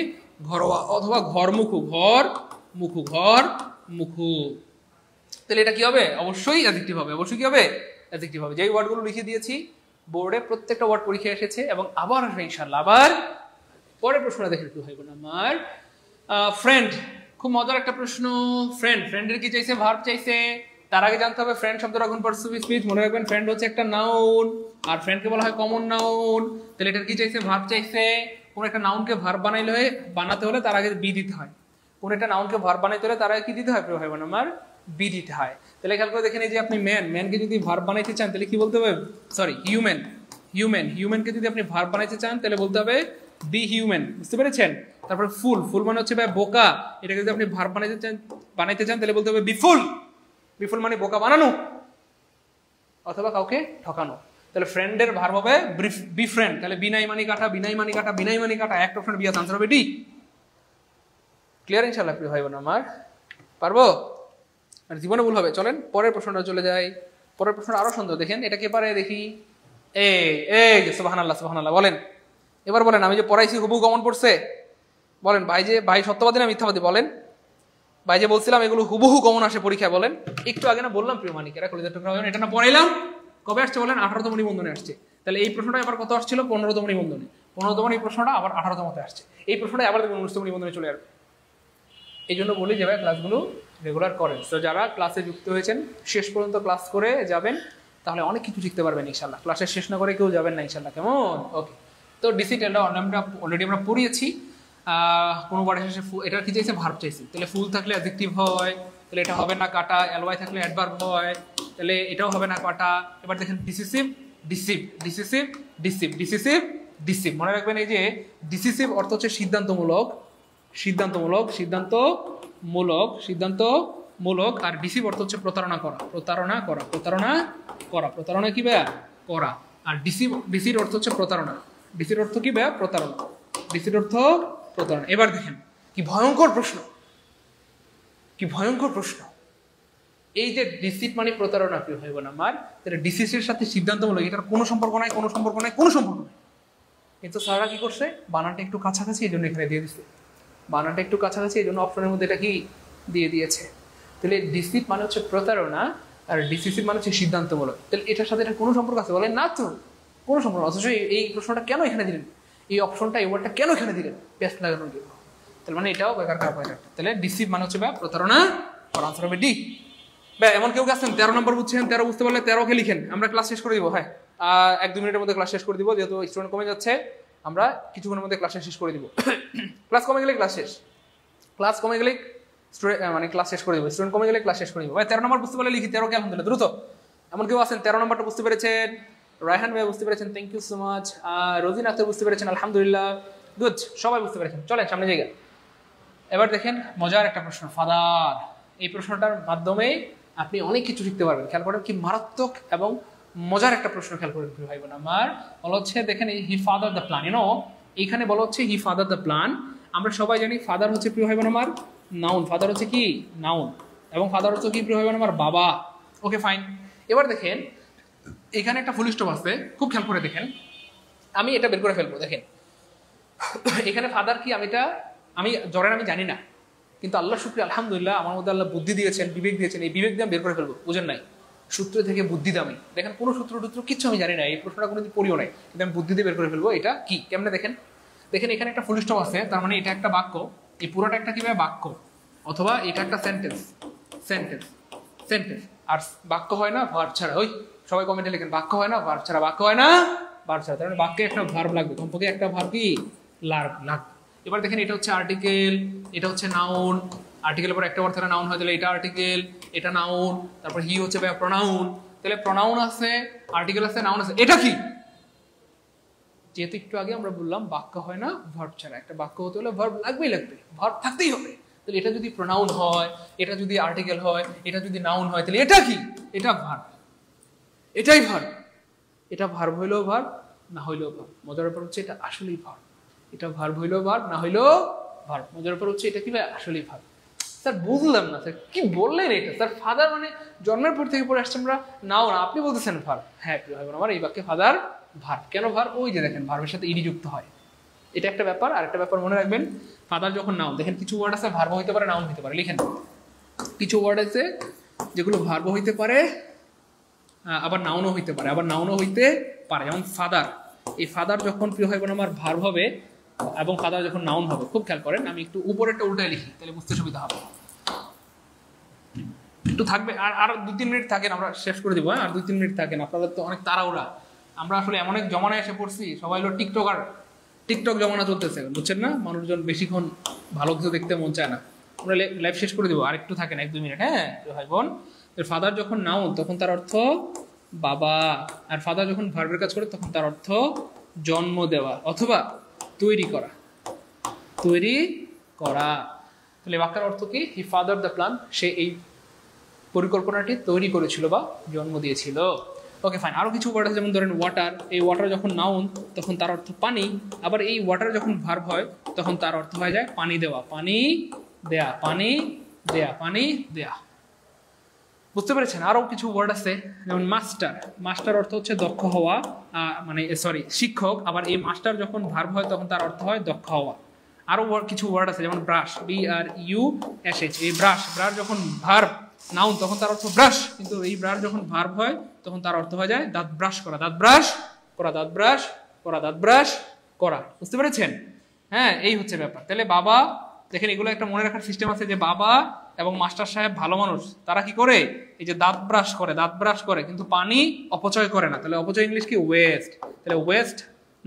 ঘরোয়া অথবা ঘরমুখু। ঘর মুখু, ঘর মুখু। তাহলে এটা কি হবে? অবশ্যই অ্যাডজেক্টিভ হবে। অবশ্যই কি হবে? অ্যাডজেক্টিভ হবে। যেই ওয়ার্ডগুলো লিখে দিয়েছি বোর্ডে, প্রত্যেকটা ওয়ার্ড পরীক্ষায় এসেছে এবং আবার আসবে ইনশাআল্লাহ। আবার পরের প্রশ্নটা দেখে একটু ভাইব না আমার। ফ্রেন্ড, খুব মজার একটা প্রশ্ন। ফ্রেন্ড, ফ্রেন্ডের কি চাইছে? ভার্ব চাইছে। তার আগে জানতে হবে ফ্রেন্ড শব্দটা কোন পার্টস অফ স্পিচ। মনে রাখবেন ফ্রেন্ড হচ্ছে একটা নাউন, আর ফ্রেন্ডকে বলা হয় কমন নাউন। তাহলে এটার কি চাইছে? ভার্ব চাইছে। কোন একটা নাউনকে ভার্ব বানাতে হলে তার আগে বি দিতে হয়। কোন একটা নাউনকে ভার্ব বানাইতে হলে তার আগে কি দিতে হয় প্রিয় ভাই বোন আমার? বি দিতে হয়। তাহলে খেয়াল করে দেখেন, এই যে আপনি ম্যানকে যদি ভার্ব বানাইতে চান তাহলে কি বলতে হবে? সরি, হিউম্যানকে যদি আপনি ভার্ব বানাইতে চান তাহলে বলতে হবে বি হিউম্যান। বুঝতে পেরেছেন? তারপরে ফুল মানে হচ্ছে ভাই বোকা। এটাকে যদি আপনি ভার্ব বানাইতে চান তাহলে বলতে হবে বি ফুল। বিফুল মানে বোকা বানানো অথবা কাউকে ঠকানো। তাহলে ফ্রেন্ডের ভার্ব হবে বি ফ্রেন্ড। তাহলে বিনাই মানি কাটা, বিনাই মানি কাটা, বিনাই মানি কাটা, একটা অপশন বি আছে, আনসার হবে ডি। ক্লিয়ার ইনশাআল্লাহ প্রিয় ভাই বোন আমার? পারবো? আর জীবনে ভুল হবে। চলেন পরের প্রশ্নটা চলে যাই। পরের প্রশ্নটা আরো সুন্দর। দেখেন এটা কে পারে দেখি। এই সুবহানাল্লাহ, সুবহানাল্লাহ বলেন। এবার বলেন, আমি যে পড়াইছি হুবহু কমন পড়ছে? বলেন ভাই সত্যবাদী না মিথ্যাবাদী? বলেন ভাই, যে বলছিলাম এগুলো হুবহু কমন আসে পরীক্ষায়, বলেন। একটু আগে না বললাম প্রিয় মানিকেরা, কলিজার টুকরা, এটা না পড়াইলাম কবে আসছে বলেন? 18তম নিবন্ধনে আসছে। তাহলে এই প্রশ্নটা আবার কত আসছিল? 15তম নিবন্ধনে। 15তম এই প্রশ্নটা আবার 18তমতে আসছে। এই প্রশ্নটা আবার 19তম নিবন্ধনে চলে আসবে। এই জন্য বলি যে ভাই ক্লাসগুলো রেগুলার করেন। তো যারা ক্লাসে যুক্ত হয়েছেন শেষ পর্যন্ত ক্লাস করে যাবেন, তাহলে অনেক কিছু শিখতে পারবেন ইনশাল্লাহ। ক্লাসের শেষ না করে কেউ যাবেন না ইনশাল্লাহ, কেমন? ওকে। তো ডিসিটেলটা অলরেডি আমরা পড়িয়েছি। কোনো বার শেষে এটা কি চাইছে? ভার্ব চাইছি। তাহলে ফুল থাকলে অ্যাডজেক্টিভ হয়, তাহলে এটা হবে না কাটা। এলওয়াই থাকলে অ্যাডভার্ব হয়, তাহলে এটাও হবে না কাটা। এবার দেখেন decisive, deceive, decisive, deceive, decisive, deceive. মনে রাখবেন এই যে ডিসিসিভ অর্থ হচ্ছে সিদ্ধান্তমূলক, সিদ্ধান্তমূলক, সিদ্ধান্তমূলক, সিদ্ধান্তমূলক। আর ডিসিভ অর্থ হচ্ছে প্রতারণা করা, প্রতারণা করা, প্রতারণা করা। প্রতারণা কি ভাইয়া? করা। আর ডিসির অর্থ হচ্ছে প্রতারণা। ডিসির অর্থ কি ভাইয়া? প্রতারণা। ডিসির অর্থ প্রতারণা। এবার দেখেন কি ভয়ঙ্কর প্রশ্ন, কি ভয়ঙ্কর প্রশ্ন। এই যে ডিসিট মানে প্রতারণা, প্রিয় ভাই বোন আমার, তাহলে ডিসিসের সাথে সিদ্ধান্তমূলক এটার কোনো সম্পর্ক নাই, কোনো সম্পর্ক নাই, কোনো সম্পর্ক নাই। কিন্তু স্যাররা কি করছে? বানানটা একটু কাছাকাছি, এই জন্য এখানে দিয়ে দিচ্ছে। বানানটা একটু কাছাকাছি, এই জন্য অপশনের মধ্যে এটা কি দিয়ে দিয়েছে। তাহলে ডিসিট মানে হচ্ছে প্রতারণা, আর ডিসিসিভ মানে হচ্ছে সিদ্ধান্তমূলক। তাহলে এটার সাথে এটা কোনো সম্পর্ক আছে বলেন? না তো, কোনো সম্পর্ক। অথচ এই প্রশ্নটা কেন এখানে দিলেন? এই অপশনটা, এই ওয়ার্ডটা কেন এখানে দিলেন? পেস্ট লাগানোর জন্য। তাহলে মানে এটাও বেকার কাজ হয়। তাহলে ডিসিভ মানে হচ্ছে বা প্রতারণা। আনসার হবে ডি। ভাই এমন কেউ আছেন 13 নম্বর বুঝছেন? 13 বুঝতে পারলে 13কে লিখেন, আমরা ক্লাস শেষ করে দিব। হ্যাঁ, 1-2 মিনিটের মধ্যে ক্লাস শেষ করে দিব, যেহেতু স্টুডেন্ট কমে যাচ্ছে। আমরা কিছুক্ষণের মধ্যে ক্লাস শেষ করে দিব। ক্লাস কমে গেলে ক্লাস শেষ, ক্লাস কমে গেলে মানে ক্লাস শেষ করে দিব। স্টুডেন্ট কমে গেলে ক্লাস শেষ করে দিব। ভাই 13 নম্বর বুঝতে পারলে লিখি 13কে আলহামদুলিল্লাহ দ্রুত। এমন কেউ আছেন 13 নম্বরটা বুঝতে পেরেছেন? রায়হান ভাই বুঝতে পেরেছেন, thank you so much. Rozin Akter বুঝতে পেরেছেন, আলহামদুলিল্লাহ, গুড, সবাই বুঝতে পেরেছেন। চলেন সামনে জায়গা। এবার দেখেন মজার একটা প্রশ্ন, ফাদার। এই প্রশ্নটার মাধ্যমে আপনি অনেক কিছু শিখতে পারবেন। খেয়াল করেন কি মারাত্মক এবং মজার একটা প্রশ্ন, খেয়াল করেন প্রিয় ভাই বোন আমার। বলা হচ্ছে দেখেন হি ফাদার দ্য প্ল্যান, এইখানে বলা হচ্ছে হি ফাদার দ্য প্ল্যান। আমরা সবাই জানি ফাদার হচ্ছে প্রিয় ভাই বোন আমার নাউন। ফাদার হচ্ছে কি? নাউন। এবং ফাদার হচ্ছে কি প্রিয় ভাই বোন আমার? বাবা। Okay fine. এবার দেখেন এখানে একটা ফুল স্টপ আছে, খুব খেয়াল করে দেখেন। আমি এটা বের করে ফেলবো। দেখেন এখানে ফাদার কি, আমি জরেন আমি জানি না, কিন্তু আল্লাহ শুকরিয়া আলহামদুলিল্লাহ আমার মধ্যে আল্লাহ বুদ্ধি দিয়েছেন, বিবেক দিয়েছেন। এই বিবেক দিয়ে আমি বের করে ফেলবো, বুঝেন নাই? সূত্র থেকে বুদ্ধি দামি। দেখেন কোনো সূত্র টুত্র কিচ্ছু আমি জানি না, এই প্রশ্নটা কোনোদিন পড়িও নাই, কিন্তু আমি বুদ্ধি দিয়ে বের করে ফেলবো এটা কি, কেমনে দেখেন। দেখেন এখানে একটা ফুল স্টপ আছে, তার মানে এটা একটা বাক্য। এই পুরোটা একটা কিভাবে বাক্য, অথবা এটা একটা সেন্টেন্স। Sentence, sentence. আর বাক্য হয় না ভার্ব ছাড়া। ওই সবাই কমেন্টে লিখেন বাক্য হয় না ভার্ব ছাড়া, বাক্য হয় না ভার্ব ছাড়া। তার মানে বাক্যে একটা ভার্ব লাগবে, কমপক্ষে একটা ভার্ব কি লাগবে। এবার দেখেন এটা হচ্ছে আর্টিকেল, এটা হচ্ছে নাউন। আর্টিকেলের পর একটা ওয়ার্ড থাকলে নাউন হয়, তাহলে এটা আর্টিকেল, এটা নাউন। তারপর হি হচ্ছে প্রনাউন। তাহলে প্রনাউন আছে, আর্টিকেল আছে, নাউন আছে। এটা কি? যেহেতু একটু আগে আমরা বললাম বাক্য হয় না ভার্ব ছাড়া, একটা বাক্য হতে হলে ভার্ব লাগবেই লাগবে, ভার্ব থাকতেই হবে। তাহলে এটা যদি প্রনাউন হয়, এটা যদি আর্টিকেল হয়, এটা যদি নাউন হয়, তাহলে এটা কি? এটা ভার্ব। এটাই ভার্ব। এটা ভার্ব হইলেও ভার্ব, না হইলেও ভার্ব। মজার ব্যাপার হচ্ছে এটা আসলেই ভার্ব। এটা ভার্ব হইলেও ভার্ব, না হইলেও ভার্ব। মজার ব্যাপার হচ্ছে এটা কি ভাই? আসলেই ভার্ব। স্যার বুঝলাম না স্যার, কি বললেন এটা? স্যার ফাদার মানে জন্মের পর থেকে পড়ে আসছে আমরা নাউন, আপনি বলতেছেন ভার্ব। হ্যাঁ প্রিয় ভাই বোন আমার, এই বাক্যে ফাদার ভার্ব। কেন ভার্ব? ওই যে দেখেন ভার্বের সাথে ইডি যুক্ত হয়, এটা একটা ব্যাপার। আর একটা ব্যাপার মনে রাখবেন, ফাদার যখন নাউন, দেখেন কিছু ওয়ার্ড আছে ভার্ব হইতে পারে, নাউন হইতে পারে। লিখেন কিছু ওয়ার্ড আছে যেগুলো ভার্ব হইতে পারে, আবার নাউনও হইতে পারে, আবার নাউনও হইতে পারে। যেমন ফাদার, এই ফাদার যখন প্রিয় ভাই বোন আমার ভার্ব হবে এবং ফাদার যখন নাউন হবে, খুব খেয়াল করেন। আমি একটু উপরেরটা উল্টায় লিখি, তাহলে বুঝতে সুবিধা হবে। একটু থাকবে, আর 2-3 মিনিট থাকেন, আমরা শেষ করে দিব। আর 2-3 মিনিট থাকেন, আপনাদের তো অনেক তাড়াহুড়া। আমরা আসলে এমন এক জমানায় এসে পড়ছি, সবাই হলো টিকটকার, টিকটক জমানা চলতেছে, বুঝছেন না? মানুষজন বেশিক্ষণ ভালো কিছু দেখতে মন চায় না। আমরা লাইভ শেষ করে দিব, আর একটু থাকেন 1-2 মিনিট। হ্যাঁ ভাই বোন, ফাদার যখন নাউন তখন তার অর্থ বাবা, আর ফাদার যখন ভার্বের কাজ করে তখন তার অর্থ জন্ম দেওয়া অথবা তৈরি করা, তৈরি করা। তাহলে বাক্যের অর্থ কি? হি ফাদার দ্য প্ল্যান, সে এই পরিকল্পনাটি তৈরি করেছিল বা জন্ম দিয়েছিল। Okay fine. আরো কিছু ওয়ার্ড আছে, যেমন ধরেন ওয়াটার। এই ওয়াটার যখন নাউন তখন তার অর্থ পানি, আবার এই ওয়াটার যখন ভার্ব হয় তখন তার অর্থ হয়ে যায় পানি দেওয়া, পানি দেয়া, পানি দেয়া, পানি দেয়া। বুঝতে পেরেছেন? আরো কিছু ওয়ার্ড আছে, যেমন মাস্টার। মাস্টার অর্থ হচ্ছে দক্ষ হওয়া, মানে সরি শিক্ষক। আবার এই মাস্টার যখন ভার্ব হয় তখন তার অর্থ হয় দক্ষ হওয়া। আরো কিছু ওয়ার্ড আছে, যেমন ব্রাশ, BRUSH। এই ব্রাশ, ব্রাশ যখন ভার্ব নাউন তখন তার অর্থ ব্রাশ, কিন্তু এই ব্রাশ যখন ভার্ব হয় তখন তার অর্থ হয়ে যায় দাঁত ব্রাশ করা, দাঁত ব্রাশ করা, দাঁত ব্রাশ করা, দাঁত ব্রাশ করা। বুঝতে পেরেছেন? হ্যাঁ, এই হচ্ছে ব্যাপার। তাহলে বাবা, দেখেন এগুলো একটা মনে রাখার সিস্টেম আছে যে বাবা এবং মাস্টার সাহেব ভালো মানুষ, তারা কি করে, এই যে দাঁত ব্রাশ করে, দাঁত ব্রাশ করে কিন্তু পানি অপচয় করে না। তাহলে অপচয় ইংলিশ কি? ওয়েস্ট। তাহলে ওয়েস্ট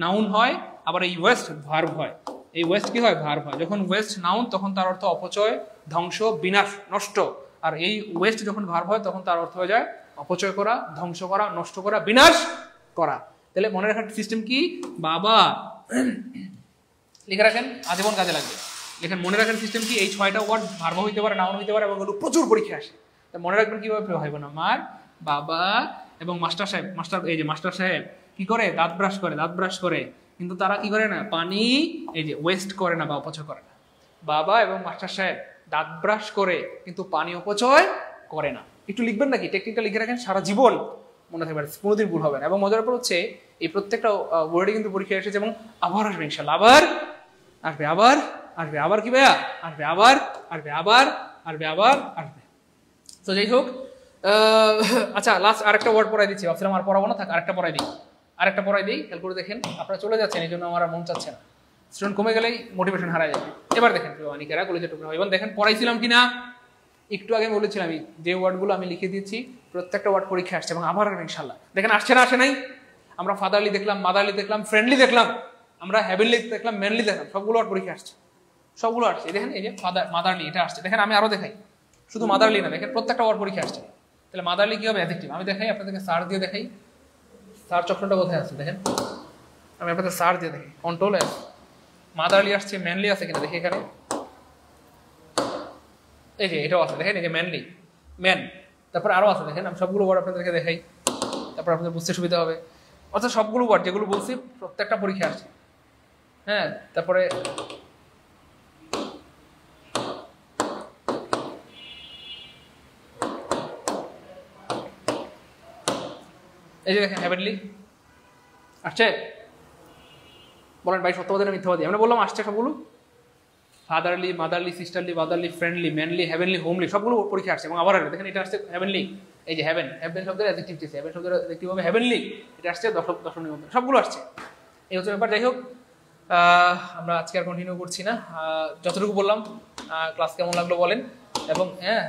নাউন হয়, আবার এই ওয়েস্ট ভার্ব হয়। এই ওয়েস্ট কি হয়? ভার্ব হয়। যখন ওয়েস্ট নাউন তখন তার অর্থ অপচয়, ধ্বংস, বিনাশ, নষ্ট। আর এই ওয়েস্ট যখন ভার্ব হয় তখন তার অর্থ হয়ে যায় অপচয় করা, ধ্বংস করা, নষ্ট করা, বিনাশ করা। তাহলে মনে রাখার সিস্টেম কি? বাবা লিখে রাখেন, আজীবন কাজে লাগবে। লেখেন মনে রাখার সিস্টেম কি? এই 6টা ওয়ার্ড ভার্ব হইতে পারে, নাউন হইতে পারে, এবং এগুলো প্রচুর পরীক্ষা আসে। তা মনে রাখবেন কিভাবে? ভাইব না, আমার বাবা এবং মাস্টার সাহেব, এই যে মাস্টার সাহেব কি করে? দাঁত ব্রাশ করে, দাঁত ব্রাশ করে, কিন্তু তারা কি করে না? পানি এই যে ওয়েস্ট করে না বা অপচয় করে না। বাবা এবং মাস্টার সাহেব দাঁত ব্রাশ করে কিন্তু পানি অপচয় করে না। একটু লিখবেন নাকি? টেকনিকটা লিখে রাখেন, সারা জীবন মনে থাকবে, কোনোদিন ভুল হবে না। এবং মজার ব্যাপার হচ্ছে এই প্রত্যেকটা ওয়ার্ডে কিন্তু পরীক্ষা এসেছে এবং আবার আসবে ইনশাল্লাহ, আবার আসবে, আবার আসবে, আবার কি ভাইয়া? আসবে, আবার আসবে, আবার আসবে, আবার আসবে। তো যাই হোক, আচ্ছা লাস্ট আরেকটা ওয়ার্ড পড়াই দিচ্ছি, ভাবছিলাম আর পড়াবো না, থাক আরেকটা পড়াই দিই, আরেকটা পড়াই দিই। খেয়াল করে দেখেন, আপনারা চলে যাচ্ছেন এই জন্য আমার আর মন চাচ্ছে না, স্টুডেন্ট কমে গেলেই মোটিভেশন হারায় যাবে। এবার দেখেন অনিকেরা কলেজের টুকরা, এবার দেখেন পড়াইছিলাম কিনা, একটু আগে বলেছিলাম যে ওয়ার্ডগুলো আমি লিখে দিচ্ছি প্রত্যেকটা ওয়ার্ড পরীক্ষা আসছে এবং আবার ইনশাল্লাহ। দেখেন আসছে না? আসে নাই? আমরা ফাদারলি দেখলাম, মাদারলি দেখলাম, ফ্রেন্ডলি দেখলাম, আমরা হ্যাভেনলি দেখলাম, ম্যানলি দেখলাম, সবগুলো ওয়ার্ড পরীক্ষা আসছে, সবগুলো আসছে। দেখেন এই যে মাদারলি, এটা আসছে। দেখেন আমি আরো দেখাই, শুধু মাদারলি না, দেখেন প্রত্যেকটা ওয়ার্ড পরীক্ষা আসছে। তাহলে মাদারলি কি হবে? অ্যাডজেক্টিভ। আমি দেখাই আপনাদেরকে, সার দিয়ে দেখাই, সার চক্রটা কোথায় আছে দেখেন, আমি আপনাদের সার দিয়ে দেখি, কন্ট্রোল এস। মাদারলি আসছে, ম্যানলি আছে কিনা দেখি এখানে, এই যে এটাও আছে, দেখেন এই যে ম্যানলি, ম্যান। তারপর আরো আছে, দেখেন আমি সবগুলো ওয়ার্ড আপনাদেরকে দেখাই, তারপর আপনাদের বুঝতে সুবিধা হবে। অর্থাৎ সবগুলো ওয়ার্ড যেগুলো বলছি প্রত্যেকটা পরীক্ষা আসছে। হ্যাঁ, তারপরে এই যে দেখেন হ্যাভেনলি আসছে। বলেন ভাই সত্যবাদী না মিথ্যাবাদী? আমরা বললাম আসছে সবগুলো। Fatherly, motherly, sisterly, brotherly, friendly, manly, heavenly, homely, সবগুলো পরীক্ষা আসছে এবং আবার আসবে। দেখেন এটা আসছে হেভেনলি, এই যে হেভেন, হেভেন শব্দের অ্যাডজেক্টিভ দিয়েছে, হেভেন শব্দের অ্যাডজেক্টিভ হবে হেভেনলি, এটা আসছে দশম নিবন্ধন, সবগুলো আসছে। এই হচ্ছে ব্যাপার। যাই হোক, আমরা আজকে আর কন্টিনিউ করছি না, যতটুকু বললাম। ক্লাস কেমন লাগলো বলেন, এবং হ্যাঁ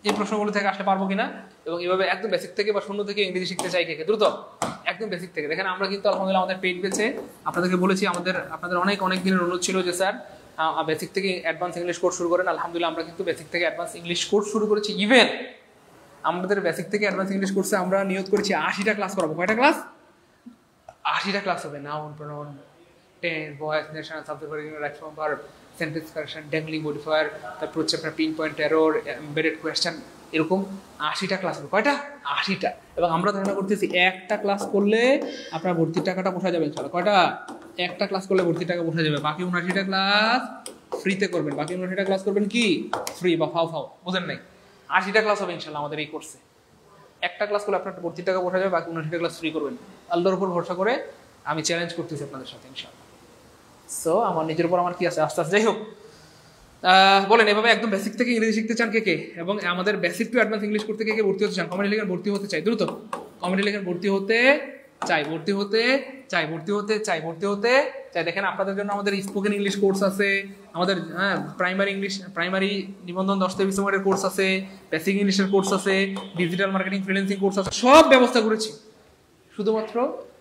এই প্রশ্নগুলো থেকে আসতে পারবো কিনা, এবং এইভাবে একদম বেসিক থেকে বা শূন্য থেকে ইংরেজি শিখতে চাই কে দ্রুত, একদম বেসিক থেকে। দেখেন আমরা কিন্তু আলহামদুলিল্লাহ আমাদের পেইড পেছে আপনাদেরকে বলেছি, আপনাদের অনেক দিনের অনুরোধ ছিল যে স্যার বেসিক থেকে অ্যাডভান্স ইংলিশ কোর্স শুরু করেন। আলহামদুলিল্লাহ আমরা কিন্তু বেসিক থেকে অ্যাডভান্স ইংলিশ কোর্স শুরু করেছি। ইভেন আমাদের বেসিক থেকে অ্যাডভান্স ইংলিশ কোর্সে আমরা নিয়োগ করেছি 80টা ক্লাস করাবো। কয়টা ক্লাস? 80টা ক্লাস হবে। Noun, pronoun, tense, voice, nation, subject, right verb, sentence correction, dangling modifier, তারপর হচ্ছে আপনার pin point error, embedded question, এরকম 80টা ক্লাস হবে। কয়টা? 80টা। এবং আমরা ধারণা করতেছি একটা ক্লাস করলে আপনার ভর্তির টাকাটা পোষা যাবে ইনশাআল্লাহ। কয়টা? একটা ক্লাস করলে ভর্তির টাকা পোষা যাবে। বাকি 79টা ক্লাস ফ্রিতে করবেন। বাকি 79টা ক্লাস করবেন কি? ফ্রি বা ফাও, বুঝেন নাই? 80টা ক্লাস হবে ইনশাআল্লাহ আমাদের এই কোর্সে। একটা ক্লাস করলে আপনার ভর্তির টাকা পোষা যাবে, বাকি 79টা ক্লাস ফ্রি করবেন। আল্লাহর উপর ভরসা করে আমি চ্যালেঞ্জ করতেছি আপনাদের সাথে ইনশাআল্লাহ। সো আমার নিজের উপর আমার কি আছে, আস্তে আস্তে। যাই হোক, বলেন এভাবে একদম বেসিক থেকে ইংরেজি শিখতে চান কে কে, এবং আমাদের বেসিক টু অ্যাডভান্স ইংলিশ করতে কে কে ভর্তি হতে চান? কমেডি লেখেন ভর্তি হতে চাই, দ্রুত কমেডি লেখেন ভর্তি হতে চাই, ভর্তি হতে চাই, ভর্তি হতে চাই, ভর্তি হতে চাই। দেখেন আপনাদের জন্য আমাদের স্পোকেন ইংলিশ কোর্স আছে, আমাদের প্রাইমারি নিবন্ধন 10 ডিসেম্বরের কোর্স আছে, বেসিক ইংলিশের কোর্স আছে, ডিজিটাল মার্কেটিং ফ্রিল্যান্সিং কোর্স আছে, সব ব্যবস্থা করেছি। শুধুমাত্র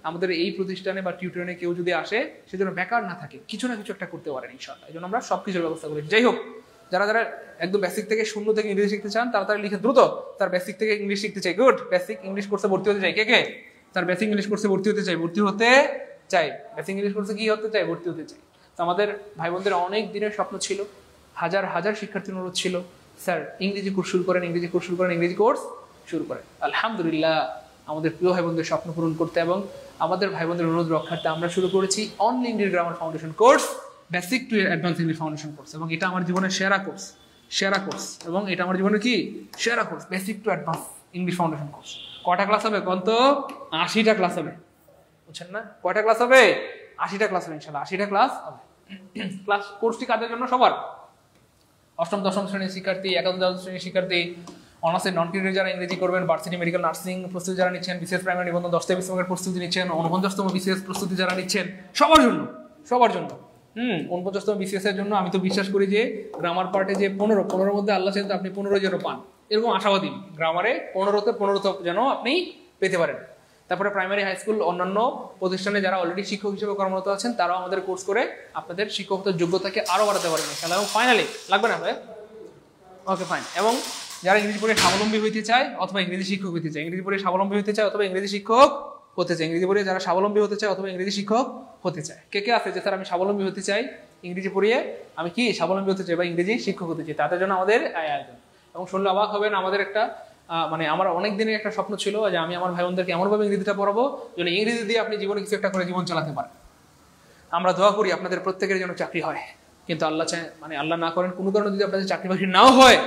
আমাদের এই প্রতিষ্ঠানে বা টিউটরিয়ালে কেউ যদি আসে সেজন্য বেকার না থাকে, কিছু না কিছু একটা করতে পারেন ইনশাআল্লাহ। এই জন্য আমরা সবকিছুর ব্যবস্থা করেছি। যাই হোক, যারা একদম বেসিক থেকে শূন্য থেকে ইংরেজি শিখতে চান তারা লিখে দ্রুত তার বেসিক থেকে ইংলিশ শিখতে চাই। গুড, বেসিক ইংলিশ কোর্সে ভর্তি হতে চাই কে কে? তার বেসিক ইংলিশ কোর্সে ভর্তি হতে চাই, ভর্তি হতে চাই, বেসিক ইংলিশ কোর্সে কি হতে চাই? ভর্তি হতে চাই। তো আমাদের ভাই বোনদের অনেক দিনের স্বপ্ন ছিল, হাজার শিক্ষার্থীর অনুরোধ ছিল, স্যার ইংরেজি কোর্স শুরু করেন, ইংরেজি কোর্স শুরু করেন, ইংরেজি কোর্স শুরু করেন। আলহামদুলিল্লাহ আমাদের প্রিয় ভাই বোনদের স্বপ্ন পূরণ করতে এবং আমাদের ভাই বোনদের অনুরোধ রক্ষার্থে আমরা শুরু করেছি only English grammar foundation course, basic to advance English foundation course. এবং এটা আমার জীবনের সেরা কোর্স, এবং এটা আমার জীবনের কি সেরা course, basic to advance English foundation course. কয়টা ক্লাস হবে? কত? 80টা ক্লাস হবে, বুঝছেন না? কয়টা ক্লাস হবে? 80টা ক্লাস হবে ইনশাআল্লাহ, 80টা ক্লাস হবে। কোর্সটি কাদের জন্য? সবার, অষ্টম দশম শ্রেণীর শিক্ষার্থী, একাদশ দ্বাদশ শ্রেণীর শিক্ষার্থী, অনার্সের নন ক্রেডিট যারা ইংরেজি করবেন, ভার্সিটি মেডিকেল নার্সিং প্রস্তুতি যারা নিচ্ছেন, বিসিএস প্রাইমারি নিবন্ধন 10টা বিসিএস প্রস্তুতি নিচ্ছেন, 49তম বিসিএস প্রস্তুতি যারা নিচ্ছেন, সবার জন্য 49তম বিসিএস এর জন্য আমি তো বিশ্বাস করি যে গ্রামার পার্টে যে 15 মধ্যে আল্লাহ চাইতে আপনি 15 যেন পান, এরকম আশাবাদী। গ্রামারে 15 যেন আপনি পেতে পারেন। তারপরে প্রাইমারি হাই স্কুল অন্যান্য প্রতিষ্ঠানে যারা অলরেডি শিক্ষক হিসেবে কর্মরত আছেন তারাও আমাদের কোর্স করে আপনাদের শিক্ষকতার যোগ্যতাকে আরো বাড়াতে পারবেন এবং ফাইনালি লাগবে না ভাই, ওকে ফাইন। এবং যারা ইংরেজি পড়ে স্বাবলম্বী হতে চায় অথবা ইংরেজি শিক্ষক হতে চায়, ইংরেজি পড়ে স্বাবলম্বী হতে চায় অথবা ইংরেজি শিক্ষক হতে চায়, ইংরেজি পড়ে যারা স্বাবলম্বী হতে চায় অথবা ইংরেজি শিক্ষক হতে চায়, কে কে আছে যে স্যার আমি স্বাবলম্বী হতে চাই, ইংরেজি পড়িয়ে আমি কি স্বাবলম্বী হতে চাই বা ইংরেজি শিক্ষক হতে চাই, তাদের জন্য আমাদের আয়োজন। এবং শুনলে অবাক হবেন, আমাদের একটা মানে আমার অনেক দিনের একটা স্বপ্ন ছিল যে আমি আমার ভাই বোনদেরকে এমনভাবে ইংরেজিটা পড়াবো যেন ইংরেজি দিয়ে আপনি জীবনে কিছু একটা করে জীবন চালাতে পারেন। আমরা দোয়া করি আপনাদের প্রত্যেকের জন্য চাকরি হয়, কিন্তু আল্লাহ চায় মানে আল্লাহ না করেন কোনো কারণে যদি আপনাদের চাকরি বাকরি নাও হয়,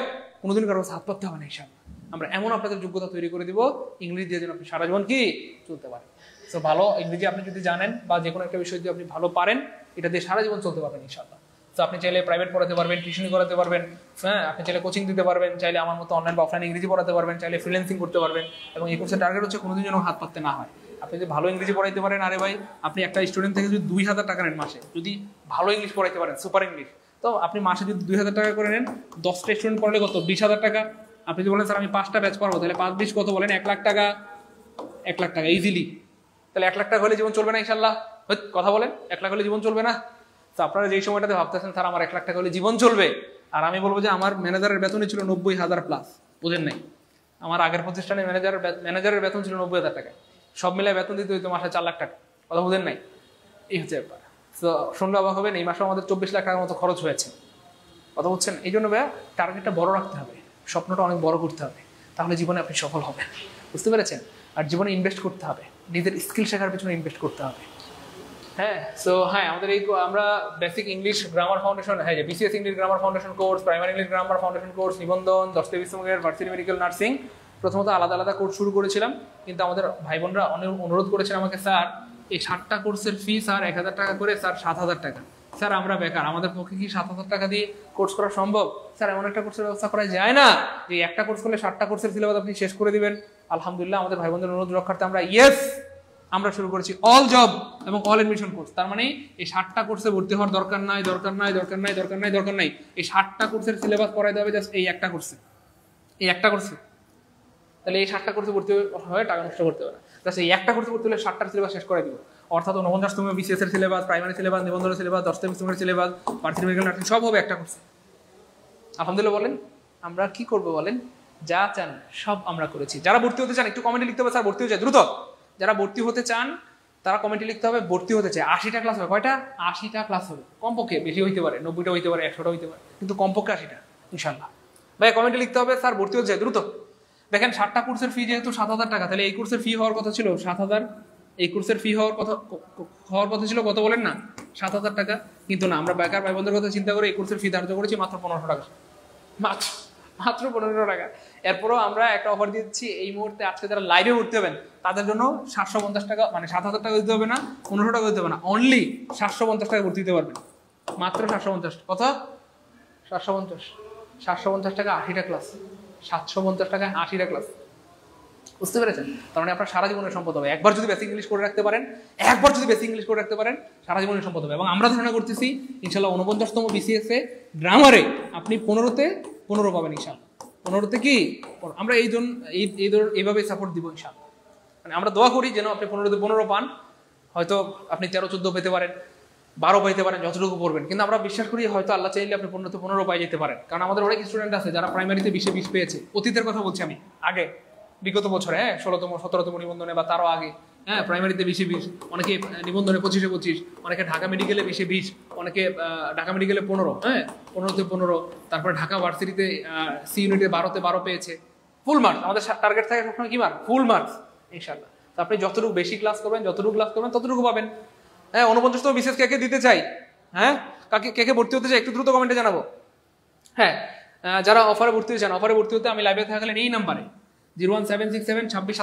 কোনোদিন কারো হাত পাততে হবে না ইনশাআল্লাহ। আমরা এমন আপনাদের যোগ্যতা তৈরি করে দিব ইংরেজি দিয়ে যেন আপনি সারা জীবন কি চলতে পারেন। তো ভালো ইংরেজি আপনি যদি জানেন বা যে কোনো একটা বিষয় যদি আপনি ভালো পারেন, এটা দিয়ে সারা জীবন চলতে পারবেন ইনশাআল্লাহ। তো আপনি চাইলে প্রাইভেট পড়াতে পারবেন, টিউশনি করাতে পারবেন, হ্যাঁ আপনি চাইলে কোচিং দিতে পারবেন, চাইলে আমার মতো অনলাইন বা অফলাইন ইংরেজি পড়াতে পারবেন, চাইলে ফ্রিল্যান্সিং করতে পারবেন। এবং এই কোর্সের টার্গেট হচ্ছে কোনোদিন যেন হাত পাততে না হয়। আপনি যদি ভালো ইংরেজি পড়াইতে পারেন, আরে ভাই আপনি একটা স্টুডেন্ট থেকে যদি 2000 টাকা নেন মাসে, যদি ভালো ইংলিশ পড়াইতে পারেন, সুপার ইংলিশ, তো আপনি মাসে যদি 2000 টাকা করে নেন, 10টা স্টুডেন্ট পড়ালে কত 20,000 টাকা। আপনি যদি বলেন স্যার আমি 5টা ব্যাচ পড়াবো, তাহলে 5-20 কত বলেন 1 লাখ টাকা, 1 লাখ টাকা ইজিলি। তাহলে 1 লাখ টাকা হলে জীবন চলবে না ইনশাল্লাহ? কথা বলেন, 1 লাখ হলে জীবন চলবে না? তো আপনারা যেই সময়টাতে ভাবতেছেন স্যার আমার 1 লাখ টাকা হলে জীবন চলবে, আর আমি বলবো যে আমার ম্যানেজারের বেতনই ছিল 90,000 প্লাস, বুঝেন নাই? আমার আগের প্রতিষ্ঠানে ম্যানেজারের বেতন ছিল 90,000 টাকা, সব মিলে বেতন দিতে হইতো মাসে 4 লাখ টাকা, কথা বুঝেন নাই? এই হচ্ছে ব্যাপার। তো শুনলে অবাক হবেন, এই মাসে আমাদের 24 লাখ টাকার মতো খরচ হয়েছে, কথা বুঝছেন? এই জন্য ভাইয়া টার্গেটটা বড় রাখতে হবে, স্বপ্নটা অনেক বড় করতে হবে, তাহলে জীবনে আপনি সফল হবেন, বুঝতে পেরেছেন? আর জীবনে ইনভেস্ট করতে হবে, নিজের স্কিল শেখার পিছনে ইনভেস্ট করতে হবে। হ্যাঁ, সো হ্যাঁ আমাদের এই আমরা বেসিক ইংলিশ গ্রামার ফাউন্ডেশন, হ্যাঁ যে BCS English grammar foundation course, primary English grammar foundation course, নিবন্ধন, 10টা বিসিএস, ভার্সিটি মেডিকেল নার্সিং, প্রথমত আলাদা আলাদা কোর্স শুরু করেছিলাম। কিন্তু আমাদের ভাই বোনরা অনেক অনুরোধ করেছেন আমাকে, স্যার এই 7টা কোর্সের ফি স্যার 1000 টাকা করে, স্যার 7000 টাকা। স্যার আমরা বেকার, আমাদের পক্ষে কি 7000 টাকা দিয়ে কোর্স করা সম্ভব? স্যার এমন একটা কোর্সের ব্যবস্থা করা যায় না যে একটা কোর্স করলে 7টা কোর্সের সিলেবাস আপনি শেষ করে দিবেন? আলহামদুলিল্লাহ আমাদের ভাই বোনদের অনুরোধ রক্ষার্থে আমরা আমরা শুরু করেছি অল জব এবং অল এডমিশন কোর্স। তার মানে এই 7টা কোর্সে ভর্তি হওয়ার দরকার নাই। এই 7টা কোর্সের সিলেবাস পড়াইতে হবে জাস্ট এই একটা কোর্সে, তাহলে এই 7টা কোর্সে ভর্তি হয়ে টাকা নষ্ট করতে হবে না। জাস্ট এই একটা কোর্সে ভর্তি হলে 7টার সিলেবাস শেষ করে দিব। অর্থাৎ 49তম বিসিএস এর সিলেবাস, প্রাইমারি সিলেবাস, নিবন্ধনের সিলেবাস, 10টা BCS syllabus, varsity medical nursing সব হবে একটা কোর্সে। আলহামদুলিল্লাহ বলেন, আমরা কি করব বলেন? যা চান সব আমরা করেছি। যারা ভর্তি হতে চান একটু কমেন্টে লিখতে হবে স্যার ভর্তি হতে চাই দ্রুত। যারা ভর্তি হতে চান তারা কমেন্টে লিখতে হবে ভর্তি হতে চাই। 80টা ক্লাস হবে। কয়টা? 80টা ক্লাস হবে কমপক্ষে, বেশি হইতে পারে, 90টা হইতে পারে, 100টা হইতে পারে, কিন্তু কমপক্ষে 80টা ইনশাল্লাহ। ভাই কমেন্টে লিখতে হবে স্যার ভর্তি হতে চাই দ্রুত। দেখেন 7টা কোর্সের ফি যেহেতু 7000 টাকা, তাহলে এই কোর্সের ফি হওয়ার কথা ছিল 7000, এই কোর্সের ফি হওয়ার কথা ছিল কত বলেন না? 7000 টাকা। কিন্তু না, আমরা বেকার ভাই বোনদের কথা চিন্তা করে এই কোর্সের ফি ধার্য করেছি মাত্র 1500 টাকা, মাত্র 1500 টাকা। এরপরও আমরা একটা অফার দিচ্ছি এই মুহূর্তে, আজকে যারা লাইভে ভর্তি হবেন তাদের জন্য 750 টাকা, মানে 7000 টাকা দিতে হবে না, 1500 টাকা দিতে হবে না, অনলি 750 টাকা ভর্তি দিতে পারবেন, মাত্র 750। কত? 750 টাকা 80টা ক্লাস, 750 টাকায় 80টা ক্লাস, বুঝতে পেরেছেন? তার মানে আপনার সারা জীবনের সম্পদ হবে। একবার যদি বেসিক ইংলিশ করে রাখতে পারেন, সারা জীবনের সম্পদ হবে। এবং আমরা ধারণা করতেছি ইনশাল্লাহ 49তম বিসিএস এ গ্রামারে আপনি 15তে 15 পাবেন ইনশাল্লাহ। 15তে কি আমরা এইভাবে সাপোর্ট দিব ইনশাল্লাহ। মানে আমরা দোয়া করি যেন আপনি 15তে 15 পান। হয়তো আপনি 13-14 পেতে পারেন, 12 পাইতে পারেন, যতটুকু পড়বেন। কিন্তু আমরা বিশ্বাস করি হয়তো আল্লাহ চাইলে আপনি 15তে 15 পাই যেতে পারেন। কারণ আমাদের অনেক স্টুডেন্ট আছে যারা প্রাইমারিতে 20-20 পেয়েছে। অতীতের কথা বলছি আমি, আগে বিগত বছরে, 16তম 17তম নিবন্ধনে বা তারও আগে, প্রাইমারিতে 20-20, অনেকে নিবন্ধনে 25-25, অনেকে ঢাকা মেডিকেলে 20-20, অনেকে ঢাকা মেডিকেলে 15, 15তে 15, তারপরে ঢাকা ভার্সিটিতে সি ইউনিটে 12তে 12 পেয়েছে। ফুল মার্কস আমাদের টার্গেট থাকে সবসময় কি মার্ক? ফুল মার্কস ইনশাআল্লাহ। তো আপনি যতটুকু বেশি ক্লাস করবেন, ততটুকু পাবেন। 49তম বিসিএস কে দিতে চাই? কে ভর্তি হতে চাই একটু দ্রুত কমেন্টে জানাবো। যারা অফারে ভর্তি হতে চান, অফারে ভর্তি হতে আমি লাইভে থাকলেন এই নাম্বারে 01767 26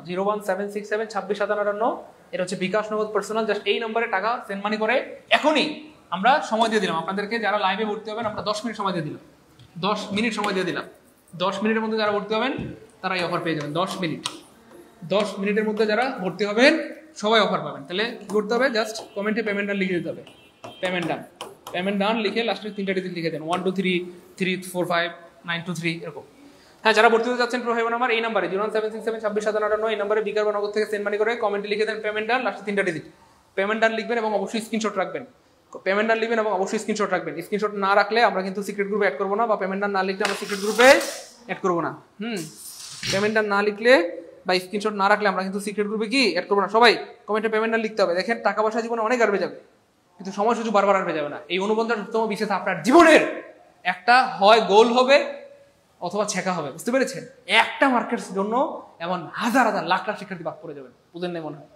01767 26 57। এটা হচ্ছে বিকাশ নগদ পার্সোনাল। জাস্ট এই নম্বরে টাকা সেন্ড মানি করে এখনই আমরা সময় দিয়ে দিলাম আপনাদেরকে। যারা লাইভে ভর্তি হবেন আমরা 10 মিনিট সময় দিয়ে দিলাম, 10 মিনিট সময় দিয়ে দিলাম। 10 মিনিটের মধ্যে যারা ভর্তি হবেন তারা এই অফার পেয়ে যাবেন। 10 মিনিটের মধ্যে যারা ভর্তি হবেন সবাই অফার পাবেন। তাহলে কি করতে হবে, জাস্ট কমেন্টে পেমেন্ট ডান লিখে দিতে হবে। পেমেন্ট ডান লিখে লাস্টে 3টা ডিজিট লিখে দেন, 1 2 3 3 4 5 9 2 3 এরকম। হ্যাঁ, যারা ভর্তি হতে যাচ্ছেন প্রো ভাই বোন আমার এই নাম্বারে 01767269798 এই নাম্বারে বিকাশ বা নগদ থেকে সেন্ড মানি করে কমেন্টে লিখে দেন পেমেন্ট ডান, লাস্টে 3টা ডিজিট পেমেন্ট ডান লিখবেন এবং অবশ্যই স্ক্রিনশট রাখবেন। পেমেন্ট ডান লিখবেন এবং অবশ্যই স্ক্রিনশট রাখবেন। স্ক্রিনশট না রাখলে আমরা কিন্তু সিক্রেট গ্রুপে অ্যাড করবো না, বা পেমেন্ট ডান না লিখলে আমরা সিক্রেট গ্রুপে অ্যাড করবো না। পেমেন্ট ডান না লিখলে বা স্ক্রিনশট না রাখলে আমরা কিন্তু সিক্রেট গ্রুপে কি অ্যাড করবো না। সবাই কমেন্টে পেমেন্ট ডান লিখতে হবে। দেখেন টাকা পয়সা জীবনে অনেক আসবে যাবে, কিন্তু সময় সুযোগ বারবার আসবে যাবে না। এই 49তম বিশেষ আপনার জীবনের একটা হয় গোল হবে অথবা ছেঁকা হবে, বুঝতে পেরেছেন? একটা মার্কের জন্য এমন হাজার হাজার লাখ লাখ শিক্ষার্থী বাদ পড়ে যাবেন, বুঝলেন না মনে হয়?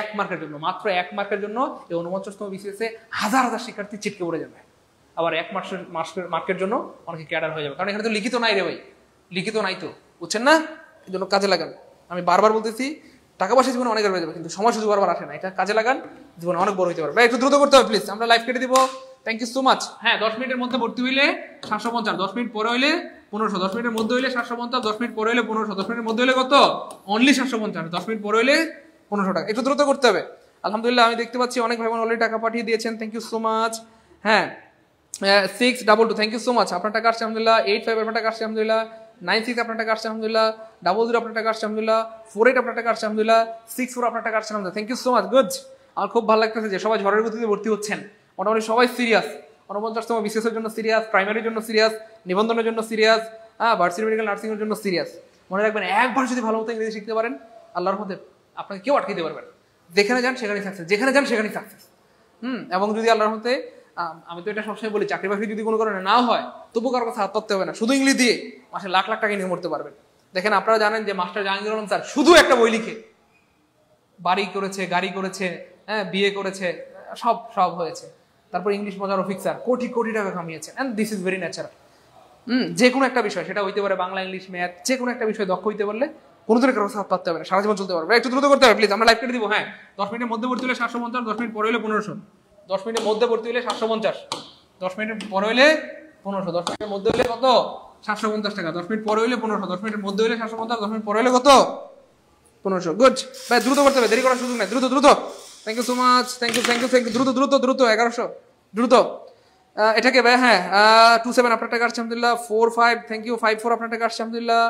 এক মার্কের জন্য, মাত্র এক মার্কের জন্য এই 49তম বিসিএসে হাজার হাজার শিক্ষার্থী ছিটকে পড়ে যাবে। আবার এক মার্কের জন্য অনেকে ক্যাডার হয়ে যাবে, কারণ এখানে তো লিখিত নাই রে ভাই, লিখিত নাই তো, বুঝছেন না? এই জন্য কাজে লাগান। আমি বারবার বলতেছি টাকা পয়সা জীবনে অনেক হয়ে যাবে, কিন্তু সময় সুযোগ বারবার আসে না। এটা কাজে লাগান, জীবনে অনেক বড় হইতে পারবে। একটু দ্রুত করতে হবে প্লিজ, আমরা লাইভ কেটে দিব। Thank you so much. হ্যাঁ, 10 মিনিটের মধ্যে ভর্তি হইলে 750, 10 মিনিট পরে হইলে 1500, 10 মিনিটের মধ্যে হইলে 750, 10 মিনিট পরে হইলে 1500, 10 মিনিটের মধ্যে হইলে কত? অনলি 750, 10 মিনিট পরে হইলে 1500 টাকা। একটু দ্রুত করতে হবে। আলহামদুলিল্লাহ আমি দেখতে পাচ্ছি অনেক ভাই বোন অলরেডি টাকা পাঠিয়ে দিয়েছেন, থ্যাংক ইউ সো মাচ। হ্যাঁ, 622 থ্যাংক ইউ সো মাচ, আপনার টাকা আসছে আলহামদুলিল্লাহ। 85 আপনার টাকা আসছে আলহামদুলিল্লাহ। 96 আপনার টাকা আসছে আলহামদুলিল্লাহ। 00 আপনার টাকা আসছে আলহামদুলিল্লাহ। 48 আপনার টাকা আসছে আলহামদুলিল্লাহ। 64 আপনার টাকা আসছে আলহামদুলিল্লাহ। Thank you so much, good. আমার খুব ভালো লাগতেছে যে সবাই ঝড়ের গতিতে ভর্তি হচ্ছেন, মোটামুটি সবাই সিরিয়াস। 49তম বিসিএসের জন্য সিরিয়াস, প্রাইমারির জন্য সিরিয়াস, নিবন্ধনের জন্য সিরিয়াস, ভার্সিটি মেডিকেল নার্সিং এর জন্য সিরিয়াস। মনে রাখবেন, একবার যদি ভালো মতো ইংরেজি শিখতে পারেন আল্লাহর মধ্যে আপনাকে কেউ আটকে দিতে পারবেন। যেখানে যান সেখানেই সাকসেস, যেখানে যান সেখানেই সাকসেস। এবং যদি আল্লাহর মধ্যে, আমি তো এটা সবসময় বলি, চাকরি বাকরি যদি কোনো কারণে না হয় তবু কারো কাছে হাত পাততে হবে না, শুধু ইংলিশ দিয়ে মাসে লাখ লাখ টাকা ইনকাম করতে পারবেন। দেখেন, আপনারা জানেন যে মাস্টার জাহাঙ্গীর আলম স্যার শুধু একটা বই লিখে বাড়ি করেছে, গাড়ি করেছে, হ্যাঁ বিয়ে করেছে, সব সব হয়েছে। তারপর ইংলিশ মজার অফিসার কোটি কোটি টাকা কামিয়েছেন। And this is very natural. যে কোনো একটা বিষয়, সেটা হইতে পারে বাংলা, ইংলিশ, ম্যাথ, যে কোনো একটা বিষয় দক্ষ হইতে পারলে কোনো ধরনের কারো হাত পাততে হবে না, সারা জীবন চলতে পারবে। একটু দ্রুত করতে হবে প্লিজ, আমরা লাইভ কেটে দিব। হ্যাঁ, 10 মিনিটের মধ্যে ভর্তি হলে 750, 10 মিনিট পরে হলে 1500, 10 মিনিটের মধ্যে ভর্তি হলে 750, 10 মিনিটের পরে হলে 1500, 10 মিনিটের মধ্যে হলে কত? 750 টাকা। 10 মিনিট পরে হইলে 1500, 10 মিনিটের মধ্যে হইলে 750, 10 মিনিট পরে হইলে কত? 1500। গুড ভাই, দ্রুত করতে হবে, দেরি করার সুযোগ নাই। দ্রুত দ্রুত। Thank you so much, thank you thank you thank you. দ্রুত দ্রুত দ্রুত। 1100 দ্রুত। এটাকে ভাই, হ্যাঁ 27 আপনার টাকা আসছে আলহামদুলিল্লাহ। 45 থ্যাংক ইউ। 54 আপনার টাকা আসছে আলহামদুলিল্লাহ।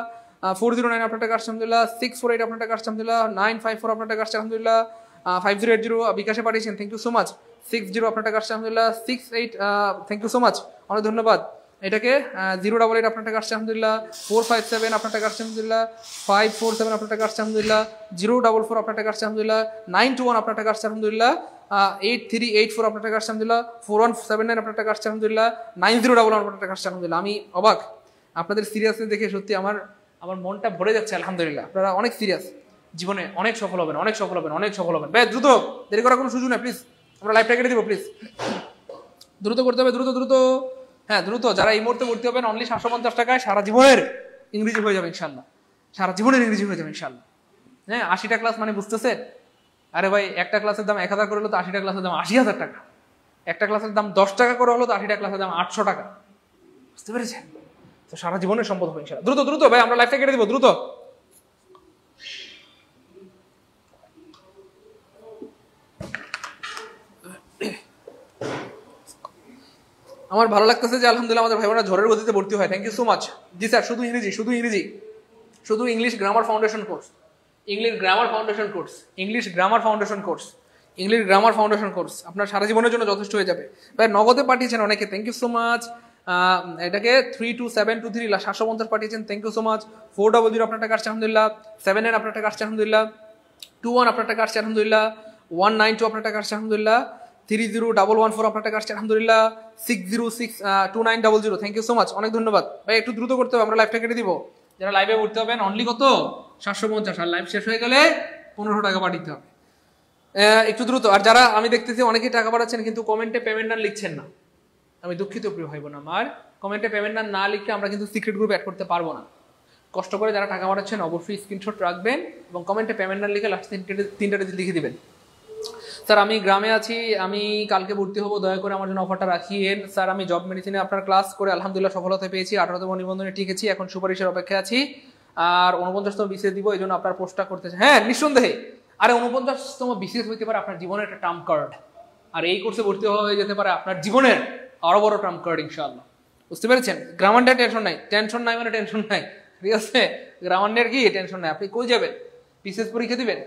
409 আপনার টাকা আসছে আলহামদুলিল্লাহ। 648 আপনার টাকা আসছে আলহামদুলিল্লাহ। 954 আপনার টাকা আসছে আলহামদুলিল্লাহ। 5080 বিকাশে পাঠিয়েছেন, থ্যাংক ইউ সো মাচ। 60 আপনার টাকা আসছে আলহামদুলিল্লাহ। 68 থ্যাংক ইউ সো মাচ, অনেক ধন্যবাদ। এটাকে 088 আপনার টাকা আসছে আলহামদুলিল্লাহ। 457 আপনার টাকা আসছে আলহামদুলিল্লাহ। 547 আপনার টাকা আসছে আলহামদুলিল্লাহ। 044 আপনার টাকা আসছে আলহামদুলিল্লাহ। 921 আপনার টাকা আসছে আলহামদুলিল্লাহ। 8384 আপনার টাকা আসছে আলহামদুলিল্লাহ। 4179 আপনার টাকা আসছে আলহামদুলিল্লাহ। 9011 আপনার টাকা আসছে আলহামদুলিল্লাহ। আমি অবাক, আপনাদের সিরিয়াসনেস দেখে সত্যি আমার মনটা ভরে যাচ্ছে আলহামদুলিল্লাহ। আপনারা অনেক সিরিয়াস, জীবনে অনেক সফল হবেন, অনেক সফল হবেন, অনেক সফল হবেন। ভাই দ্রুত, দেরি করার কোনো সুযোগ নেই প্লিজ, আমরা লাইভটা কেটে দিব প্লিজ। দ্রুত করতে হবে, দ্রুত দ্রুত। হ্যাঁ দ্রুত। যারা এই মুহূর্তে ভর্তি হবেন অনলি 750 টাকায় সারা জীবনের ইংরেজি হয়ে যাবে ইনশাল্লাহ, সারা জীবনের ইংরেজি হয়ে যাবে ইনশাল্লাহ। হ্যাঁ, 80টা ক্লাস মানে বুঝতেছে? আরে ভাই, একটা ক্লাসের দাম 1000 করে হলো তো 80টা ক্লাসের দাম 80,000 টাকা। একটা ক্লাসের দাম 10 টাকা করে হলো তো 80টা ক্লাসের দাম 800 টাকা, বুঝতে পেরেছেন? তো সারা জীবনের সম্পদ হবে ইনশাল্লাহ। দ্রুত দ্রুত ভাই, আমরা লাইভটা কেটে দিব, দ্রুত। আমার ভালো লাগতেছে যে আলহামদুলিল্লাহ আমাদের ভাই বোনেরা ঝড়ের গতিতে ভর্তি হয়, থ্যাংক ইউ সো মাচ। জি স্যার, শুধু ইংরেজি, শুধু ইংরেজি, শুধু English grammar foundation course, English grammar foundation course, English grammar foundation course, English grammar foundation course আপনার সারা জীবনের জন্য যথেষ্ট হয়ে যাবে। ভাই নগদে পাঠিয়েছেন অনেকে, থ্যাংক ইউ সো মাচ। এটাকে 32723 750 পাঠিয়েছেন, থ্যাংক ইউ সো মাচ। 400 আপনার টাকা আসছে আলহামদুলিল্লাহ। 79 আপনার টাকা আসছে আলহামদুলিল্লাহ। 21 আপনার টাকা আসছে আলহামদুলিল্লাহ। 192 আপনার টাকা আসছে আলহামদুলিল্লাহ। 30114 আপনার টাকা আসছে আলহামদুলিল্লাহ। 6062900 থ্যাংক ইউ সো মাচ, অনেক ধন্যবাদ। ভাই একটু দ্রুত করতে হবে, আমরা লাইভটা কেটে দিব। যারা লাইভে উঠতে হবেন অনলি কত? 750, আর লাইভ শেষ হয়ে গেলে 1500 টাকা পাঠিয়ে হবে। একটু দ্রুত। আর যারা আমি দেখতেছি অনেকেই টাকা পাঠাচ্ছেন কিন্তু কমেন্টে পেমেন্ট নাম লিখছেন না, আমি দুঃখিত প্রিয় ভাই বোন আমার। কমেন্টে পেমেন্ট নাম না লিখে আমরা কিন্তু সিক্রেট গ্রুপে অ্যাড করতে পারবো না। কষ্ট করে যারা টাকা পাঠাচ্ছেন অবশ্যই স্ক্রিনশট রাখবেন এবং কমেন্টে পেমেন্ট নাম লিখে লাস্ট 3টা লিখে দিবেন। স্যার আমি গ্রামে আছি, আমি কালকে ভর্তি হবো, দয়া করে আমার জন্য অফারটা রাখিয়েন। স্যার আমি জব মেডিসিনে আপনার ক্লাস করে আলহামদুলিল্লাহ সফলতা পেয়েছি, 18তম নিবন্ধনে টিকেছি, এখন সুপারিশের অপেক্ষায় আছি, আর 49তম বিসিএস দিব, এই জন্য আপনার পোস্টটা করতেছে। হ্যাঁ নিঃসন্দেহে, আরে 49তম বিসিএস হইতে পারে আপনার জীবনের একটা ট্রাম্প কার্ড, আর এই কোর্সে ভর্তি হয়ে যেতে পারে আপনার জীবনের আরো বড় ট্রাম্প কার্ড ইনশাআল্লাহ। বুঝতে পেরেছেন? গ্রামান্ডের টেনশন নাই মানে টেনশন নাই, ঠিক আছে? গ্রামান্ডের কি টেনশন নাই, আপনি কই যাবেন? বিসিএস পরীক্ষা দিবেন,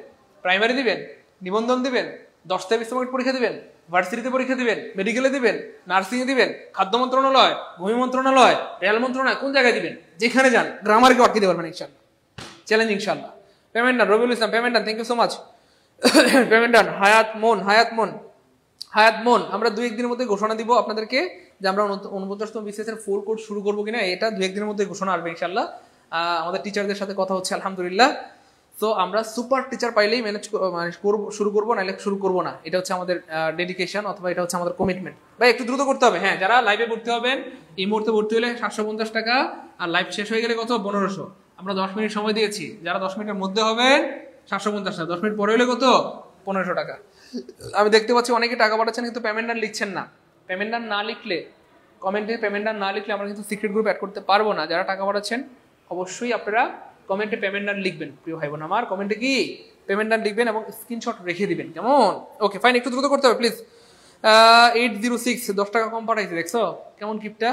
প্রাইমারি দিবেন, নিবন্ধন দিবেন, 10টা বিশ্বমার্ট পরীক্ষা দিবেন, ভার্সিটিতে পরীক্ষা দিবেন, মেডিকেলে দিবেন, নার্সিং এ দিবেন, খাদ্য মন্ত্রণালয়, ভূমি মন্ত্রণালয়, রেল মন্ত্রণালয়, কোন জায়গায় দিবেন? যেখানে যান গ্রামারকে আটকে দিতে পারবেন ইনশাআল্লাহ। চ্যালেঞ্জ ইনশাআল্লাহ। Payment done, Rabiul Islam payment done, thank you so much. Payment done. Hayat Mon আমরা 2-1 দিনের মধ্যে ঘোষণা দিব আপনাদেরকে যে আমরা 49তম বিসিএস এর ফুল কোর্স শুরু করবো কিনা, এটা 2-1 দিনের মধ্যে ঘোষণা আসবে ইনশাআল্লাহ। আমাদের টিচারদের সাথে কথা হচ্ছে আলহামদুলিল্লাহ। তো আমরা সুপার টিচার পাইলেই শুরু করবো, নাহলে শুরু করবো না। এটা হচ্ছে আমাদের ডেডিকেশন, অথবা এটা হচ্ছে আমাদের কমিটমেন্ট। ভাই একটু দ্রুত করতে হবে। হ্যাঁ, যারা লাইভে ভর্তি হবেন এই মুহূর্তে ভর্তি হলে 750 টাকা, আর লাইভ শেষ হয়ে গেলে কত? 1500। আমরা 10 মিনিট সময় দিয়েছি, যারা 10 মিনিটের মধ্যে হবেন 750 টাকা, 10 মিনিট পরে হলে কত? 1500 টাকা। আমি দেখতে পাচ্ছি অনেকে টাকা পাঠাচ্ছেন কিন্তু পেমেন্ট ডান লিখছেন না। পেমেন্ট ডান না লিখলে, কমেন্টে পেমেন্ট ডান না লিখলে আমরা কিন্তু সিক্রেট গ্রুপ অ্যাড করতে পারবো না। যারা টাকা পাঠাচ্ছেন অবশ্যই আপনারা কমেন্টে পেমেন্ট ডান লিখবেন। প্রিয় ভাই বোন আমার, কমেন্টে কি পেমেন্ট ডান লিখবেন এবং স্ক্রিনশট রেখে দিবেন, কেমন? ওকে ফাইন, একটু দ্রুত করতে হবে প্লিজ। 806 10 টাকা কম পাঠাইছে, দেখছো কেমন কিপটা?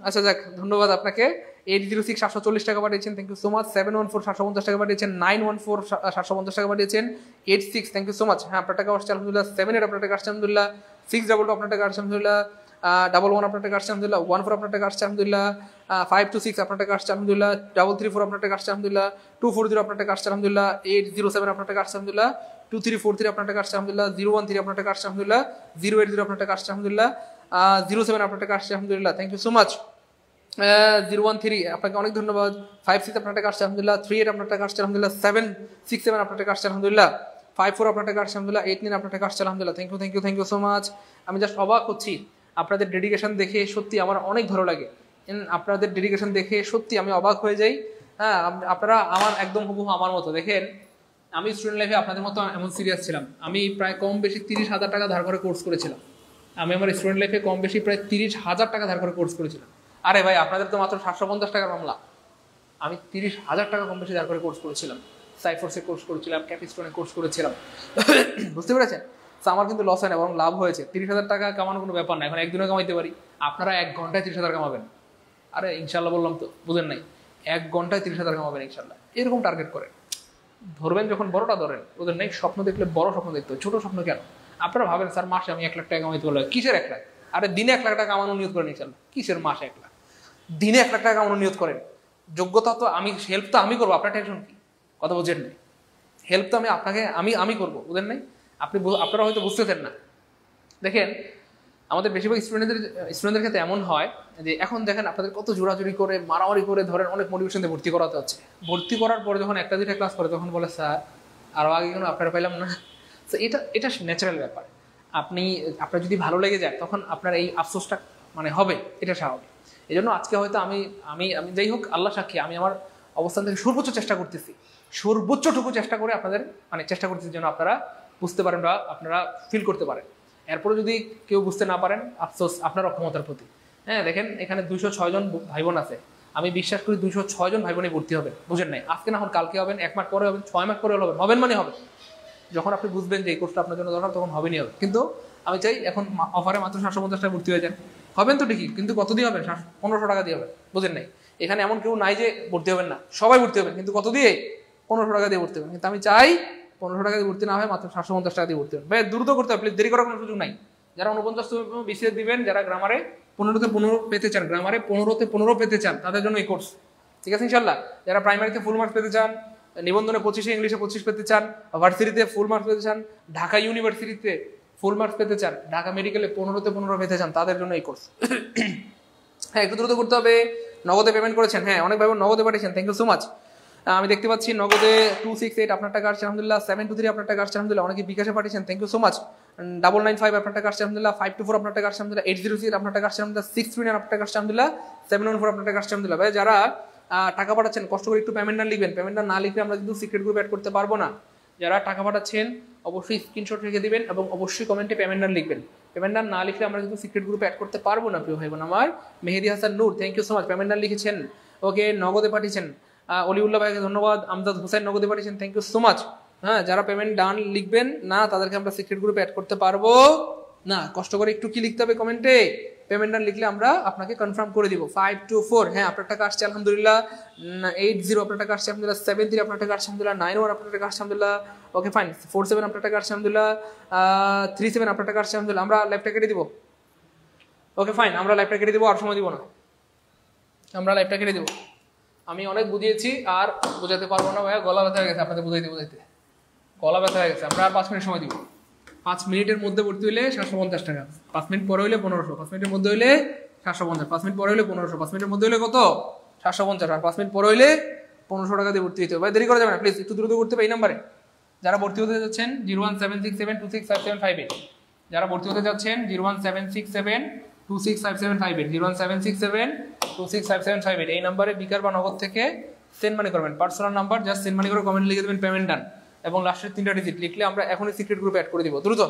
আচ্ছা যাক, ধন্যবাদ আপনাকে। 806 740 টাকা পাঠিয়েছেন, থ্যাংক ইউ সো মাচ। 714 750 টাকা পাঠিয়েছেন, 914 750 টাকা পাঠিয়েছেন, 86 থ্যাংক ইউ সো মাচ। হ্যাঁ আপনার টাকা আসছে আলহামদুলিল্লাহ। 78 আপনার টাকা আসছে আলহামদুলিল্লাহ। 622 আপনার টাকা আসছে আলহামদুলিল্লাহ। 11 আপনার টাকা আসছে আলহামদুলিল্লাহ। 14 আপনার টাকা আসছে আলহামদুলিল্লাহ। 526 আপনার টাকা আসছে আলহামদুলিল্লাহ। 334 আপনার টাকা আসছে আলহামদুলিল্লাহ। 240 আপনার টাকা আসছে আলহামদুলিল্লাহ। 807 আপনার টাকা আসছে আলহামদুলিল্লাহ। 2343 আপনার টাকা আসছে আলহামদুলিল্লাহ। 013 আপনার টাকা আসছে আলহামদুলিল্লাহ। 080 আপনার টাকা আসছে আলহামদুলিল্লাহ। 07 আপনার টাকা আসছে আলহামদুলিল্লাহ, থ্যাংক ইউ সো মাচ। 013 আপনাকে অনেক ধন্যবাদ। 56 আপনার টাকা আসছে আলহামদুলিল্লাহ। 38 আপনার টাকা আসছে আলহামদুলিল্লাহ। 767 আপনার টাকা আসছে আলহামদুলিল্লাহ। 54 আপনার টাকা আসছে আলহামদুলিল্লাহ। 89 আপনার টাকা আসছে আলহামদুলিল্লাহ, থ্যাংক ইউ সো মাচ। আমি জাস্ট অবাক হচ্ছি আপনাদের ডেডিকেশন দেখে, সত্যি আমার অনেক ভালো লাগে। আপনাদের ডেডিকেশন দেখে সত্যি আমি অবাক হয়ে যাই। হ্যাঁ, আপনারা আমার একদম হুবহু আমার মতো। দেখেন, আমি স্টুডেন্ট লাইফে আপনাদের মতো এমন সিরিয়াস ছিলাম। আমি প্রায় কম বেশি 30,000 টাকা ধার করে কোর্স করেছিলাম। আমি আমার স্টুডেন্ট লাইফে কম বেশি প্রায় 30,000 টাকা ধার করে কোর্স করেছিলাম। আরে ভাই, আপনাদের তো মাত্র 750 টাকার মামলা, আমি 30,000 টাকা কম বেশি ধার করে কোর্স করেছিলাম। সাইফোর্সে কোর্স করেছিলাম, ক্যাপিস্টোনে কোর্স করেছিলাম। বুঝতে পেরেছেন? তো আমার কিন্তু লস হয় না, বরং লাভ হয়েছে। 30,000 টাকা কামানো কোনো ব্যাপার না, এখন একদিনে কামাইতে পারি। আপনারা 1 ঘন্টায় 30,000 কামাবেন। আরে ইনশাল্লাহ বললাম তো, বুঝেন নাই? 1 ঘন্টায় 30,000 কামাবেন ইনশাল্লাহ। এরকম টার্গেট করেন, ধরবেন যখন বড়টা ধরেন। ওদের নেই স্বপ্ন দেখলে বড় স্বপ্ন দেখতে হয়, ছোট স্বপ্ন কেন? আপনারা ভাবেন স্যার মাসে আমি 1 লাখ টাকা কামাইতে পারবো, কিসের 1 লাখ? আরে দিনে 1 লাখ টাকা কামানো নিয়ত করেন ইনশাল্লাহ। কিসের মাসে 1 লাখ? দিনে 1 লাখ টাকা কামানো নিয়ত করেন। যোগ্যতা তো আমি, হেল্প তো আমি করবো, আপনার টেনশন কি? কথা বুঝেন নাই? হেল্প তো আমি আপনাকে আমি করবো, বুঝেন নাই? আপনারা হয়তো বুঝতেছেন না। দেখেন, আমাদের বেশিরভাগ স্টুডেন্টদের ক্ষেত্রে এমন হয় যে এখন দেখেন আপনাদের কত জোরাজুরি করে, মারামারি করে, ধরেন অনেক মোটিভেশন দিয়ে ভর্তি করাতে হচ্ছে। ভর্তি করার পরে যখন 1টা 2টা ক্লাস করে তখন বলে স্যার আরও আগে কেন আপনারা পাইলাম না। তো এটা ন্যাচারাল ব্যাপার। আপনার যদি ভালো লেগে যায় তখন আপনার এই আফসোসটা হবে, এটা স্বাভাবিক। এই জন্য আজকে হয়তো আমি যাই হোক, আল্লাহ সাক্ষী, আমি আমার অবস্থান থেকে সর্বোচ্চ চেষ্টা করতেছি, সর্বোচ্চটুকু চেষ্টা করে আপনাদের চেষ্টা করতেছি যেন আপনারা বুঝতে পারেন বা আপনারা ফিল করতে পারেন। এরপরে যদি কেউ বুঝতে না পারেন, আফসোস আপনার অক্ষমতার প্রতি। হ্যাঁ দেখেন, এখানে 206 জন ভাই বোন আছে। আমি বিশ্বাস করি 206 জন ভাই বোনে ভর্তি হবে, বুঝেন নাই? আজকে না হন কালকে হবেন, 1 মাস পরে হবেন, 6 মাস পরে হবেন মানে হবে। যখন আপনি বুঝবেন যে এই কোর্সটা আপনার জন্য দরকার, তখন হবেনই হবে। কিন্তু আমি চাই এখন অফারে মাত্র 750 টাকা ভর্তি হয়ে যান। হবেন তো ঠিকই, কিন্তু কত দিয়ে হবেন? 1500 টাকা দিয়ে হবেন, বুঝেন নাই? এখানে এমন কেউ নাই যে ভর্তি হবেন না, সবাই ভর্তি হবেন, কিন্তু কত দিয়ে? 1500 টাকা দিয়ে ভর্তি হবেন। কিন্তু আমি চাই 1500 টাকা দিয়ে ভর্তি না হয় মাত্র 750 টাকা দিয়ে ভর্তি হবেন। ভাই দ্রুত করতে হবে প্লিজ, দেরি করার কোনো সুযোগ নাই। যারা 49 বিসিএস দিবেন, যারা গ্রামারে 15তে 15 পেতে চান, গ্রামারে 15তে 15 পেতে চান, তাদের জন্য এই কোর্স, ঠিক আছে ইনশাল্লাহ। যারা প্রাইমারিতে ফুল মার্কস পেতে চান, নিবন্ধনে 25, ইংলিশে 25 পেতে চান, ভার্সিটিতে ফুল মার্কস পেতে চান, ঢাকা ইউনিভার্সিটিতে ফুল মার্কস পেতে চান, ঢাকা মেডিকেলে 15তে 15 পেতে চান, তাদের জন্য এই কোর্স। হ্যাঁ একটু দ্রুত করতে হবে। নগদে পেমেন্ট করেছেন? হ্যাঁ অনেক ভাই বোন নগদে পাঠিয়েছেন, থ্যাংক ইউ সো মাচ। আমি দেখতে পাচ্ছি নগদে 268 আপনার টাকা আসছে আলহামদুলিল্লাহ। 723 আপনার টাকা আসছে আলহামদুলিল্লাহ। অনেকে বিকাশে পাঠিয়েছেন, থ্যাংক ইউ সো মাচ। 995 আপনার টাকা আসছে আলহামদুলিল্লাহ। 524 আপনার টাকা আসছে আলহামদুলিল্লাহ। 806 আপনার টাকা আসছে আলহামদুলিল্লাহ। 639 আপনার টাকা আসছে আলহামদুলিল্লাহ। 714 আপনার টাকা আসছে আলহামদুলিল্লাহ। ভাই যারা টাকা পাঠাচ্ছেন কষ্ট করে একটু পেমেন্টটা লিখবেন। পেমেন্টটা না লিখলে আমরা কিন্তু সিক্রেট গ্রুপ অ্যাড করতে পারবো না। যারা টাকা পাঠাচ্ছেন অবশ্যই স্ক্রিনশট রেখে দিবেন এবং অবশ্যই কমেন্টে পেমেন্ট নাম লিখবেন। পেমেন্ট নাম না লিখলে আমরা কিন্তু সিক্রেট গ্রুপে অ্যাড করতে পারবো না প্রিয় ভাই বোন আমার। Mehedi Hasan Noor, thank you so much, payment নাম লিখেছেন। ওকে, নগদে পাঠিয়েছেন। অলিউল্লাহ ভাইকে ধন্যবাদ। আমজাদ হোসেন নগদে পাঠিয়েছেন, থ্যাংক ইউ সো মাচ। হ্যাঁ, যারা পেমেন্ট ডান লিখবেন না তাদেরকে আমরা সিক্রেট গ্রুপে অ্যাড করতে পারবো না। কষ্ট করে একটু কি লিখতে হবে কমেন্টে, পেমেন্ট ডান লিখলে আমরা আপনাকে কনফার্ম করে দিব। 524, হ্যাঁ আপনার টাকা আসছে আলহামদুলিল্লাহ। 80 আপনার টাকা আসছে আলহামদুলিল্লাহ। 73 আপনার টাকা আসছে আলহামদুলিল্লাহ। 91 আপনার টাকা আসছে আলহামদুলিল্লাহ। Okay fine. 47 আপনার টাকা আসছে আলহামদুলিল্লাহ। 37 আপনার টাকা আসছে আলহামদুলিল্লাহ। আমরা লাইভটা কেটে দিব। ওকে ফাইন, আমরা লাইভটা কেটে দিব, আর সময় দিব না, আমরা লাইভটা কেটে দিব। আমি অনেক বুঝিয়েছি আর বোঝাতে পারবো না ভাইয়া, গলা ব্যথা হয়ে গেছে আপনাদের বুঝাইতে গলা ব্যথা হয়ে গেছে। আমরা আর 5 মিনিট সময় দিব। 5 মিনিটের মধ্যে ভর্তি হইলে 750 টাকা, 5 মিনিট পরে হইলে 1500, 5 মিনিটের মধ্যে হইলে 750, 5 মিনিট পরে হইলে 1500, 5 মিনিটের মধ্যে হইলে কত 750, আর 5 মিনিট পরে হইলে 1500 টাকা দিয়ে ভর্তি হইতে হবে। ভাই দেরি করা যাবে না, প্লিজ একটু দ্রুত করতে হবে। এই নাম্বারে যারা ভর্তি হতে যাচ্ছেন 01767265758, যারা ভর্তি হতে যাচ্ছেন 01767265758, 01767265758, এই নাম্বারে বিকাশ বা নগদ থেকে সেন্ড মানি করবেন। Personal number, just send money করে কমেন্ট লিখে দেবেন পেমেন্ট ডান, এবং লাস্টের 3টা ডিজিট লিখলে আমরা এখনই সিক্রেট গ্রুপে অ্যাড করে দিব। দ্রুত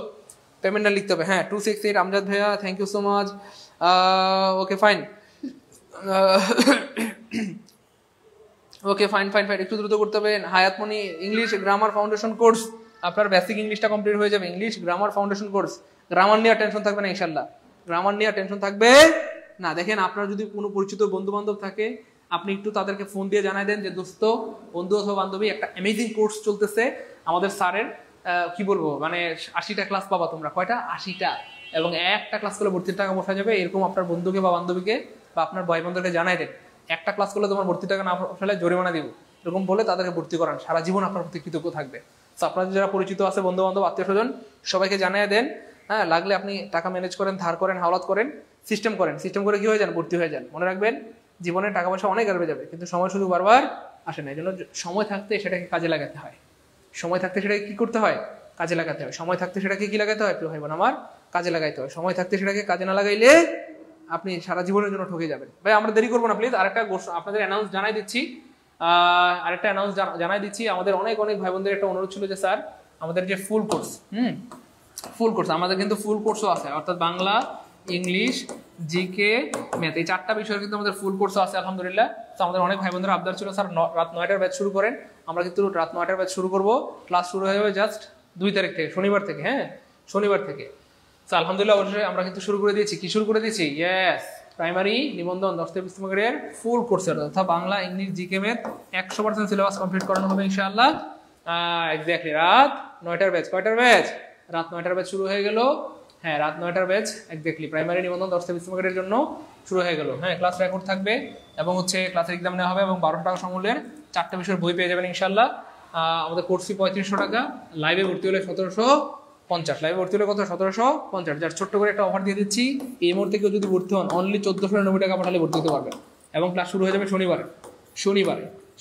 পেমেন্ট ডান লিখতে হবে। হ্যাঁ 268 আমজাদ ভাইয়া, thank you so much. Okay fine, okay fine fine fine, একটু দ্রুত করতে হবে। Hayatmoni, English grammar foundation course, আপনার বেসিক ইংলিশটা কমপ্লিট হয়ে যাবে। English grammar foundation course, grammar নিয়ে টেনশন থাকবে না ইনশাল্লাহ, গ্রামার নিয়ে টেনশন থাকবে না। দেখেন আপনার যদি কোনো পরিচিত বন্ধু বান্ধব থাকে, আপনি একটু তাদেরকে ফোন দিয়ে জানাই দেন যে দোস্ত, বন্ধু অথবা বান্ধবী, একটা অ্যামেজিং কোর্স চলতেছে আমাদের স্যারের, কি বলবো মানে 80টা ক্লাস পাবা তোমরা। কয়টা? 80টা, এবং একটা ক্লাস করলে ভর্তির টাকা বসা যাবে। এরকম আপনার বন্ধুকে বা বান্ধবীকে বা আপনার ভাই বন্ধুকে জানাই দেন, একটা ক্লাস করলে তোমার ভর্তির টাকা না বসালে জরিমানা দিব, এরকম বলে তাদেরকে ভর্তি করান। সারা জীবন আপনার প্রতি কৃতজ্ঞ থাকবে। তো আপনাদের যারা পরিচিত আছে, বন্ধু বান্ধব, আত্মীয় স্বজন, সবাইকে জানাই দেন। হ্যাঁ, লাগলে আপনি টাকা ম্যানেজ করেন, ধার করেন, হাওলাত করেন, সিস্টেম করেন, সিস্টেম করে কি হয়ে যান, ভর্তি হয়ে যান। মনে রাখবেন জীবনে টাকা পয়সা অনেক আসবে যাবে, কিন্তু সময় শুধু বারবার আসে না। এই জন্য সময় থাকতে সেটাকে কাজে লাগাতে হয়। সময় থাকতে সেটাকে কি করতে হয়? কাজে লাগাতে হয়। সময় থাকতে সেটাকে কি লাগাতে হয় প্রিয় ভাই বোন আমার? কাজে লাগাইতে হয়। সময় থাকতে সেটাকে কাজে না লাগাইলে আপনি সারা জীবনের জন্য ঠকে যাবেন। ভাই আমরা দেরি করবো না প্লিজ, আরেকটা আপনাদের অ্যানাউন্স জানাই দিচ্ছি। আমাদের অনেক অনেক ভাই বোনদের একটা অনুরোধ ছিল যে স্যার আমাদের যে ফুল কোর্স, ফুল কোর্স, আমাদের কিন্তু ফুল কোর্সও আছে, অর্থাৎ বাংলা, ইংলিশ, জিকে, ম্যাথ, এই 4টা বিষয়ের কিন্তু আমাদের ফুল কোর্সও আছে আলহামদুলিল্লাহ। তো আমাদের অনেক ভাই বোনদের আবদার ছিল স্যার রাত 9টার ব্যাচ শুরু করেন। আমরা কিন্তু রাত 9টার ব্যাচ শুরু করবো। ক্লাস শুরু হয়ে যাবে জাস্ট 2 তারিখ থেকে, শনিবার থেকে। হ্যাঁ, শনিবার থেকে। তো আলহামদুলিল্লাহ অবশ্যই আমরা কিন্তু শুরু করে দিয়েছি। কি শুরু করে দিয়েছি? ইয়েস, প্রাইমারি নিবন্ধন 10 থেকে 20 গ্রেডের ফুল কোর্সের, অর্থাৎ Bangla, English, GK, math 100% syllabus complete করানো হবে ইনশাআল্লাহ। এক্স্যাক্টলি রাত 9টার ব্যাচ। কয়টার ব্যাচ? রাত 9টার ব্যাচ শুরু হয়ে গেল। হ্যাঁ, রাত 9টার ব্যাচ এক্স্যাক্টলি প্রাইমারি নিবন্ধন 10 থেকে 20 গ্রেডের জন্য শুরু হয়ে গেল। হ্যাঁ, ক্লাস রেকর্ড থাকবে এবং হচ্ছে ক্লাসের এক্সাম নেওয়া হবে, এবং 1200 টাকা সমূল্যের 4টা বিষয়ের বই পেয়ে যাবেন ইনশাআল্লাহ। আমাদের কোর্স ফি 3500 টাকা। লাইভে ভর্তি হলে 1750, লাইভে ভর্তি হলে কত? 1750। যার ছোট্ট করে একটা অফার দিয়ে দিচ্ছি, এই মুহূর্তে কেউ যদি ভর্তি হন অনলি 1490 টাকা পাঠালে ভর্তি হতে পারবেন, এবং ক্লাস শুরু হয়ে যাবে শনিবারে।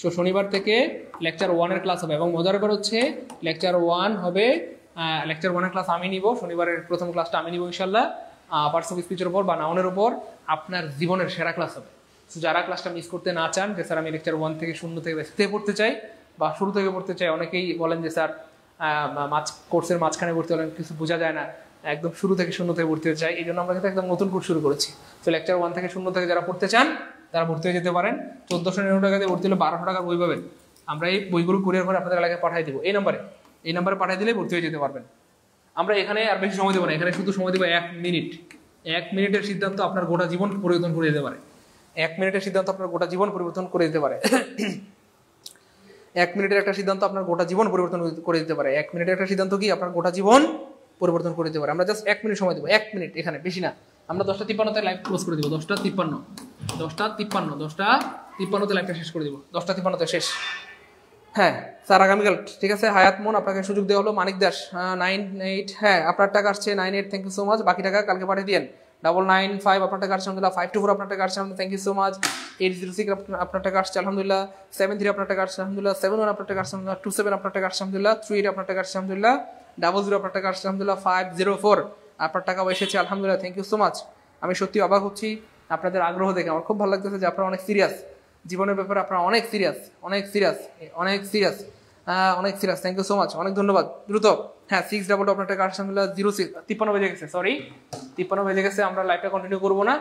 সো শনিবার থেকে লেকচার 1-এর ক্লাস হবে, এবং মজার ব্যাপার হচ্ছে লেকচার 1 হবে, লেকচার 1-এর ক্লাস আমি নিব, শনিবারের প্রথম ক্লাসটা আমি নিব ইনশাল্লাহ। পার্টস অফ স্পিচের উপর বা নাউনের উপর আপনার জীবনের সেরা ক্লাস হবে। সো যারা ক্লাসটা মিস করতে না চান, যে স্যার আমি লেকচার 1 থেকে 0 থেকে বেসিক থেকে পড়তে চাই বা শুরু থেকে পড়তে চাই, অনেকেই বলেন যে স্যার কোর্সের মাঝখানে ভর্তি হলেন কিছু বোঝা যায় না, একদম শুরু থেকে 0 থেকে ভর্তি হতে চাই। এই জন্য আমরা কিন্তু একদম নতুন কোর্স শুরু করেছি। তো লেকচার 1 থেকে 0 থেকে যারা পড়তে চান তারা ভর্তি হয়ে যেতে পারেন। 1490 টাকা দিয়ে ভর্তি হলে 1200 টাকার বই পাবেন। আমরা এই বইগুলো কুরিয়ার করে আপনাদের এলাকায় পাঠিয়ে দিব। এই নাম্বারে পাঠিয়ে দিলে ভর্তি হয়ে যেতে পারবেন। আমরা এখানে আর বেশি সময় দেবো না, এখানে শুধু সময় দেবো 1 মিনিট। 1 মিনিটের সিদ্ধান্ত আপনার গোটা জীবন পরিবর্তন করে দিতে পারে। 1 মিনিটের সিদ্ধান্ত আপনার গোটা জীবন পরিবর্তন করে দিতে পারে। 1 মিনিটের একটা সিদ্ধান্ত আপনার গোটা জীবন পরিবর্তন করে দিতে পারে। 1 মিনিটের একটা সিদ্ধান্ত কি আপনার গোটা জীবন পরিবর্তন করে দিতে পারে। আমরা জাস্ট 1 মিনিট সময় দেবো, 1 মিনিট, এখানে বেশি না। আমরা 10:53 লাইভ ক্লোজ করে দিব। 10:53 লাইভটা শেষ করে দিব। 10:53 শেষ। হ্যাঁ স্যার আগামীকাল, ঠিক আছে। হায়াত মন, আপনাকে সুযোগ দেওয়া হলো। মানিক দাস 98, হ্যাঁ আপনার টাকা আসছে 98, থ্যাংক ইউ সো মাচ। বাকি টাকা কালকে পাঠিয়ে দিন। 995 আপনার টাকা আসছে আলহামদুলিল্লাহ। 524 আপনার টাকা আসছে আলহামদুলিল্লাহ, থ্যাংক ইউ সো মাচ। 806 আপনার টাকা আসছে আলহামদুলিল্লাহ। 73 আপনার টাকা আসছে আলহামদুলিল্লাহ। 71 আপনার টাকা আসছে আলহামদুলিল্লাহ। 27 আপনার টাকা আসছে আলহামদুলিল্লাহ। 38 আপনার টাকা আসছে আলহামদুলিল্লাহ। 00 আপনার টাকা আসছে আলহামদুলিল্লাহ। 504 আপনার টাকাও এসেছে আলহামদুলিল্লাহ, থ্যাংক ইউ সো মাচ। আমি সত্যি অবাক হচ্ছি আপনাদের আগ্রহ দেখে, আমার খুব ভালো লাগতেছে যে আপনারা অনেক সিরিয়াস জীবনের ব্যাপারে, আপনারা অনেক সিরিয়াস। অনেক serious, thank you so much, অনেক ধন্যবাদ। দ্রুত, হ্যাঁ 6 আপনার টাকা আলহামদুলিল্লাহ 06 53 বেজে গেছে, সরি 53 বেজে গেছে, আমরা লাইভটা কন্টিনিউ করবো না।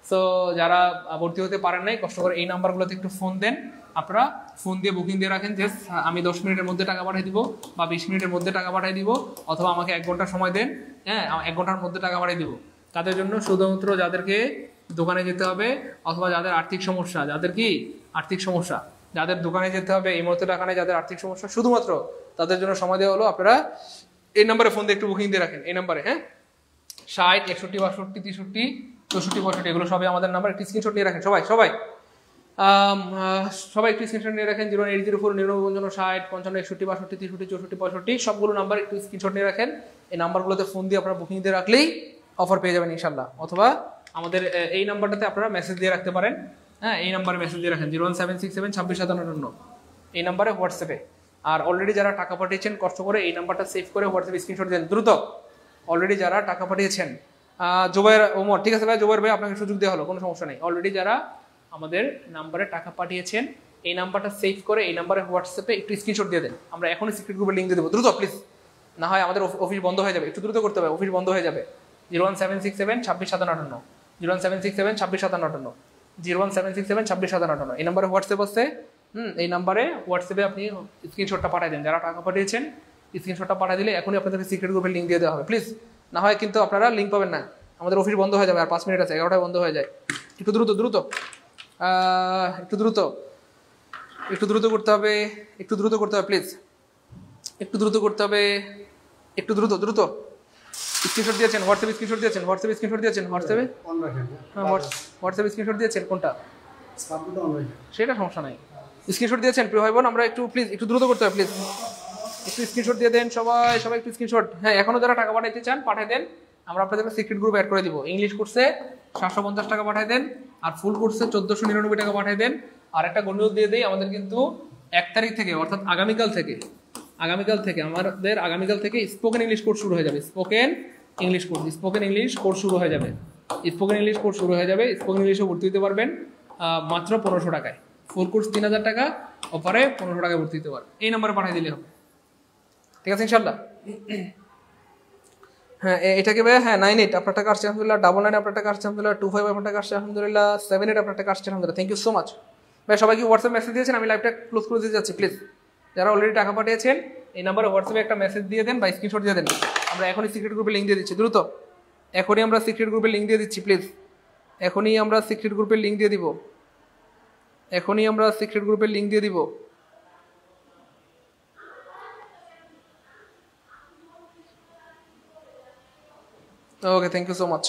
সো যারা ভর্তি হতে পারেন নাই, কষ্ট করে এই নাম্বারগুলোতে একটু ফোন দেন, আপনারা ফোন দিয়ে বুকিং দিয়ে রাখেন যে আমি 10 মিনিটের মধ্যে টাকা পাঠিয়ে দিব বা 20 মিনিটের মধ্যে টাকা পাঠিয়ে দিব, অথবা আমাকে 1 ঘন্টা সময় দেন, হ্যাঁ 1 ঘন্টার মধ্যে টাকা পাঠিয়ে দিব। তাদের জন্য শুধুমাত্র যাদেরকে দোকানে যেতে হবে অথবা যাদের আর্থিক সমস্যা, যাদের কি আর্থিক সমস্যা, যাদের দোকানে যেতে হবে এই মুহূর্তে টাকা নেই, যাদের আর্থিক সমস্যা, শুধুমাত্র তাদের জন্য সময় দেওয়া হলো। আপনারা এই নাম্বারে ফোন দিয়ে একটু বুকিং দিয়ে রাখেন, এই নাম্বারে, হ্যাঁ 60 61 62 63 64 65 এগুলো সবই আমাদের নাম্বার। একটি স্ক্রিনশট নিয়ে রাখেন সবাই সবাই সবাই একটু স্ক্রিনশট নিয়ে রাখেন। 08049 60 55 61 62 63 64 65 সবগুলো নাম্বার একটু স্ক্রিনশট নিয়ে রাখেন। এই নাম্বারগুলোতে ফোন দিয়ে আপনারা বুকিং দিয়ে রাখলেই অফার পেয়ে যাবেন ইনশাল্লাহ। অথবা আমাদের এই নাম্বারটাতে আপনারা মেসেজ দিয়ে রাখতে পারেন, হ্যাঁ এই নাম্বারে মেসেজ দিয়ে রাখেন 01767 26 57 এই নাম্বারে হোয়াটসঅ্যাপে। আর অলরেডি যারা টাকা পাঠিয়েছেন কষ্ট করে এই নাম্বারটা সেভ করে হোয়াটসঅ্যাপে স্ক্রিনশট দেন দ্রুত। অলরেডি যারা টাকা পাঠিয়েছেন, জোবাইর ওমর, ঠিক আছে ভাই, জোবাইর ভাই আপনাকে সুযোগ দেওয়া হলো, কোনো সমস্যা নেই। অলরেডি যারা আমাদের নাম্বারে টাকা পাঠিয়েছেন এই নাম্বারটা সেভ করে এই নাম্বারে হোয়াটসঅ্যাপে একটু স্ক্রিনশট দিয়ে দেন, আমরা এখনই সিক্রেট গ্রুপের লিঙ্ক দিয়ে দেবো, দ্রুত প্লিজ, না হয় আমাদের অফিস বন্ধ হয়ে যাবে, একটু দ্রুত করতে হবে, অফিস বন্ধ হয়ে যাবে। 01767 26 57 01767 26 57 01767 26 57 এই নাম্বারে হোয়াটসঅ্যাপ আছে। এই নাম্বারে হোয়াটসঅ্যাপে আপনি স্ক্রিনশটটা পাঠিয়ে দেন, যারা টাকা পাঠিয়েছেন স্ক্রিনশটটা পাঠিয়ে দিলে এখনই আপনাদের সিক্রেট গ্রুপের লিঙ্ক দিয়ে দেওয়া হবে প্লিজ, না হয় কিন্তু আপনারা লিঙ্ক পাবেন না, আমাদের অফিস বন্ধ হয়ে যাবে, আর 5 মিনিট আছে, 11টায় বন্ধ হয়ে যায়। একটু দ্রুত দ্রুত একটু দ্রুত একটু দ্রুত করতে হবে, একটু দ্রুত করতে হবে প্লিজ, একটু দ্রুত করতে হবে, একটু দ্রুত দ্রুত। স্ক্রিনশট দিয়েছেন হোয়াটসঅ্যাপে, স্ক্রিনশট দিয়েছেন হোয়াটসঅ্যাপে, স্ক্রিনশট দিয়েছেন হোয়াটসঅ্যাপে, হ্যাঁ হোয়াটসঅ্যাপে স্ক্রিনশট দিয়েছেন কোনটা, সেটা সমস্যা নাই, স্ক্রিনশট দিয়েছেন প্রিয় ভাই বোন, আমরা একটু প্লিজ একটু দ্রুত করতে হবে প্লিজ, একটু স্ক্রিনশট দিয়ে দেন সবাই সবাই একটু স্ক্রিনশট। হ্যাঁ এখনো যারা টাকা পাঠাইতে চান পাঠিয়ে দেন, আমরা আপনাদের সিক্রেট গ্রুপ অ্যাড করে দিব। ইংলিশ কোর্সে 750 টাকা পাঠিয়ে দেন, আর ফুল কোর্সে 1499 টাকা পাঠিয়ে দেন। আর একটা গণ্ডিও দিয়ে দেই, আমাদের কিন্তু 1 তারিখ থেকে অর্থাৎ আগামীকাল থেকে আমাদের আগামীকাল থেকে স্পোকেন ইংলিশ কোর্স শুরু হয়ে যাবে, স্পোকেন ইংলিশ কোর্স শুরু হয়ে যাবে, স্পোকেন ইংলিশ কোর্স শুরু হয়ে যাবে। স্পোকেন ইংলিশে ভর্তি হতে পারবেন মাত্র 1500 টাকায়, ফুল কোর্স 3000 টাকা, অফারে 1500 টাকায় ভর্তি হতে পারবেন। এই নাম্বারে পাঠিয়ে দিলে হবে, ঠিক আছে ইনশাল্লাহ। হ্যাঁ এটাকে ভাই, হ্যাঁ 98 আপনার টাকা আসছে আলহামদুলিল্লাহ, 99 আপনার টাকা আসছে আলহামদুলিল্লাহ, 25 আপনার টাকা আসছে আলহামদুলিল্লাহ, 78 আপনার টাকা আসছে আলহামদুলিল্লাহ, থ্যাংক ইউ সো মাচ ভাই। সবাইকে হোয়াটসঅ্যাপ মেসেজ দিয়েছেন, আমি লাইভটা ক্লোজ করে দিতে যাচ্ছি প্লিজ। যারা অলরেডি টাকা পাঠিয়েছেন এই নাম্বারে হোয়াটসঅ্যাপে একটা মেসেজ দিয়ে দেন বা স্ক্রিনশট দিয়ে দেন, আমরা এখনই সিক্রেট গ্রুপে লিঙ্ক দিয়ে দিচ্ছি দ্রুত, এখনই আমরা সিক্রেট গ্রুপে লিঙ্ক দিয়ে দিচ্ছি প্লিজ, এখনই আমরা সিক্রেট গ্রুপের লিঙ্ক দিয়ে দিব, এখনই আমরা সিক্রেট গ্রুপের লিঙ্ক দিয়ে দিব। Okay thank you so much.